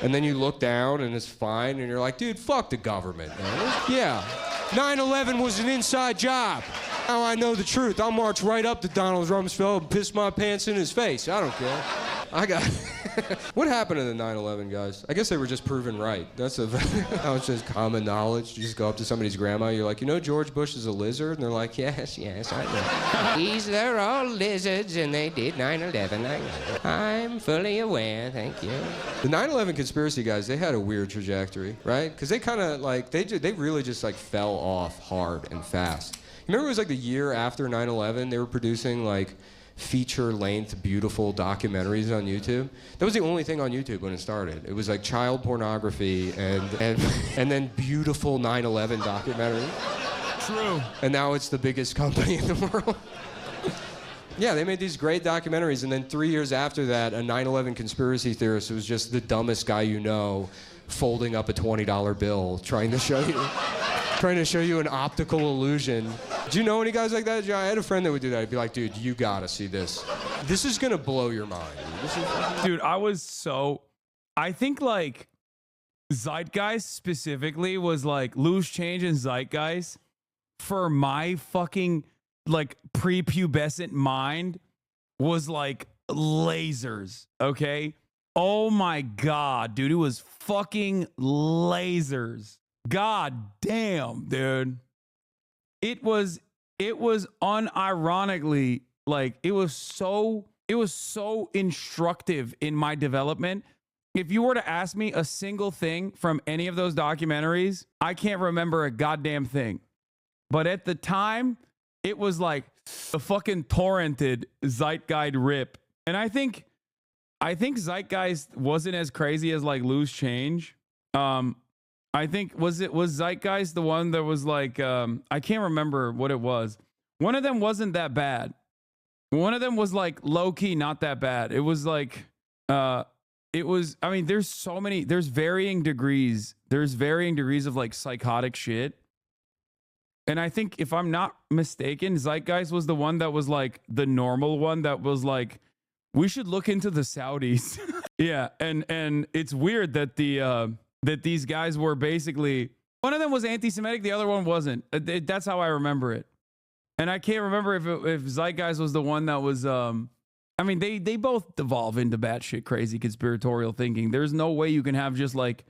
And then you look down and it's fine, and you're like, dude, fuck the government, man. Yeah, 9/11 was an inside job. Now I know the truth. I'll march right up to Donald Rumsfeld and piss my pants in his face. I don't care. I got... What happened in the 9/11, guys? I guess they were just proven right. That was just common knowledge. You just go up to somebody's grandma, you're like, you know George Bush is a lizard? And they're like, yes, I know. They're all lizards, and they did 9/11. I'm fully aware, thank you. The 9/11 conspiracy guys, they had a weird trajectory, right? Because they kind of, like, they really just, like, fell off hard and fast. Remember it was, like, the year after 9/11, they were producing, like, feature-length, beautiful documentaries on YouTube. That was the only thing on YouTube when it started. It was like child pornography and then beautiful 9/11 documentary. True. And now it's the biggest company in the world. Yeah, they made these great documentaries, and then 3 years after that, a 9/11 conspiracy theorist was just the dumbest guy you know, folding up a $20 bill, trying to show you an optical illusion. Do you know any guys like that? I had a friend that would do that. I'd be like, dude, you gotta see this. This is gonna blow your mind. Dude, I think like Zeitgeist specifically was like Loose Change and Zeitgeist for my fucking like prepubescent mind was like lasers, okay? Oh my God, dude, it was fucking lasers. God damn, dude. It was unironically like it was so instructive in my development. If you were to ask me a single thing from any of those documentaries, I can't remember a goddamn thing. But at the time, it was like a fucking torrented Zeitgeist rip. And I think Zeitgeist wasn't as crazy as like Loose Change. I think was Zeitgeist the one that was like I can't remember what it was. One of them wasn't that bad. One of them was like low key not that bad. It was like it was, I mean, there's varying degrees of like psychotic shit. And I think if I'm not mistaken, Zeitgeist was the one that was like the normal one that was like, we should look into the Saudis. Yeah, and it's weird that that these guys were basically, one of them was anti-Semitic, the other one wasn't. That's how I remember it. And I can't remember if Zeitgeist was the one that was I mean, they both devolve into batshit crazy conspiratorial thinking. There's no way you can have just like,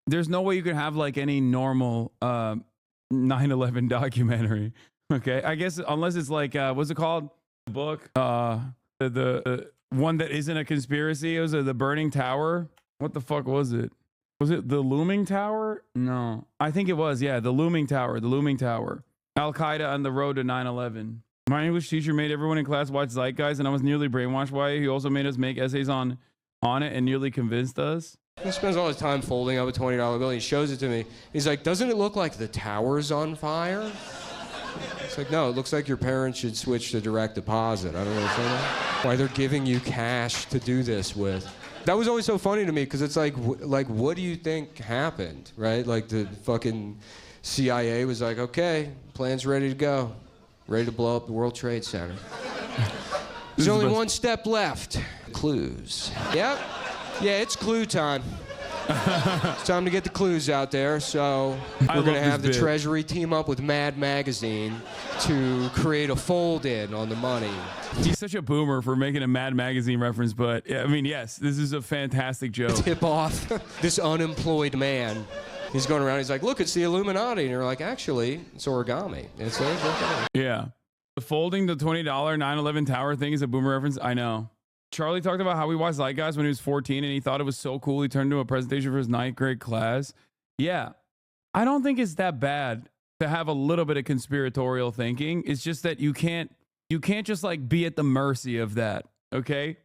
there's no way you can have like any normal 9/11 documentary. Okay, I guess unless it's like what's it called? The book, the one that isn't a conspiracy. It was the Burning Tower. What the fuck was it? Was it the Looming Tower? No, I think it was. Yeah, the Looming Tower. The Looming Tower. Al Qaeda on the road to 9/11. My English teacher made everyone in class watch Zeitgeist, and I was nearly brainwashed by it. He also made us make essays on it and nearly convinced us. He spends all his time folding up a $20 bill. He shows it to me. He's like, doesn't it look like the tower's on fire? It's like, no, it looks like your parents should switch to direct deposit. I don't know why they're giving you cash to do this with. That was always so funny to me because it's like, what do you think happened, right? Like the fucking CIA was like, okay, plan's ready to go. Ready to blow up the World Trade Center. There's only one step left. Clues. Yep. Yeah, it's clue time. It's time to get the clues out there. So we're going to have the Treasury team up with Mad Magazine to create a fold-in on the money. He's such a boomer for making a Mad Magazine reference, but I mean, yes, this is a fantastic joke. Tip off this unemployed man. He's going around, he's like, look, it's the Illuminati. And you're like, actually, it's origami. It's origami. Yeah. The folding the $20 9/11 tower thing is a boomer reference. I know. Charlie talked about how he watched Zeitgeist when he was 14 and he thought it was so cool. He turned into a presentation for his 9th grade class. Yeah. I don't think it's that bad to have a little bit of conspiratorial thinking. It's just that you can't just like be at the mercy of that. Okay.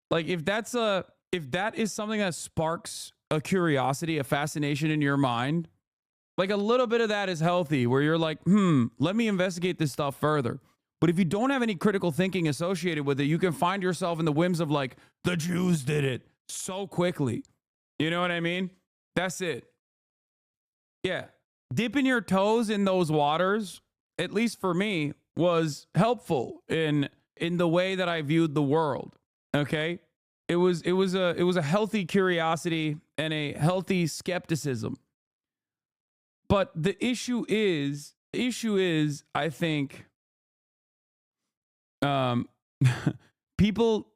Like if that is something that sparks a curiosity, a fascination in your mind, like a little bit of that is healthy where you're like, let me investigate this stuff further. But if you don't have any critical thinking associated with it, you can find yourself in the whims of like, the Jews did it so quickly. You know what I mean? That's it. Yeah. Dipping your toes in those waters, at least for me, was helpful in the way that I viewed the world. Okay? It was a healthy curiosity and a healthy skepticism. But the issue is, I think, people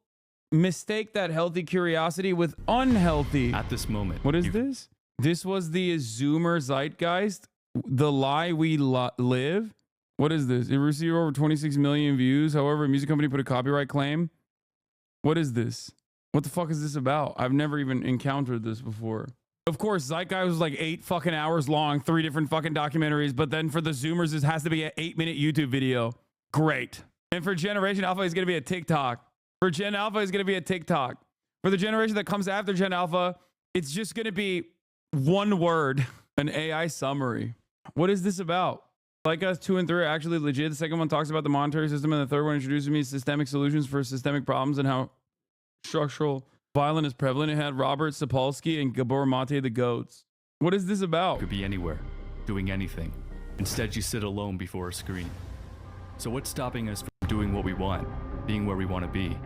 mistake that healthy curiosity with unhealthy. At this moment. What is this? This was the Zoomer Zeitgeist, the lie we live. What is this? It received over 26 million views. However, a music company put a copyright claim. What is this? What the fuck is this about? I've never even encountered this before. Of course, Zeitgeist was like 8 fucking hours long, 3 different fucking documentaries. But then for the Zoomers, it has to be an 8-minute YouTube video. Great. And for Generation Alpha, it's going to be a TikTok. For Gen Alpha, it's going to be a TikTok. For the generation that comes after Gen Alpha, it's just going to be one word, an AI summary. What is this about? Like us 2 and 3 are actually legit. The second one talks about the monetary system, and the third one introduces me to systemic solutions for systemic problems and how structural violence is prevalent. It had Robert Sapolsky and Gabor Mate the goats. What is this about? Could be anywhere, doing anything. Instead, you sit alone before a screen. So what's stopping us from doing what we want, being where we want to be?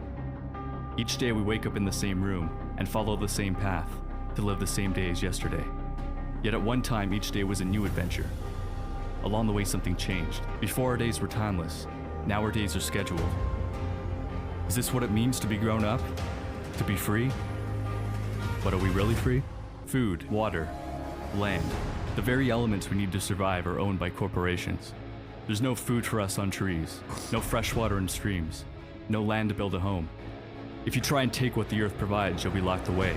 Each day we wake up in the same room and follow the same path to live the same day as yesterday. Yet at one time, each day was a new adventure. Along the way, something changed. Before, our days were timeless. Now our days are scheduled. Is this what it means to be grown up? To be free? But are we really free? Food, water, land. The very elements we need to survive are owned by corporations. There's no food for us on trees, no fresh water in streams, no land to build a home. If you try and take what the earth provides, you'll be locked away.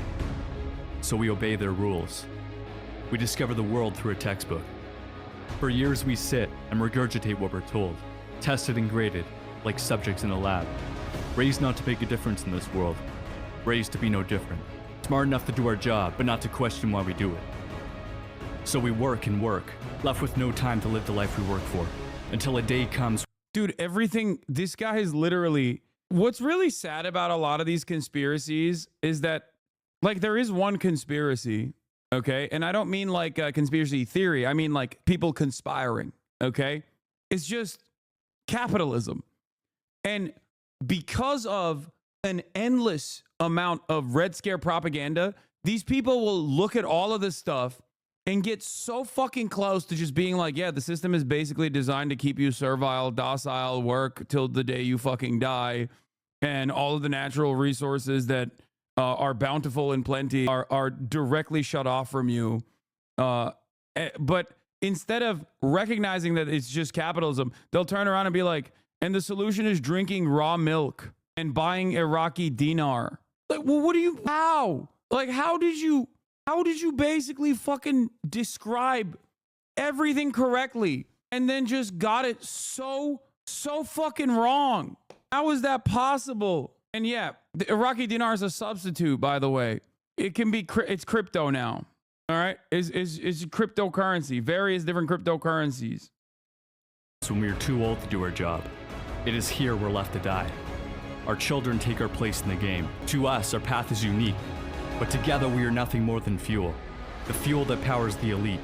So we obey their rules. We discover the world through a textbook. For years we sit and regurgitate what we're told, tested and graded like subjects in a lab. Raised not to make a difference in this world, raised to be no different. Smart enough to do our job, but not to question why we do it. So we work and work, left with no time to live the life we work for. Until a day comes. Dude, everything, this guy is literally, what's really sad about a lot of these conspiracies is that, like, there is one conspiracy, okay? And I don't mean like a conspiracy theory. I mean like people conspiring, okay? It's just capitalism. And because of an endless amount of Red Scare propaganda, these people will look at all of this stuff and get so fucking close to just being like, yeah, the system is basically designed to keep you servile, docile, work till the day you fucking die, and all of the natural resources that are bountiful and plenty are directly shut off from you. But instead of recognizing that it's just capitalism, they'll turn around and be like, and the solution is drinking raw milk and buying Iraqi dinar. Like, well, what do you, how? Like, how did you basically fucking describe everything correctly and then just got it so fucking wrong? How is that possible? And yeah, the Iraqi dinar is a substitute, by the way. It can be, it's crypto now. All right? It's cryptocurrency, various different cryptocurrencies. When we are too old to do our job, it is here we're left to die. Our children take our place in the game. To us, our path is unique, but together we are nothing more than fuel. The fuel that powers the elite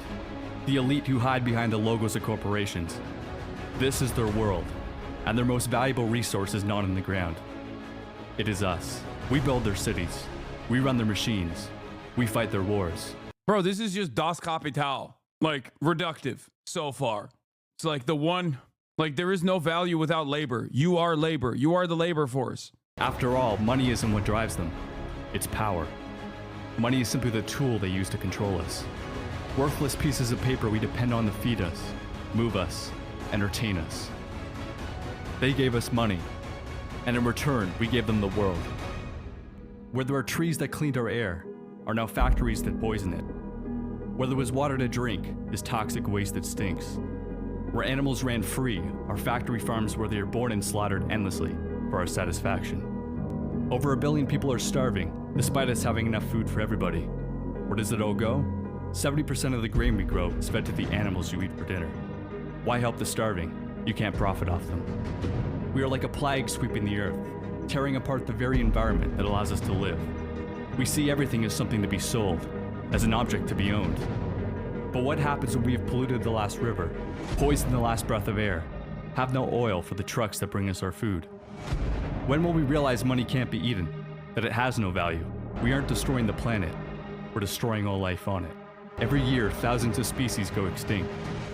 who hide behind the logos of corporations. This is their world, and their most valuable resource is not in the ground. It is us. We build their cities. We run their machines. We fight their wars. Bro, this is just Das Kapital. Like, reductive so far. It's like the one, like, there is no value without labor. You are labor. You are the labor force. After all, money isn't what drives them. It's power. Money is simply the tool they use to control us. Worthless pieces of paper we depend on to feed us, move us, entertain us. They gave us money, and in return, we gave them the world. Where there are trees that cleaned our air, are now factories that poison it. Where there was water to drink, is toxic waste that stinks. Where animals ran free, are factory farms where they are born and slaughtered endlessly for our satisfaction. Over 1 billion people are starving, despite us having enough food for everybody. Where does it all go? 70% of the grain we grow is fed to the animals you eat for dinner. Why help the starving? You can't profit off them. We are like a plague sweeping the earth, tearing apart the very environment that allows us to live. We see everything as something to be sold, as an object to be owned. But what happens when we have polluted the last river, poisoned the last breath of air, have no oil for the trucks that bring us our food? When will we realize money can't be eaten, that it has no value? We aren't destroying the planet, we're destroying all life on it. Every year, thousands of species go extinct,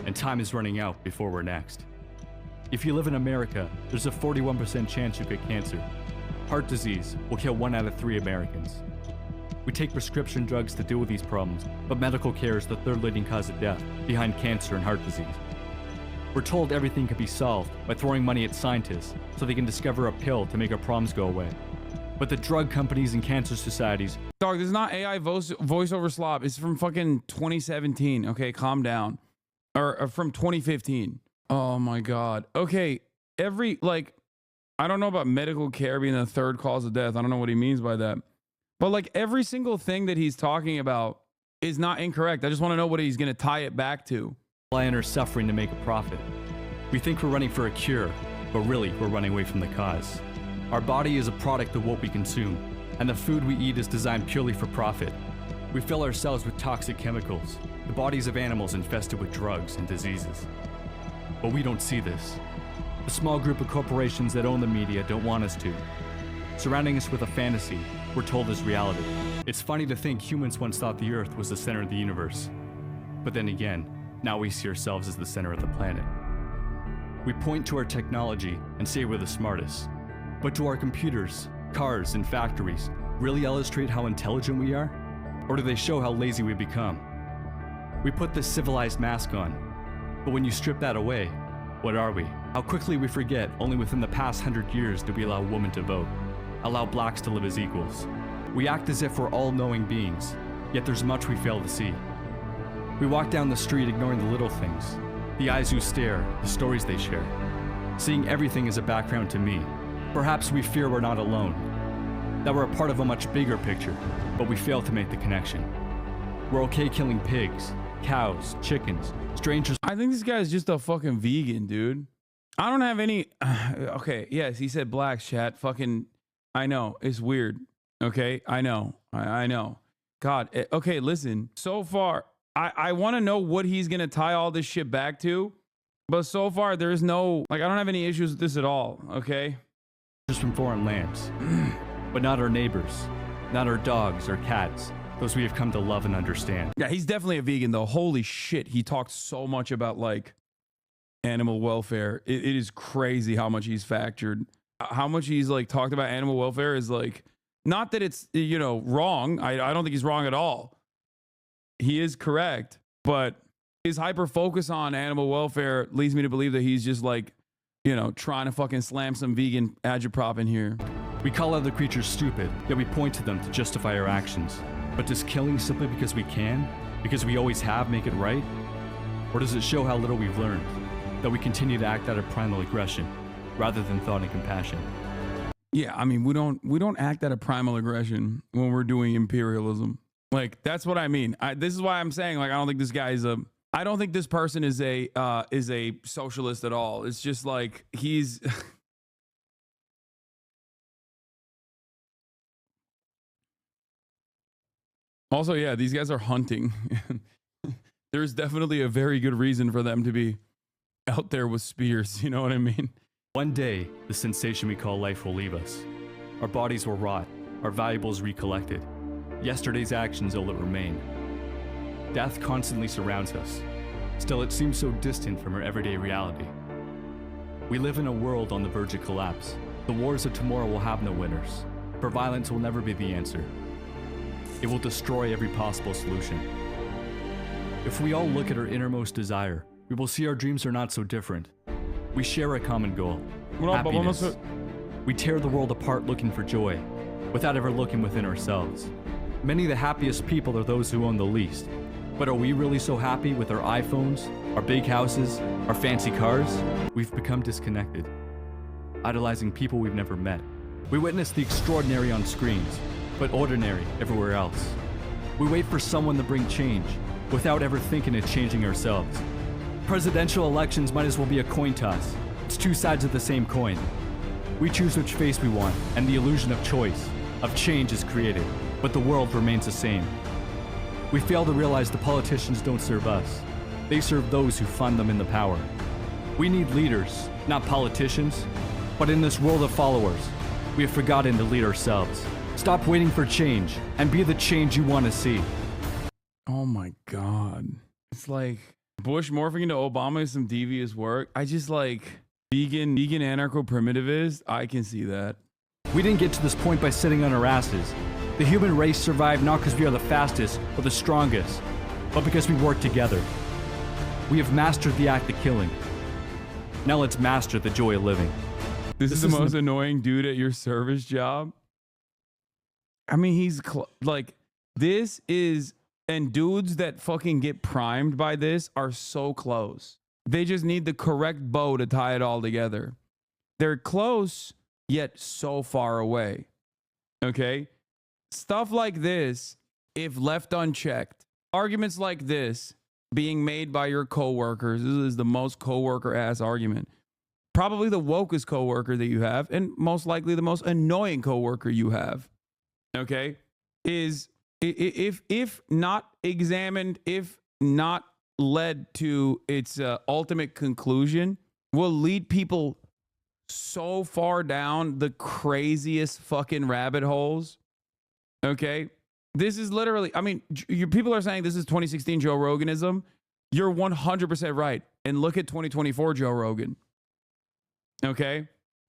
and time is running out before we're next. If you live in America, there's a 41% chance you get cancer. Heart disease will kill 1 out of 3 Americans. We take prescription drugs to deal with these problems, but medical care is the 3rd leading cause of death, behind cancer and heart disease. We're told everything can be solved by throwing money at scientists so they can discover a pill to make our problems go away. But the drug companies and cancer societies... Dog, this is not AI voiceover slop. It's from fucking 2017. Okay, calm down. Or from 2015. Oh my God. Okay, I don't know about medical care being the 3rd cause of death. I don't know what he means by that. But like every single thing that he's talking about is not incorrect. I just want to know what he's going to tie it back to. Lion are suffering to make a profit. We think we're running for a cure, but really we're running away from the cause. Our body is a product of what we consume, and the food we eat is designed purely for profit. We fill ourselves with toxic chemicals, the bodies of animals infested with drugs and diseases. But we don't see this. The small group of corporations that own the media don't want us to. Surrounding us with a fantasy we're told is reality. It's funny to think humans once thought the Earth was the center of the universe. But then again, now we see ourselves as the center of the planet. We point to our technology and say we're the smartest. But do our computers, cars, and factories really illustrate how intelligent we are? Or do they show how lazy we become? We put this civilized mask on, but when you strip that away, what are we? How quickly we forget only within the past 100 years did we allow women to vote, allow blacks to live as equals. We act as if we're all-knowing beings, yet there's much we fail to see. We walk down the street ignoring the little things, the eyes who stare, the stories they share, seeing everything as a background to me. Perhaps we fear we're not alone, that we're a part of a much bigger picture, but we fail to make the connection. We're okay killing pigs, cows, chickens, strangers. I think this guy is just a fucking vegan, dude. I don't have any... Okay, yes, he said blacks, chat. Fucking... I know, it's weird. Okay, I know. I know. God, okay, listen. So far, I want to know what he's going to tie all this shit back to. But so far, there's no... Like, I don't have any issues with this at all, okay? Just from foreign lands. But not our neighbors. Not our dogs or cats. those we have come to love and understand. Yeah, he's definitely a vegan though. Holy shit, he talked so much about like animal welfare. It is crazy how much he's factored. How much he's like talked about animal welfare is like, not that it's, you know, wrong. I don't think he's wrong at all. He is correct, but his hyper focus on animal welfare leads me to believe that he's just like, you know, trying to fucking slam some vegan agitprop in here. We call other creatures stupid, yet we point to them to justify our actions. But does killing simply because we can, because we always have, make it right? Or does it show how little we've learned? That we continue to act out of primal aggression, rather than thought and compassion. Yeah, I mean, we don't act out of primal aggression when we're doing imperialism. Like, that's what I mean. This is why I'm saying, like, I don't think this guy is I don't think this person is a socialist at all. It's just like he's also, yeah, these guys are hunting. There's definitely a very good reason for them to be out there with spears. You know what I mean? One day, the sensation we call life will leave us. Our bodies will rot, our valuables recollected. Yesterday's actions will remain. Death constantly surrounds us. Still, it seems so distant from our everyday reality. We live in a world on the verge of collapse. The wars of tomorrow will have no winners, for violence will never be the answer. It will destroy every possible solution. If we all look at our innermost desire, we will see our dreams are not so different. We share a common goal, happiness. We tear the world apart looking for joy, without ever looking within ourselves. Many of the happiest people are those who own the least. But are we really so happy with our iPhones, our big houses, our fancy cars? We've become disconnected, idolizing people we've never met. We witness the extraordinary on screens, but ordinary everywhere else. We wait for someone to bring change, without ever thinking of changing ourselves. Presidential elections might as well be a coin toss. It's two sides of the same coin. We choose which face we want, and the illusion of choice, of change is created, but the world remains the same. We fail to realize the politicians don't serve us. They serve those who fund them in the power. We need leaders, not politicians. But in this world of followers, we have forgotten to lead ourselves. Stop waiting for change and be the change you want to see. Oh my God. It's like Bush morphing into Obama is some devious work. I just like vegan anarcho-primitivist. I can see that. We didn't get to this point by sitting on our asses. The human race survived not because we are the fastest or the strongest, but because we work together. We have mastered the act of killing. Now let's master the joy of living. This is the most annoying dude at your service job. I mean, he's like, this is, and dudes that fucking get primed by this are so close. They just need the correct bow to tie it all together. They're close, yet so far away. Okay? Stuff like this, if left unchecked, arguments like this being made by your coworkers, this is the most coworker ass argument. Probably the wokest coworker that you have, and most likely the most annoying coworker you have. Okay? Is if not examined, if not led to its ultimate conclusion, will lead people so far down the craziest fucking rabbit holes. Okay, this is literally, I mean, people are saying this is 2016 Joe Roganism. You're 100% right. And look at 2024 Joe Rogan. Okay,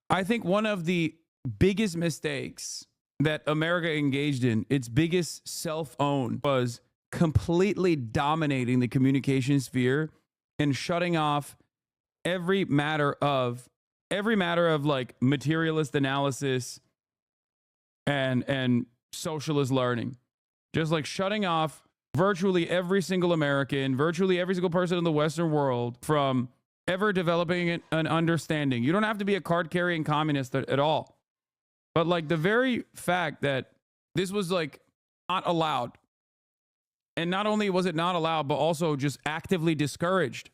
I think one of the biggest mistakes that America engaged in, its biggest self-own, was completely dominating the communication sphere and shutting off every matter of like materialist analysis and socialist learning. Just like shutting off virtually every single American, virtually every single person in the Western world from ever developing an understanding. You don't have to be a card-carrying communist at all. But like the very fact that this was like not allowed, and not only was it not allowed, but also just actively discouraged,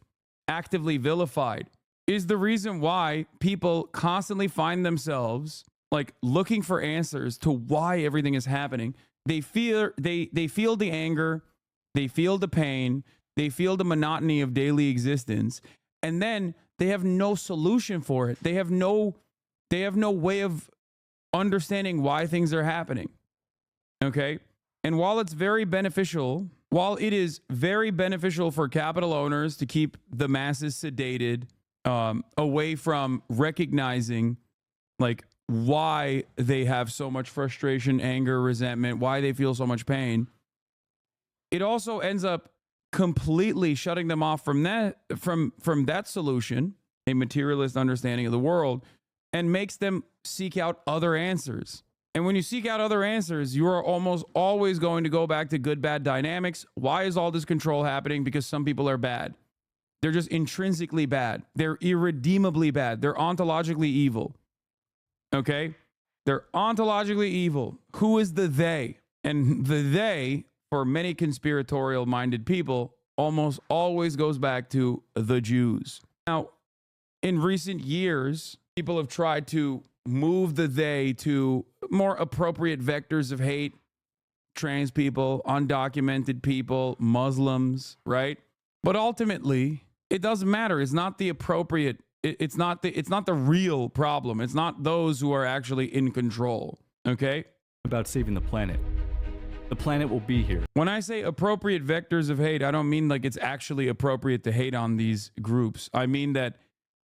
actively vilified, is the reason why people constantly find themselves like looking for answers to why everything is happening. They feel the anger, they feel the pain, they feel the monotony of daily existence, and then they have no solution for it. They have no way of understanding why things are happening. Okay? And while it is very beneficial for capital owners to keep the masses sedated, away from recognizing like why they have so much frustration, anger, resentment, why they feel so much pain, it also ends up completely shutting them off from that solution, a materialist understanding of the world, and makes them seek out other answers. And when you seek out other answers, you are almost always going to go back to good-bad dynamics. Why is all this control happening? Because some people are bad. They're just intrinsically bad. They're irredeemably bad. They're ontologically evil. Okay? They're ontologically evil. Who is the they? And the they, for many conspiratorial-minded people, almost always goes back to the Jews. Now, in recent years, people have tried to move the they to more appropriate vectors of hate. Trans people, undocumented people, Muslims, right? But ultimately, it doesn't matter. It's not the appropriate. It's not the real problem. It's not those who are actually in control. Okay? About saving the planet. The planet will be here. When I say appropriate vectors of hate, I don't mean like it's actually appropriate to hate on these groups. I mean that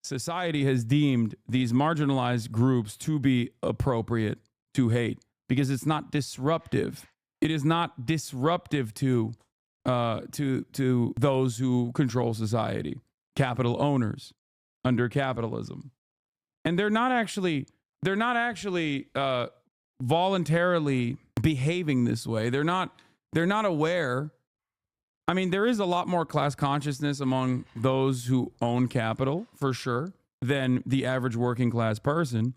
society has deemed these marginalized groups to be appropriate to hate because it's not disruptive. It is not disruptive to those who control society, capital owners under capitalism. And they're not actually voluntarily behaving this way. They're not aware. I mean, there is a lot more class consciousness among those who own capital, for sure, than the average working class person.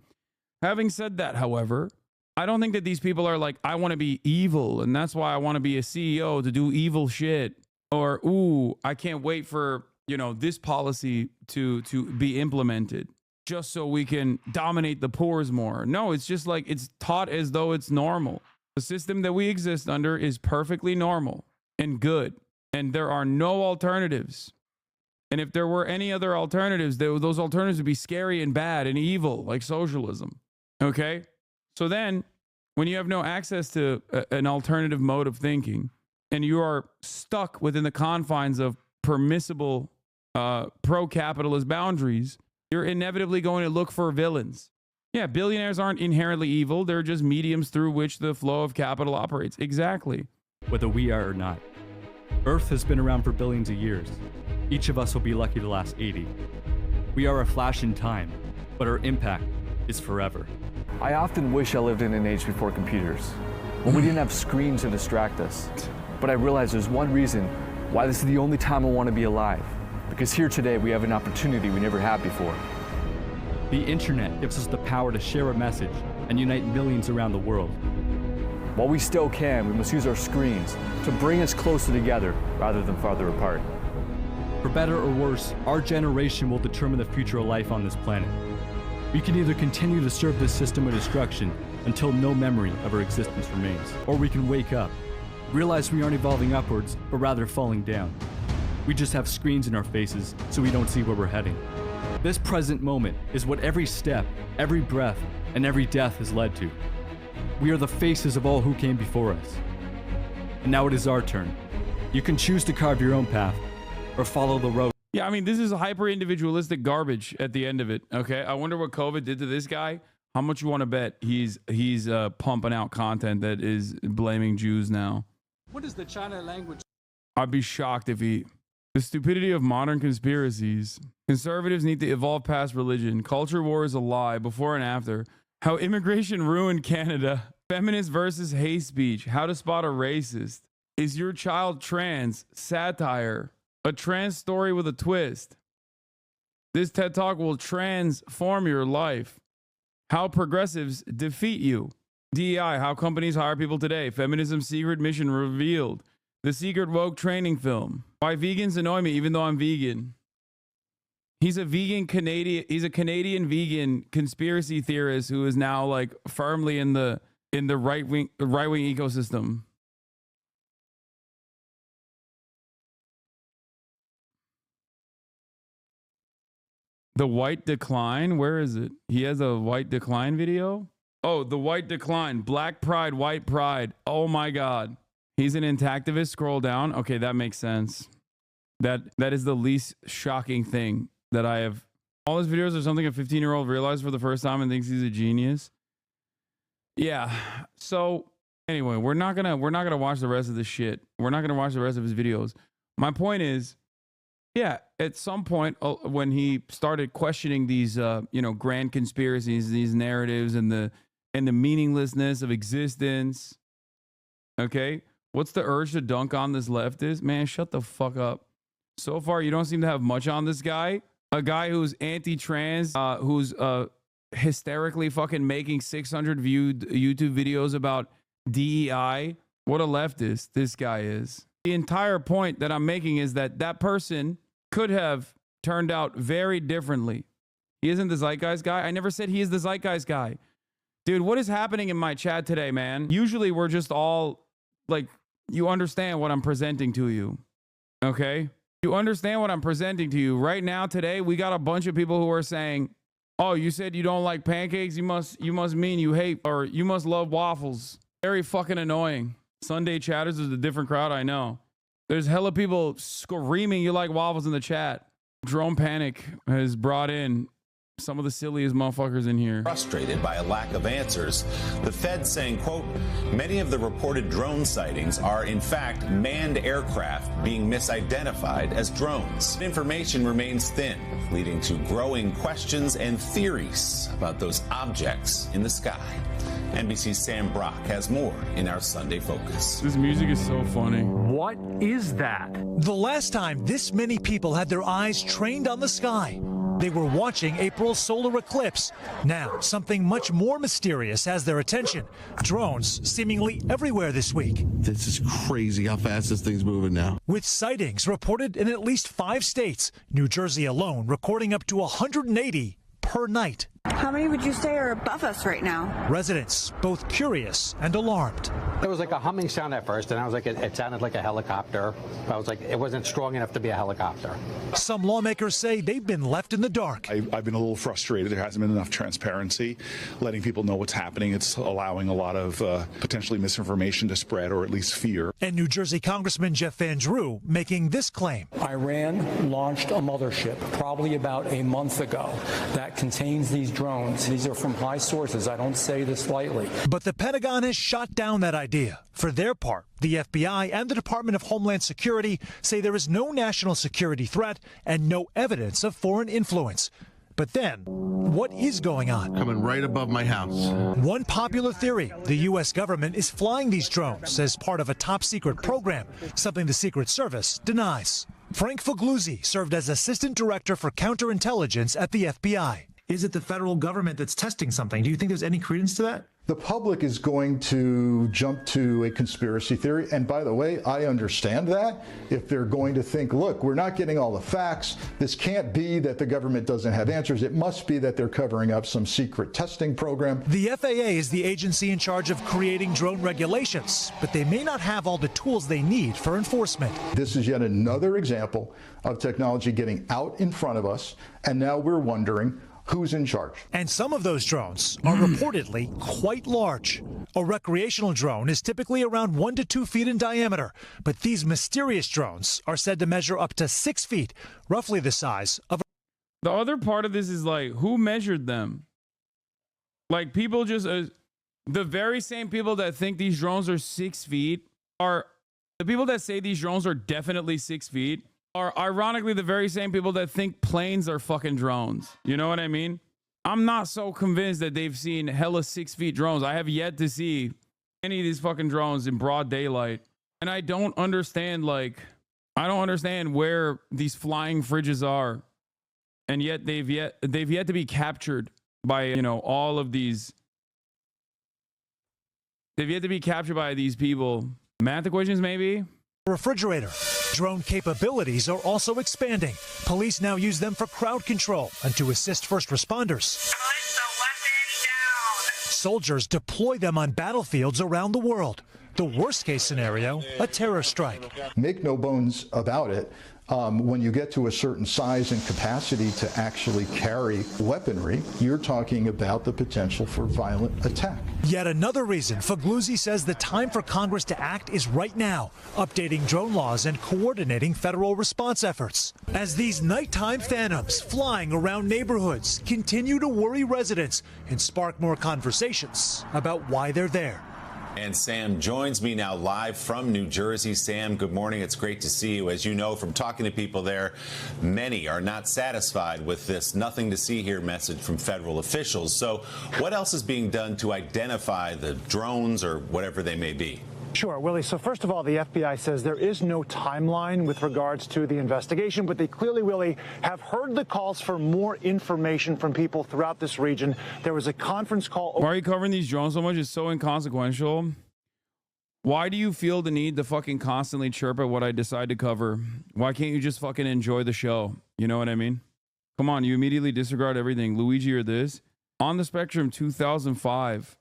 Having said that, however, I don't think that these people are like, I want to be evil, and that's why I want to be a CEO to do evil shit. Or, ooh, I can't wait for, this policy to be implemented just so we can dominate the poors more. No, it's just like it's taught as though it's normal. The system that we exist under is perfectly normal and good. And there are no alternatives. And if there were any other alternatives, those alternatives would be scary and bad and evil, like socialism. Okay? So then, when you have no access to an alternative mode of thinking, and you are stuck within the confines of permissible pro-capitalist boundaries, you're inevitably going to look for villains. Yeah, billionaires aren't inherently evil. They're just mediums through which the flow of capital operates. Exactly. Whether we are or not. Earth has been around for billions of years. Each of us will be lucky to last 80. We are a flash in time, but our impact is forever. I often wish I lived in an age before computers, when we didn't have screens to distract us. But I realize there's one reason why this is the only time I want to be alive. Because here today we have an opportunity we never had before. The internet gives us the power to share a message and unite millions around the world. While we still can, we must use our screens to bring us closer together rather than farther apart. For better or worse, our generation will determine the future of life on this planet. We can either continue to serve this system of destruction until no memory of our existence remains, or we can wake up, realize we aren't evolving upwards, but rather falling down. We just have screens in our faces, so we don't see where we're heading. This present moment is what every step, every breath, and every death has led to. We are the faces of all who came before us. And now it is our turn. You can choose to carve your own path, or follow the road. Yeah, I mean, this is hyper-individualistic garbage at the end of it, okay? I wonder what COVID did to this guy. How much you want to bet he's pumping out content that is blaming Jews now? What is the China language? I'd be shocked if he... The stupidity of modern conspiracies. Conservatives need to evolve past religion. Culture war is a lie, before and after. How immigration ruined Canada. Feminist versus hate speech. How to spot a racist. Is your child trans? Satire. A trans story with a twist. This TED Talk will transform your life. How progressives defeat you. DEI, how companies hire people today. Feminism's secret mission revealed. The secret woke training film. Why vegans annoy me even though I'm vegan. He's a Canadian vegan conspiracy theorist who is now like firmly in the right-wing ecosystem. The white decline, where is it? He has a white decline video? Oh, the white decline, black pride, white pride. Oh my God. He's an intactivist. Scroll down. Okay, that makes sense. That is the least shocking thing that I have. All his videos are something a 15-year-old realized for the first time and thinks he's a genius. Yeah. So anyway, we're not gonna watch the rest of this shit. We're not gonna watch the rest of his videos. My point is, yeah, at some point when he started questioning these grand conspiracies, these narratives, and the meaninglessness of existence. Okay, what's the urge to dunk on this leftist? Man, shut the fuck up. So far, you don't seem to have much on this guy. A guy who's anti-trans, who's hysterically fucking making 600 viewed YouTube videos about DEI. What a leftist this guy is. The entire point that I'm making is that that person could have turned out very differently. He isn't the zeitgeist guy. I never said he is the zeitgeist guy. Dude, what is happening in my chat today, man? Usually we're just all like, you understand what I'm presenting to you. Okay? You understand what I'm presenting to you. Right now, today, we got a bunch of people who are saying, oh, you said you don't like pancakes? You must mean you hate, or you must love waffles. Very fucking annoying. Sunday chatters is a different crowd, I know. There's hella people screaming you like waffles in the chat. Drone panic has brought in some of the silliest motherfuckers in here. Frustrated by a lack of answers, the Fed saying, quote, many of the reported drone sightings are in fact manned aircraft being misidentified as drones. Information remains thin, leading to growing questions and theories about those objects in the sky. NBC's Sam Brock has more in our Sunday Focus. This music is so funny. What is that? The last time this many people had their eyes trained on the sky, they were watching April's solar eclipse. Now, something much more mysterious has their attention. Drones seemingly everywhere this week. This is crazy how fast this thing's moving now. With sightings reported in at least 5 states, New Jersey alone recording up to 180 per night. How many would you say are above us right now? Residents both curious and alarmed. There was like a humming sound at first, and I was like, it sounded like a helicopter. I was like, it wasn't strong enough to be a helicopter. Some lawmakers say they've been left in the dark. I've been a little frustrated. There hasn't been enough transparency, letting people know what's happening. It's allowing a lot of potentially misinformation to spread, or at least fear. And New Jersey Congressman Jeff Van Drew making this claim. Iran launched a mothership probably about a month ago that contains these drones. These are from high sources. I don't say this lightly. But the Pentagon has shot down that idea. For their part, the FBI and the Department of Homeland Security say there is no national security threat and no evidence of foreign influence. But then, what is going on? Coming right above my house. One popular theory, the U.S. government is flying these drones as part of a top-secret program, something the Secret Service denies. Frank Fogluzzi served as Assistant Director for Counterintelligence at the FBI. Is it the federal government that's testing something? Do you think there's any credence to that? The public is going to jump to a conspiracy theory. And by the way, I understand that. If they're going to think, look, we're not getting all the facts. This can't be that the government doesn't have answers. It must be that they're covering up some secret testing program. The FAA is the agency in charge of creating drone regulations, but they may not have all the tools they need for enforcement. This is yet another example of technology getting out in front of us. And now we're wondering, who's in charge? And some of those drones are reportedly quite large. A recreational drone is typically around 1 to 2 feet in diameter, but these mysterious drones are said to measure up to 6 feet, roughly the size of The other part of this is like, who measured them? Like, people just, the very same people that think these drones are 6 feet are, the people that say these drones are definitely 6 feet are ironically the very same people that think planes are fucking drones. You know what I mean? I'm not so convinced that they've seen hella 6 feet drones. I have yet to see any of these fucking drones in broad daylight. And I don't understand, like, I don't understand where these flying fridges are. And yet they've yet to be captured by, you know, all of these. They've yet to be captured by these people. Math equations, maybe? refrigerator. Drone capabilities are also expanding. Police now use them for crowd control and to assist first responders. Soldiers deploy them on battlefields around the world. The worst case scenario, a terror strike. Make no bones about it. When you get to a certain size and capacity to actually carry weaponry, you're talking about the potential for violent attack. Yet another reason Fagluzzi says the time for Congress to act is right now, updating drone laws and coordinating federal response efforts. As these nighttime phantoms flying around neighborhoods continue to worry residents and spark more conversations about why they're there. And Sam joins me now live from New Jersey. Sam, good morning. It's great to see you. As you know from talking to people there, many are not satisfied with this nothing to see here message from federal officials. So what else is being done to identify the drones or whatever they may be? Sure, Willie. So first of all, the FBI says there is no timeline with regards to the investigation, but they clearly, Willie, have heard the calls for more information from people throughout this region. There was a conference call. Why are you covering these drones so much? It's so inconsequential. Why do you feel the need to fucking constantly chirp at what I decide to cover? Why can't you just fucking enjoy the show? You know what I mean? Come on, you immediately disregard everything. Luigi or this. On the Spectrum 2005.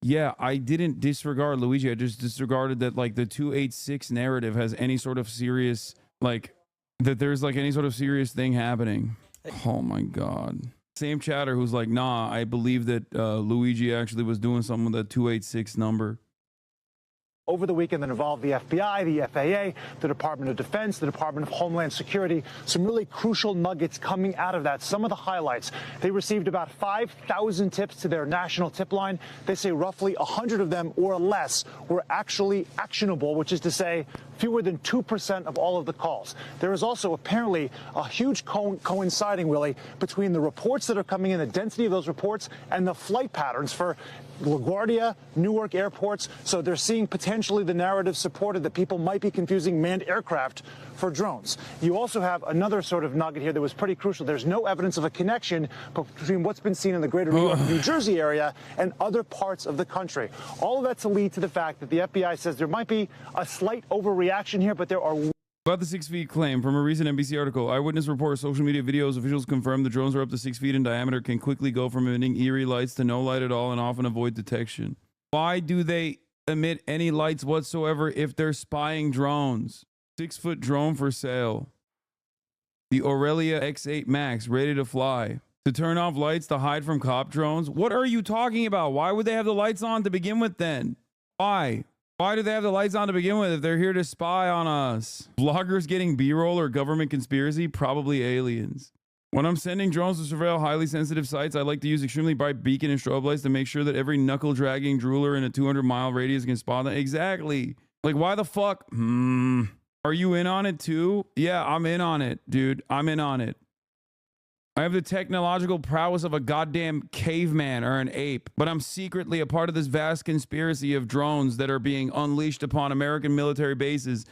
Yeah, I didn't disregard Luigi. I just disregarded that, like, the 286 narrative has any sort of serious, like, that there's, like, any sort of serious thing happening. Oh, my God. Same chatter who's like, nah, I believe that Luigi actually was doing something with that 286 number. Over the weekend that involved the FBI, the FAA, the Department of Defense, the Department of Homeland Security. Some really crucial nuggets coming out of that. Some of the highlights. They received about 5,000 tips to their national tip line. They say roughly 100 of them or less were actually actionable, which is to say fewer than 2% of all of the calls. There is also apparently a huge coinciding, Willie, between the reports that are coming in, the density of those reports, and the flight patterns for LaGuardia, Newark airports. So they're seeing potentially the narrative supported that people might be confusing manned aircraft for drones. You also have another sort of nugget here that was pretty crucial. There's no evidence of a connection between what's been seen in the greater New York, New Jersey area and other parts of the country. All of that to lead to the fact that the FBI says there might be a slight overreaction here, but there are... About the 6 feet claim from a recent NBC article, eyewitness report, social media videos, officials confirm the drones are up to 6 feet in diameter, can quickly go from emitting eerie lights to no light at all and often avoid detection. Why do they emit any lights whatsoever if they're spying drones? 6-foot drone for sale. The Aurelia X8 Max, ready to fly. To turn off lights to hide from cop drones? What are you talking about? Why would they have the lights on to begin with then? Why? Why do they have the lights on to begin with if they're here to spy on us? Vloggers getting B-roll or government conspiracy? Probably aliens. When I'm sending drones to surveil highly sensitive sites, I like to use extremely bright beacon and strobe lights to make sure that every knuckle-dragging drooler in a 200-mile radius can spot them. Exactly. Like, why the fuck? Are you in on it too? Yeah, I'm in on it, dude. I'm in on it. I have the technological prowess of a goddamn caveman or an ape, but I'm secretly a part of this vast conspiracy of drones that are being unleashed upon American military bases,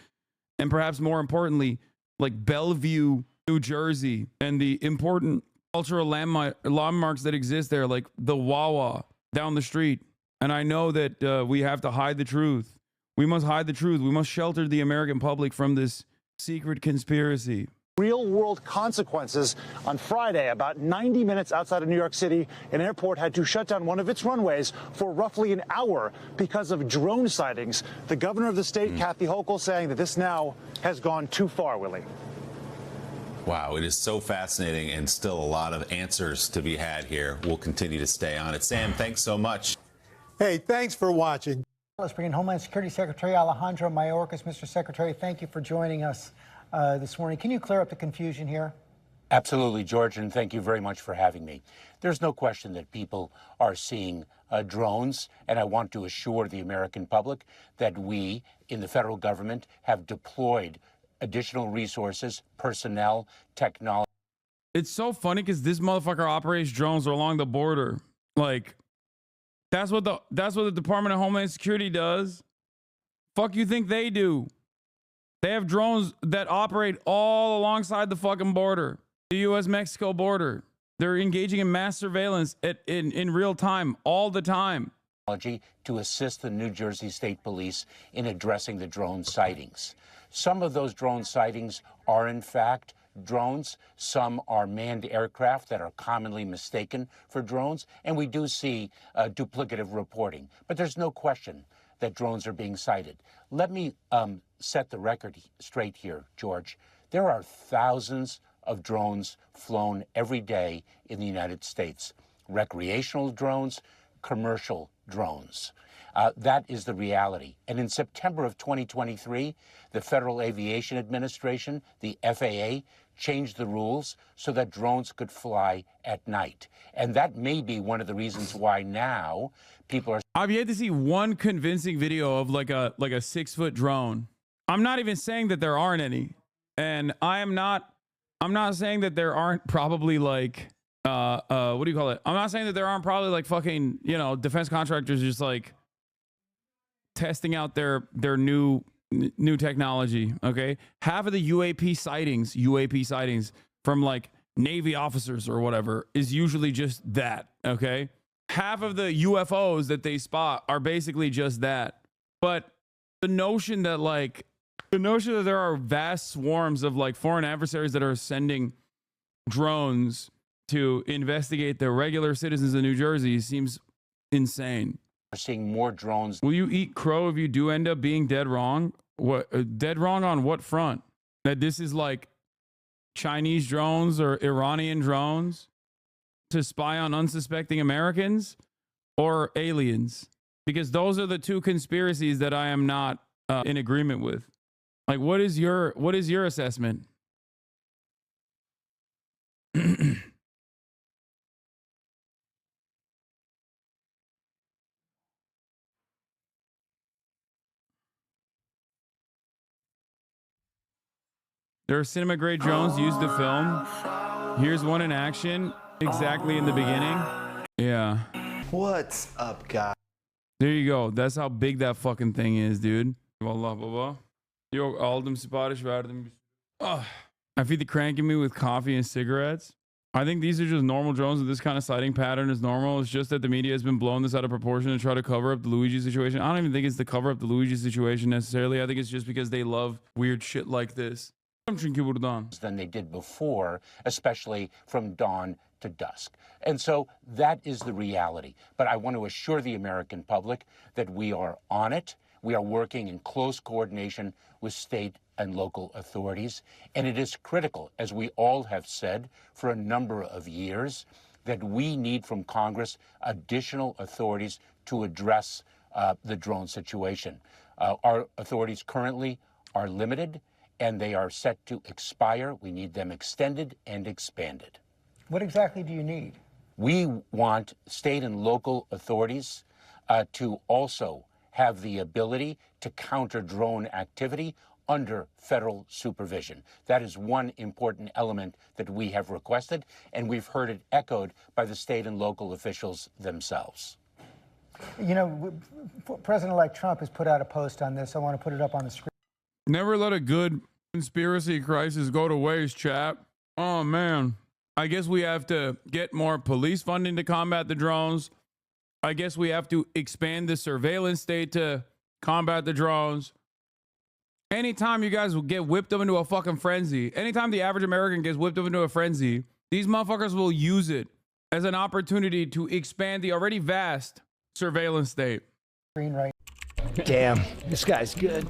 and perhaps more importantly, like Bellevue, New Jersey, and the important cultural landmarks that exist there, like the Wawa down the street. And I know that we have to hide the truth. We must hide the truth. We must shelter the American public from this secret conspiracy. Real-world consequences. On Friday, about 90 minutes outside of New York City, an airport had to shut down one of its runways for roughly an hour because of drone sightings. The governor of the state, Kathy Hochul, saying that this now has gone too far, Willie. Wow, it is so fascinating and still a lot of answers to be had here. We'll continue to stay on it. Sam, thanks so much. Hey, thanks for watching. Let's bring in Homeland Security Secretary Alejandro Mayorkas. Mr. Secretary, thank you for joining us this morning. Can you clear up the confusion here? Absolutely, George, and thank you very much for having me. There's no question that people are seeing drones, and I want to assure the American public that we in the federal government have deployed additional resources, personnel, technology. It's so funny because this motherfucker operates drones along the border. Like, that's what the Department of Homeland Security does. Fuck you think they do? They have drones that operate all alongside the fucking border, the U.S.-Mexico border. They're engaging in mass surveillance in real time, all the time. To assist the New Jersey State Police in addressing the drone sightings. Some of those drone sightings are, in fact, drones. Some are manned aircraft that are commonly mistaken for drones. And we do see duplicative reporting. But there's no question that drones are being sighted. Let me set the record straight here, George. There are thousands of drones flown every day in the United States. Recreational drones, commercial drones. That is the reality. And in September of 2023, the Federal Aviation Administration, the FAA, changed the rules so that drones could fly at night. And that may be one of the reasons why now people are... I've yet to see one convincing video of like a 6-foot drone. I'm not even saying that there aren't any. And I'm not saying that there aren't probably like what do you call it? I'm not saying that there aren't probably like fucking, you know, defense contractors just like testing out their new technology. Okay, half of the UAP sightings from like Navy officers or whatever is usually just that. Okay, half of the UFOs that they spot are basically just that. But the notion that there are vast swarms of like foreign adversaries that are sending drones to investigate the regular citizens of New Jersey seems insane. We're seeing more drones. Will you eat crow if you do end up being dead wrong? What dead wrong on what front? That this is like Chinese drones or Iranian drones to spy on unsuspecting Americans or aliens? Because those are the two conspiracies that I am not in agreement with. Like, what is your assessment? There are cinema grade drones used to film. Here's one in action exactly in the beginning. Yeah. What's up, guys? There you go. That's how big that fucking thing is, dude. Wallah, baba. Yo, aldım sipariş verdim. I feed the cranking me with coffee and cigarettes. I think these are just normal drones, and this kind of sighting pattern is normal. It's just that the media has been blowing this out of proportion to try to cover up the Luigi situation. I don't even think it's to cover up the Luigi situation necessarily. I think it's just because they love weird shit like this. Than they did before, especially from dawn to dusk. And so that is the reality. But I want to assure the American public that we are on it. We are working in close coordination with state and local authorities. And it is critical, as we all have said for a number of years, that we need from Congress additional authorities to address the drone situation. Our authorities currently are limited, and they are set to expire. We need them extended and expanded. What exactly do you need? We want state and local authorities to also have the ability to counter drone activity under federal supervision. That is one important element that we have requested, and we've heard it echoed by the state and local officials themselves. You know, President-elect Trump has put out a post on this. I want to put it up on the screen. Never let a good conspiracy crisis go to waste, chap. Oh, man. I guess we have to get more police funding to combat the drones. I guess we have to expand the surveillance state to combat the drones. Anytime you guys will get whipped up into a fucking frenzy, anytime the average American gets whipped up into a frenzy, these motherfuckers will use it as an opportunity to expand the already vast surveillance state. Right. Damn, this guy's good.